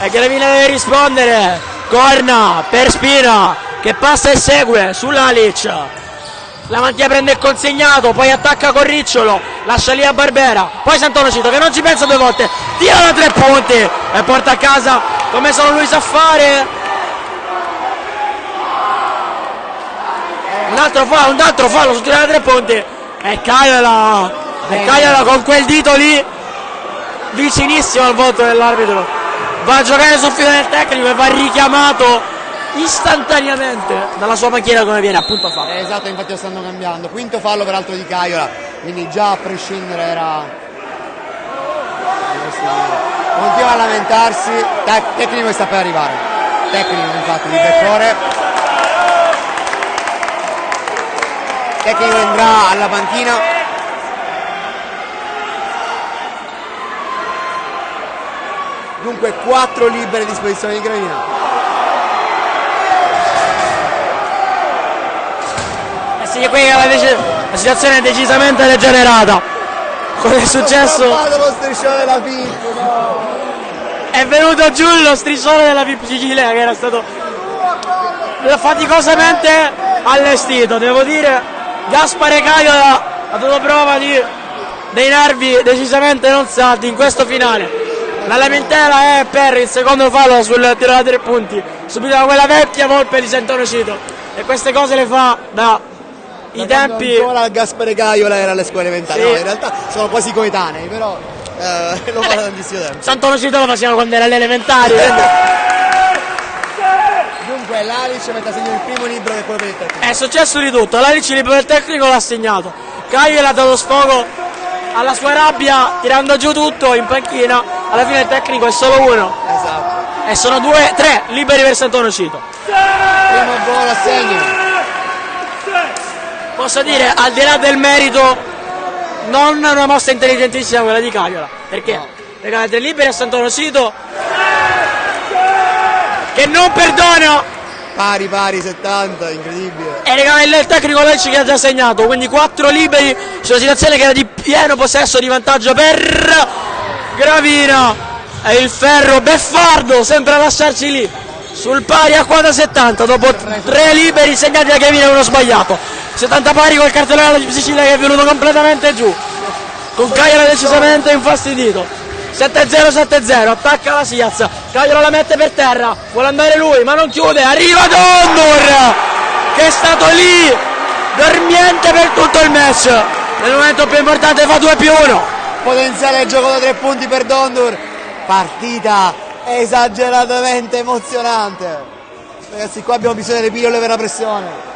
e Gravina deve rispondere. Corna per Spina che passa e segue su Lalic. la Mantia prende il consegnato, poi attacca con Ricciolo, lascia lì a Barbera, poi Sant'Onofrio che non ci pensa 2 volte, tira da 3 punti e porta a casa come solo lui sa fare. Un altro fallo su tira da 3 punti e Caiola con quel dito lì vicinissimo al voto dell'arbitro va a giocare sul filo del tecnico e va richiamato istantaneamente dalla sua macchina come viene appunto fatto. Esatto, infatti lo stanno cambiando. Quinto fallo peraltro di Caiola, quindi già a prescindere era. Continua a lamentarsi, tecnico che sta per arrivare. Tecnico infatti di Beccone. Tecnico andrà alla panchina. Dunque 4 libere a disposizione di Gravina. Sì, qui la situazione è decisamente degenerata. Cosa è successo? Lo striscione della VIP, no. È venuto giù lo striscione della VIP Sicilia che era stato faticosamente allestito, devo dire. Gaspare Caiola ha dato prova dei nervi decisamente non saldi in questo finale. La lamentela è per il secondo fallo sul tiro da 3 punti, subito da quella vecchia Volpe di Sant'Onofrio, e queste cose le fa da i tempi. Ancora Gaspare Caiola era alle scuole elementari, sì. No, in realtà sono quasi coetanei, però lo fa da tantissimo tempo. Sant'Onofrio lo facevano quando era alle elementari. Dunque l'Alice mette a segno il primo libro che è quello per il tecnico. È successo di tutto, l'Alice il libro del tecnico l'ha segnato, Caiola ha dato sfogo alla sua rabbia tirando giù tutto in panchina, alla fine il tecnico è solo uno. Esatto. E sono 3 liberi per Sant'Onofrio. Primo gol a segno. Posso dire, al di là del merito, non una mossa intelligentissima quella di Caiola, perché regala 3 liberi a Sant'Onofrio che non perdona. Pari 70, incredibile. E regala il tecnico Lecce che ha già segnato, quindi 4 liberi su una situazione che era di pieno possesso di vantaggio per Gravina. E il ferro beffardo sempre a lasciarci lì sul pari a quota 70 dopo 3 liberi segnati da Gravina e uno sbagliato. 70 pari col cartellone di Sicilia che è venuto completamente giù, con Caiola decisamente infastidito. 7-0, attacca la Siaz, Caiola la mette per terra, vuole andare lui ma non chiude, arriva Dondur che è stato lì dormiente per tutto il match, nel momento più importante fa 2+1. Potenziale gioco da 3 punti per Dondur, partita esageratamente emozionante. Ragazzi, qua abbiamo bisogno delle pillole per la pressione.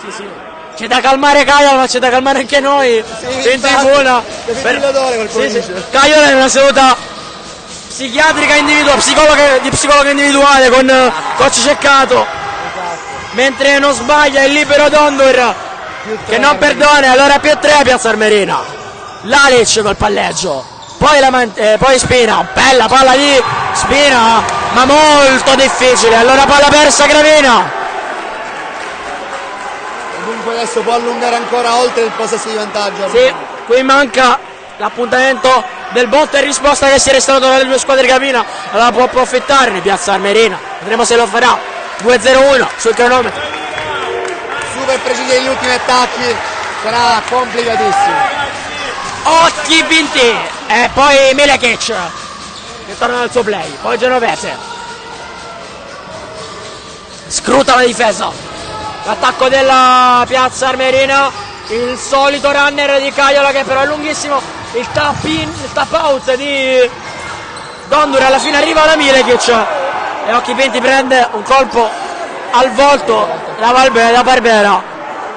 Sì. C'è da calmare Caiola, ma c'è da calmare anche noi. Sì, in tribuna. Caiola è una seduta psichiatrica individuale, di psicologo individuale con coach Ceccato. Esatto. Mentre non sbaglia il libero Dondur che non perdona, allora +3 Piazza Armerina. L'Alice col palleggio. Poi Spina, bella palla di Spina, ma molto difficile. Allora palla persa Gravina. Dunque adesso può allungare ancora oltre il possesso di vantaggio. Sì, qui manca l'appuntamento del botta e risposta che si è restaurato dalle 2 squadre Gravina, allora può approfittarne Piazza Armerina, vedremo se lo farà. 2-0-1 sul cronometro. Super precisi negli ultimi attacchi, sarà complicatissimo. Occhi vinti e poi Milekic che torna al suo play, poi Genovese scruta la difesa. L'attacco della Piazza Armerina, il solito runner di Caiola che però è lunghissimo, il tap out di Dondur, alla fine arriva la Milekic e Occhi Pinti prende un colpo al volto da Barbera.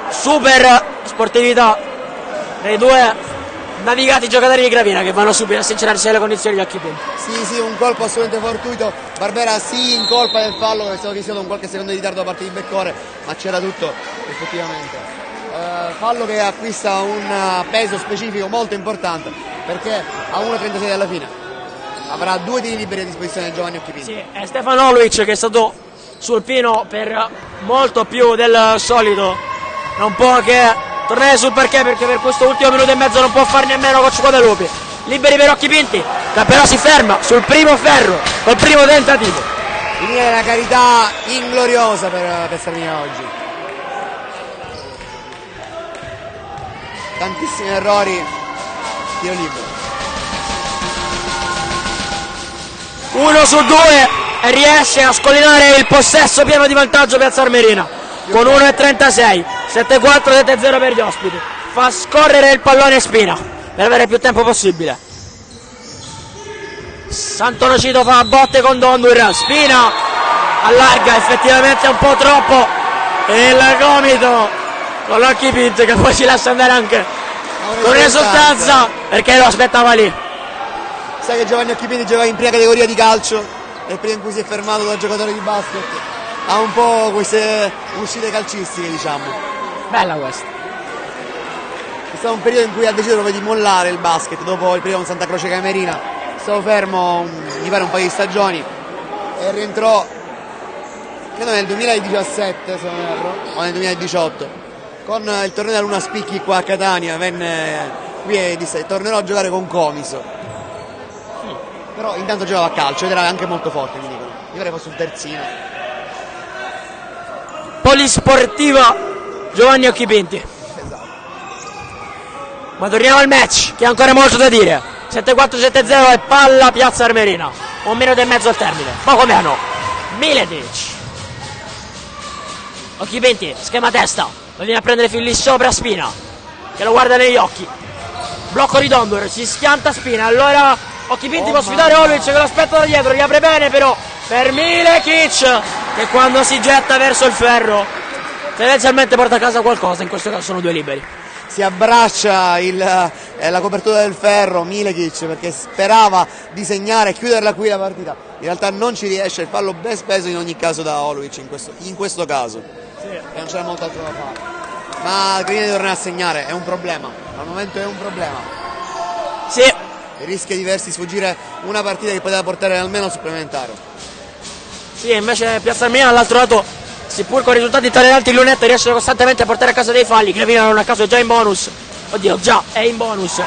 Super sportività dei 2 navigati giocatori di Gravina che vanno subito a sincerarsi alle condizioni di Occhi Pinti. Sì, un colpo assolutamente fortuito. Barbera in colpa del fallo che è stato fissato un qualche secondo di ritardo da parte di Beccone, ma c'era tutto effettivamente. Fallo che acquista un peso specifico molto importante perché a 1.36 alla fine avrà 2 tiri liberi a disposizione di Giovanni Occhi Pinti. Sì, è Stefano Oluic che è stato sul pino per molto più del solito, non può che tornare sul parquet perché per questo ultimo minuto e mezzo non può fare nemmeno Coach Guadalupi. Liberi per Occhi Pinti che però si ferma sul primo ferro col primo tentativo. Finire una carità ingloriosa per Sarmina oggi. tantissimi errori, tiro libero. 1 su 2 e riesce a scollinare il possesso pieno di vantaggio Piazza Armerina con 1,36, 7-4, 7-0 per gli ospiti. Fa scorrere il pallone Spina per avere più tempo possibile. Sant'Onofrio fa botte con Dondur, Spina allarga effettivamente un po' troppo il gomito con l'occhio pinto che poi si lascia andare anche con esultanza perché lo aspettava lì. Sai che Giovanni Occhipinti giocava in prima categoria di calcio e prima in cui si è fermato da giocatore di basket ha un po' queste uscite calcistiche, diciamo. Bella questa. È stato un periodo in cui ha deciso di mollare il basket dopo il periodo con Santa Croce Camerina. Stavo fermo mi pare un paio di stagioni e rientrò credo nel 2017 se non erro o nel 2018 con il torneo da Luna Spicchi qua a Catania. Venne qui e disse tornerò a giocare con Comiso, però intanto giocava a calcio ed era anche molto forte, mi dicono. Io vorrei fosse un terzino. Polisportiva Giovanni Occhipinti. Esatto. Ma torniamo al match che ha ancora molto da dire. 7-4-7-0 e palla Piazza Armerina. 1 minuto e mezzo al termine. Poco meno. Miletić. Occhipinti, schema testa. Lo viene a prendere fin lì sopra Spina, che lo guarda negli occhi. Blocco di Dondur, si schianta Spina. Allora Occhipinti può sfidare Olovic che lo aspetta da dietro. Gli apre bene però per Miletić, che quando si getta verso il ferro tendenzialmente porta a casa qualcosa. In questo caso sono 2 liberi. Si abbraccia la copertura del ferro Miletić perché sperava di segnare e chiuderla qui la partita. In realtà non ci riesce, il fallo ben speso in ogni caso da Olovic in questo caso. Sì. E non c'era molto altro da fare. Ma Gravina di tornare a segnare è un problema, al momento è un problema. Sì. E rischia di versi sfuggire una partita che poteva portare almeno supplementare. Sì, invece Piazza Armerina all'altro lato, seppur con risultati intolleranti, Lunetta riesce costantemente a portare a casa dei falli. Gravina non a caso è già in bonus. Oddio, già è in bonus.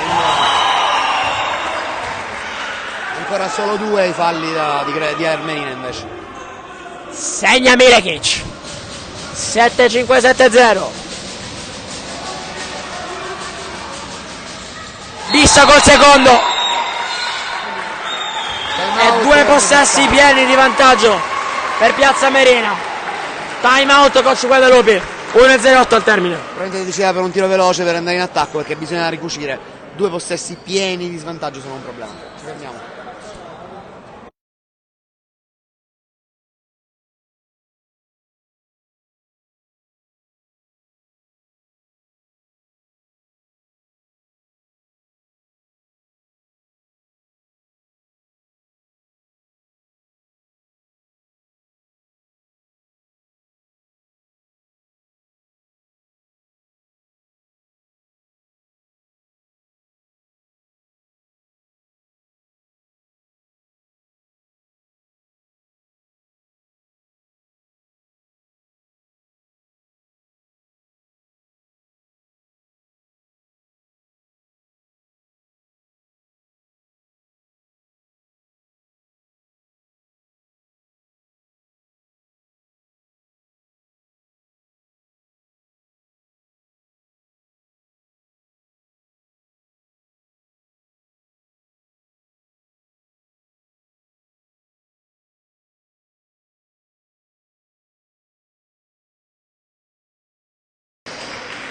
Ancora solo 2 i falli di Armerina invece. Segna Miletić. 7-5-7-0. Bissa col secondo. E 2 possessi pieni di vantaggio per Piazza Armerina. Time out coach Guadalupi. 1-0-8 al termine. Probabilmente diceva per un tiro veloce per andare in attacco perché bisogna ricucire. 2 possessi pieni di svantaggio sono un problema. Ci fermiamo.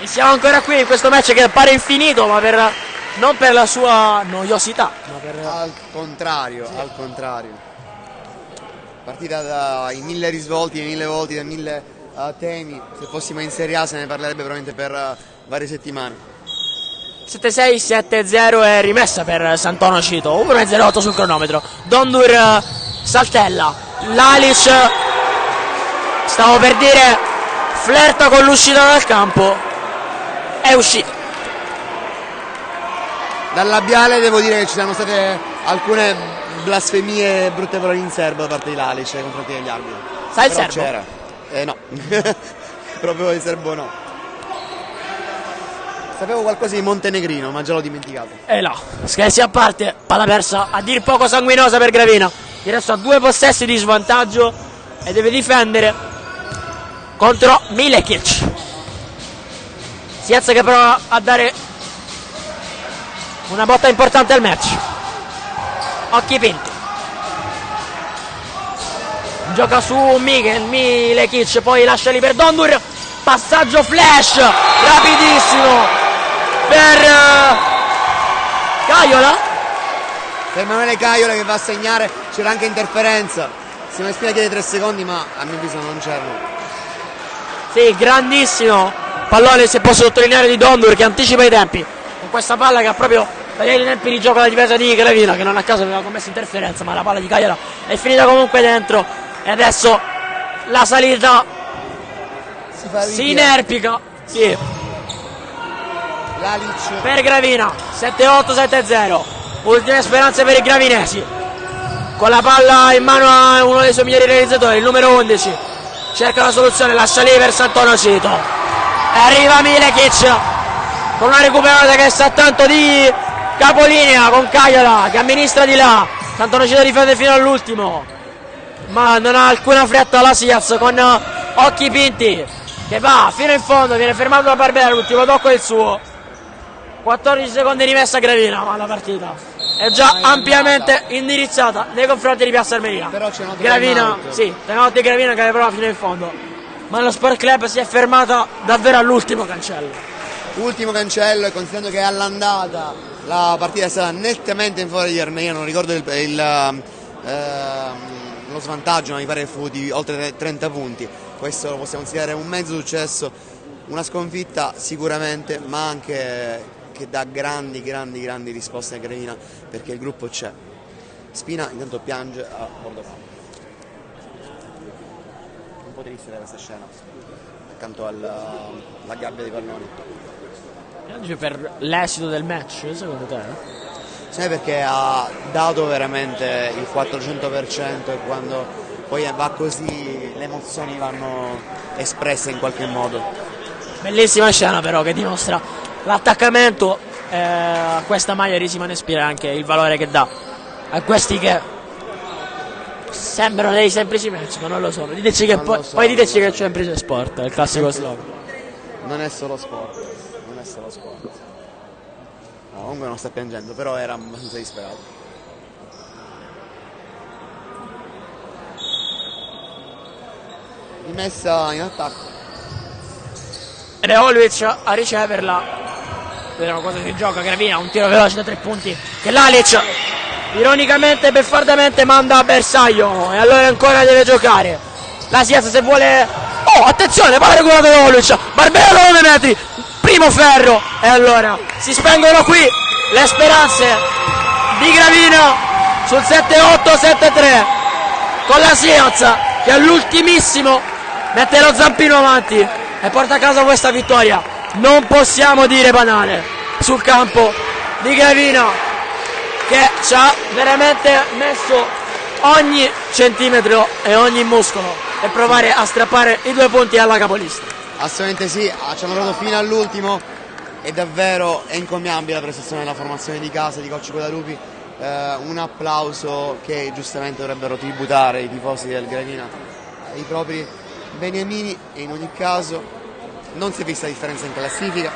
E siamo ancora qui in questo match che pare infinito, ma non per la sua noiosità, ma per... Al contrario, sì. Al contrario. Partita dai 1000 risvolti, dai 1000 volti, dai 1000 temi. Se fossimo in Serie A se ne parlerebbe veramente per varie settimane. 7-6, 7-0 è rimessa per Sant'Onofrio, 1-0-8 sul cronometro. Dondur saltella, Lalic, stavo per dire, flirta con l'uscita dal campo. È uscito. Dal labiale devo dire che ci sono state alcune blasfemie e brutte parole in serbo da parte di Lalic nei confronti degli arbitri. Sai il Però serbo? C'era. No. Proprio il serbo no. Sapevo qualcosa di montenegrino, ma già l'ho dimenticato. E no, scherzi a parte, palla persa a dir poco sanguinosa per Gravina. Il resto ha 2 possessi di svantaggio e deve difendere contro Miletić. Siaz che prova a dare una botta importante al match. Occhi pinti. Gioca su Milekic, poi lascia lì per Dondur. Passaggio flash rapidissimo per Caiola. Per Emanuele Caiola che va a segnare. C'era anche interferenza. Simone Spina chiede 3 secondi, ma a mio avviso non c'erano. Sì, grandissimo pallone, se posso sottolineare, di Dondur, che anticipa i tempi con questa palla che ha proprio tagliato i tempi di gioco alla difesa di Gravina, che non a caso aveva commesso interferenza, ma la palla di Caiola è finita comunque dentro. E adesso la salita si inerpica. Sì. Lalic Per Gravina 7-8-7-0. Ultime speranze per i gravinesi. Con la palla in mano a uno dei suoi migliori realizzatori, il numero 11. Cerca la soluzione, lascia lì per Sant'Onofrio. E arriva Milekic con una recuperata che sa tanto di capolinea con Caiola che amministra di là. Sant'Onofrio difende fino all'ultimo, ma non ha alcuna fretta la Siaz con occhi pinti che va fino in fondo, viene fermato da Barbera, l'ultimo tocco è il suo. 14 secondi di messa a Gravina, ma la partita è già ampiamente indirizzata nei confronti di Piazza Armerina. Però c'è un Gravina, sì, timeout di Gravina che le prova fino in fondo, ma lo Sport Club si è fermata davvero all'ultimo cancello. Ultimo cancello, e considerando che all'andata la partita è stata nettamente in favore di Armenia, non ricordo lo svantaggio, ma mi pare che fu di oltre 30 punti. Questo lo possiamo considerare un mezzo successo, una sconfitta sicuramente, ma anche che dà grandi risposte a Gravina, perché il gruppo c'è. Spina intanto piange a bordo campo, un po' triste da questa scena accanto alla gabbia dei palloni. Piange per l'esito del match, secondo te? Sì, perché ha dato veramente il 400% e quando poi va così le emozioni vanno espresse in qualche modo. Bellissima scena però che dimostra l'attaccamento a questa maglia di Simone Spina e anche il valore che dà a questi che sembrano dei semplici match, ma non lo sono. Diteci che poi diteci che c'è semplice sport, è il classico slogan. Non è solo sport, non è solo sport. No, comunque non sta piangendo, però era abbastanza disperato. Rimessa in attacco. Reolovic a riceverla. Vediamo cosa si gioca. Gravina, un tiro veloce da 3 punti che Lalic ironicamente e beffardamente manda a bersaglio, e allora ancora deve giocare. La Siaz se vuole. Oh, attenzione, palla regolata da Reolovic. Barbero 9 metri, primo ferro, e allora si spengono qui le speranze di Gravina sul 7-8-7-3 con la Siaz che all'ultimissimo mette lo zampino avanti e porta a casa questa vittoria, non possiamo dire banale, sul campo di Gravina, che ci ha veramente messo ogni centimetro e ogni muscolo per provare a strappare i 2 punti alla capolista. Assolutamente sì, ci hanno provato fino all'ultimo e davvero è incommiabile la prestazione della formazione di casa di coach Guadalupi. Un applauso che giustamente dovrebbero tributare i tifosi del Gravina ai propri beniamini, e in ogni caso non si è vista la differenza in classifica,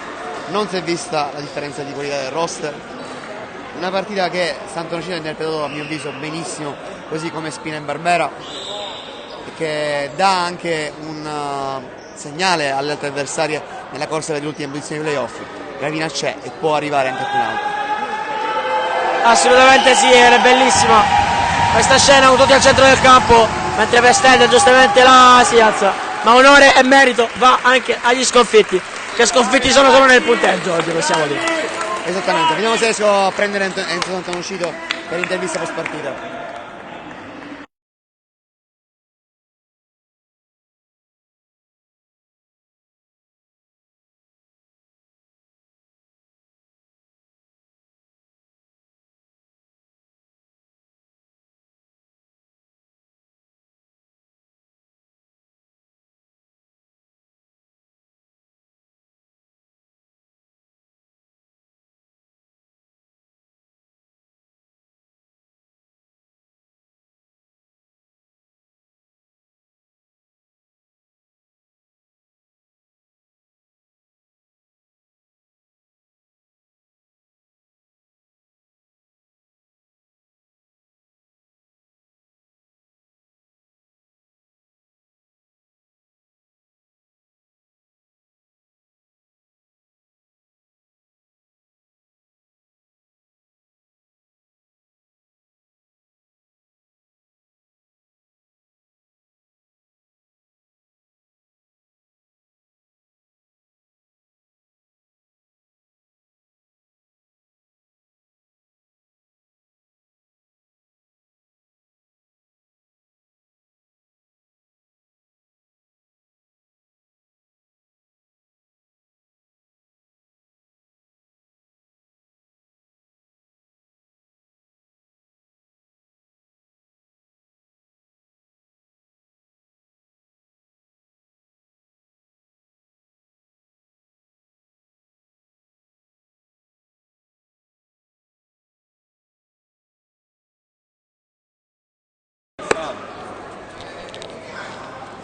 non si è vista la differenza di qualità del roster. Una partita che Sant'Onofrio ha interpretato a mio avviso benissimo, così come Spina e Barbera, e che dà anche un segnale alle altre avversarie nella corsa delle ultime posizioni di playoff. Gravina c'è e può arrivare anche più in alto. Assolutamente sì, era bellissima questa scena con tutti al centro del campo mentre festeggia giustamente la Siaz, ma onore e merito va anche agli sconfitti, che sconfitti sono solo nel punteggio oggi, possiamo dire. Esattamente, vediamo se riesco a prendere Enzo Sant'Onofrio per l'intervista post partita.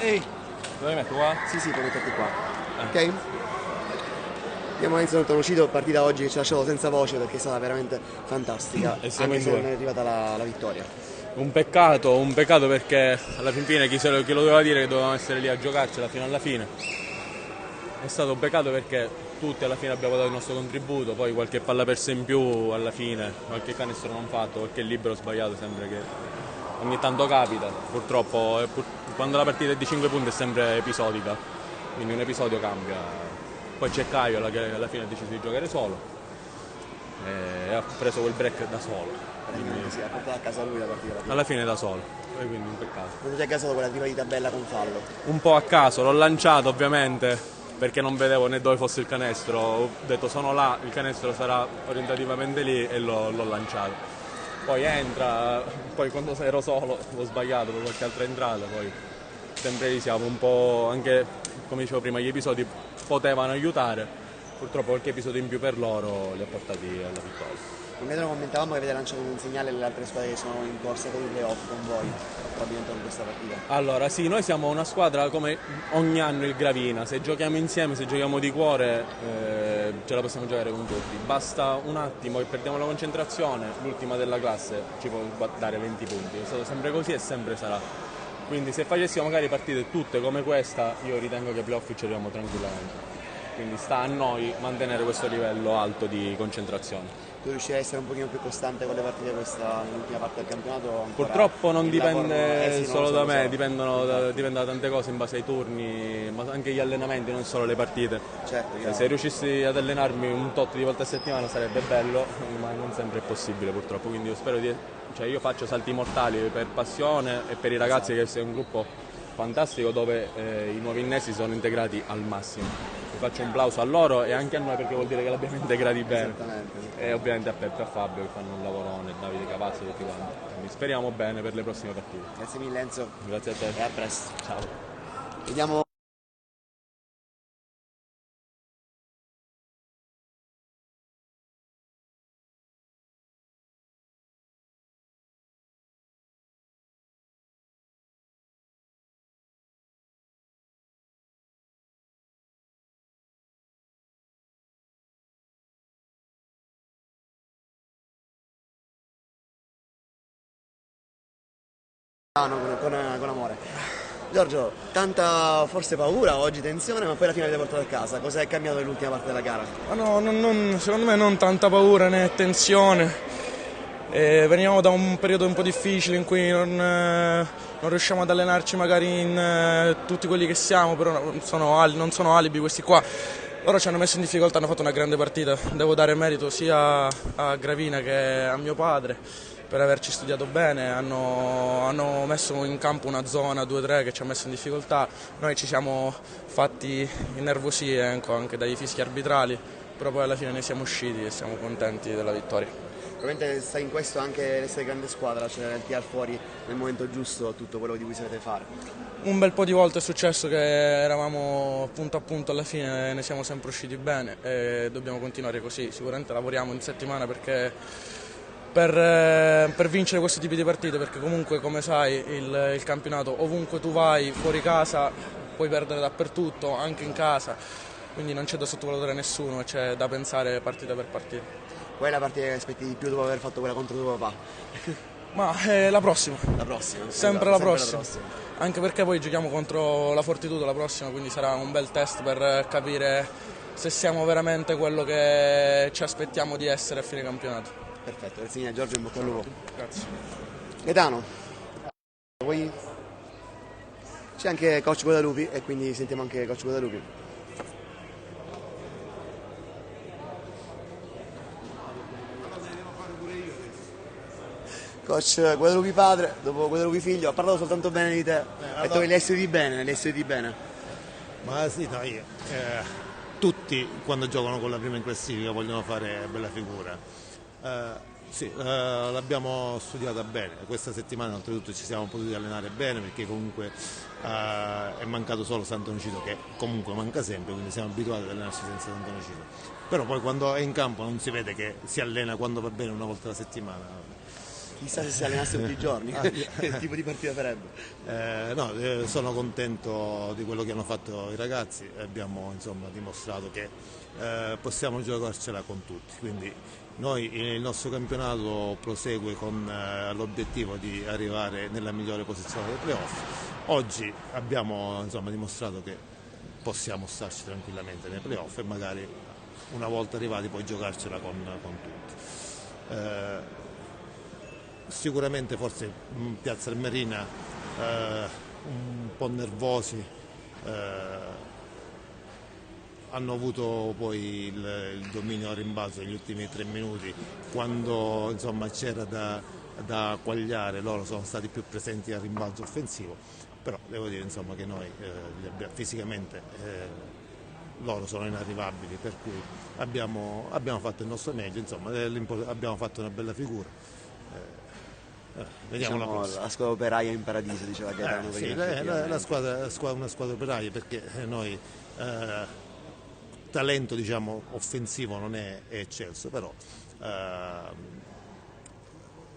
Ehi, dove metto qua? sì, puoi metterti qua. Ok? Abbiamo iniziato Tono Uscito, partita oggi che ci ha lasciato senza voce perché è stata veramente fantastica, E siamo anche in se due. non è arrivata la vittoria. Un peccato perché alla fin fine chi lo doveva dire che dovevamo essere lì a giocarcela fino alla fine. È stato un peccato perché tutti alla fine abbiamo dato il nostro contributo, poi qualche palla persa in più alla fine, qualche canestro non fatto, qualche libero sbagliato, sempre che ogni tanto capita. Purtroppo quando la partita è di 5 punti è sempre episodica, quindi un episodio cambia. Poi c'è Caio che alla fine ha deciso di giocare solo e ha preso quel break da solo. Quindi si è portato a casa lui la partita. Alla fine da solo, e quindi un peccato. Non ti ha gasato quella rivalità bella con fallo? Un po' a caso, l'ho lanciato ovviamente perché non vedevo né dove fosse il canestro, ho detto sono là, il canestro sarà orientativamente lì e l'ho lanciato. Poi entra, poi quando ero solo ho sbagliato per qualche altra entrata, poi sempre lì siamo un po', anche come dicevo prima, gli episodi potevano aiutare, purtroppo qualche episodio in più per loro li ha portati alla vittoria. Noi commentavamo che avete lanciato un segnale alle altre squadre che sono in corsa con i playoff con voi, probabilmente con questa partita. Allora sì, noi siamo una squadra come ogni anno il Gravina, se giochiamo insieme, se giochiamo di cuore ce la possiamo giocare con tutti, basta un attimo che perdiamo la concentrazione, l'ultima della classe ci può dare 20 punti, è stato sempre così e sempre sarà. Quindi se facessimo magari partite tutte come questa, io ritengo che ai playoff ci arriviamo tranquillamente. Quindi sta a noi mantenere questo livello alto di concentrazione. Tu riuscirai a essere un pochino più costante con le partite nell'ultima parte del campionato? Purtroppo non dipende sì, solo da me, so. dipende da tante cose in base ai turni, ma anche gli allenamenti, non solo le partite. Certo, se riuscissi ad allenarmi un tot di volte a settimana sarebbe bello, ma non sempre è possibile purtroppo, quindi io spero io faccio salti mortali per passione e per i ragazzi, che sia un gruppo fantastico dove i nuovi innesi sono integrati al massimo. Faccio un plauso a loro e anche a noi perché vuol dire che l'abbiamo integrati bene. E ovviamente a Peppe e a Fabio che fanno un lavorone, Davide Cavazzo, tutti quanti. Quindi speriamo bene per le prossime partite. Grazie mille Enzo. Grazie a te. E a presto. Ciao. Vediamo. Con amore. Giorgio, tanta forse paura oggi, tensione, ma poi alla fine avete portato a casa. Cosa è cambiato nell'ultima parte della gara? Ma no, secondo me non tanta paura né tensione. Veniamo da un periodo un po' difficile in cui non riusciamo ad allenarci magari in tutti quelli che siamo, però non sono alibi questi qua. Loro ci hanno messo in difficoltà, hanno fatto una grande partita. Devo dare merito sia a Gravina che a mio padre per averci studiato bene, hanno messo in campo una zona 2-3 che ci ha messo in difficoltà, noi ci siamo fatti innervosire anche dai fischi arbitrali, però poi alla fine ne siamo usciti e siamo contenti della vittoria. Probabilmente sta in questo anche l'essere grande squadra, cioè il tirar fuori nel momento giusto tutto quello di cui sapete fare. Un bel po' di volte è successo che eravamo punto a punto alla fine e ne siamo sempre usciti bene e dobbiamo continuare così, sicuramente lavoriamo in settimana per vincere questo tipo di partite, perché comunque come sai il campionato ovunque tu vai, fuori casa puoi perdere dappertutto, anche in casa, quindi non c'è da sottovalutare nessuno, c'è da pensare partita per partita. Qual è la partita che aspetti di più dopo aver fatto quella contro tuo papà? Ma la prossima. La prossima? Sempre la prossima. Anche perché poi giochiamo contro la Fortitudo la prossima, quindi sarà un bel test per capire se siamo veramente quello che ci aspettiamo di essere a fine campionato. Perfetto, grazie mille Giorgio, in bocca al lupo. Grazie. Gaetano, poi c'è anche coach Guadalupi e quindi sentiamo anche coach Guadalupi. Coach Guadalupi padre, dopo Guadalupi figlio, ha parlato soltanto bene di te, ha detto che li hai seguiti bene. Ma sì, dai, tutti quando giocano con la prima in classifica vogliono fare bella figura. L'abbiamo studiata bene, questa settimana oltretutto ci siamo potuti allenare bene perché comunque è mancato solo Sant'Onofrio, che comunque manca sempre, quindi siamo abituati ad allenarci senza Sant'Onofrio. Però poi quando è in campo non si vede che si allena quando va bene una volta alla settimana. Chissà se si allenasse tutti i giorni, che tipo di partita farebbe? Sono contento di quello che hanno fatto i ragazzi, abbiamo insomma dimostrato che possiamo giocarcela con tutti, quindi il nostro campionato prosegue con l'obiettivo di arrivare nella migliore posizione dei playoff. Oggi abbiamo insomma dimostrato che possiamo starci tranquillamente nei playoff e magari una volta arrivati poi giocarcela con tutti. Sicuramente forse Piazza Armerina un po' nervosi, hanno avuto poi il dominio a rimbalzo negli ultimi 3 minuti, quando insomma c'era da quagliare loro sono stati più presenti a rimbalzo offensivo, però devo dire insomma che noi fisicamente loro sono inarrivabili, per cui abbiamo fatto il nostro meglio, insomma abbiamo fatto una bella figura. Vediamo la squadra operaia in paradiso, diceva Gaetano. Sì, una squadra operaia, perché noi talento diciamo offensivo non è eccelso, però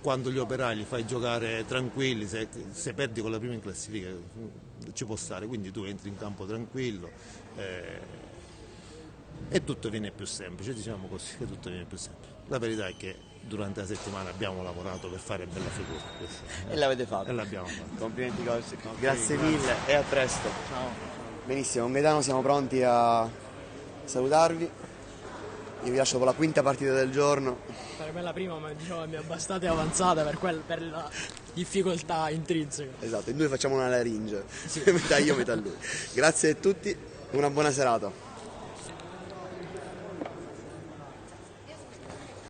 quando gli operai li fai giocare tranquilli, se perdi con la prima in classifica ci può stare, quindi tu entri in campo tranquillo e tutto viene più semplice, diciamo così, che tutto viene più semplice. La verità è che durante la settimana abbiamo lavorato per fare bella figura. E l'avete fatto. E l'abbiamo fatto. Complimenti coach. Grazie mille e a presto. Ciao. Benissimo, con Gaetano siamo pronti a salutarvi. Io vi lascio con la quinta partita del giorno. Per me la prima, ma diciamo mi è abbastanza avanzata per la difficoltà intrinseca. Esatto, in due facciamo una laringe, sì. Metà io, metà lui. Grazie a tutti, una buona serata.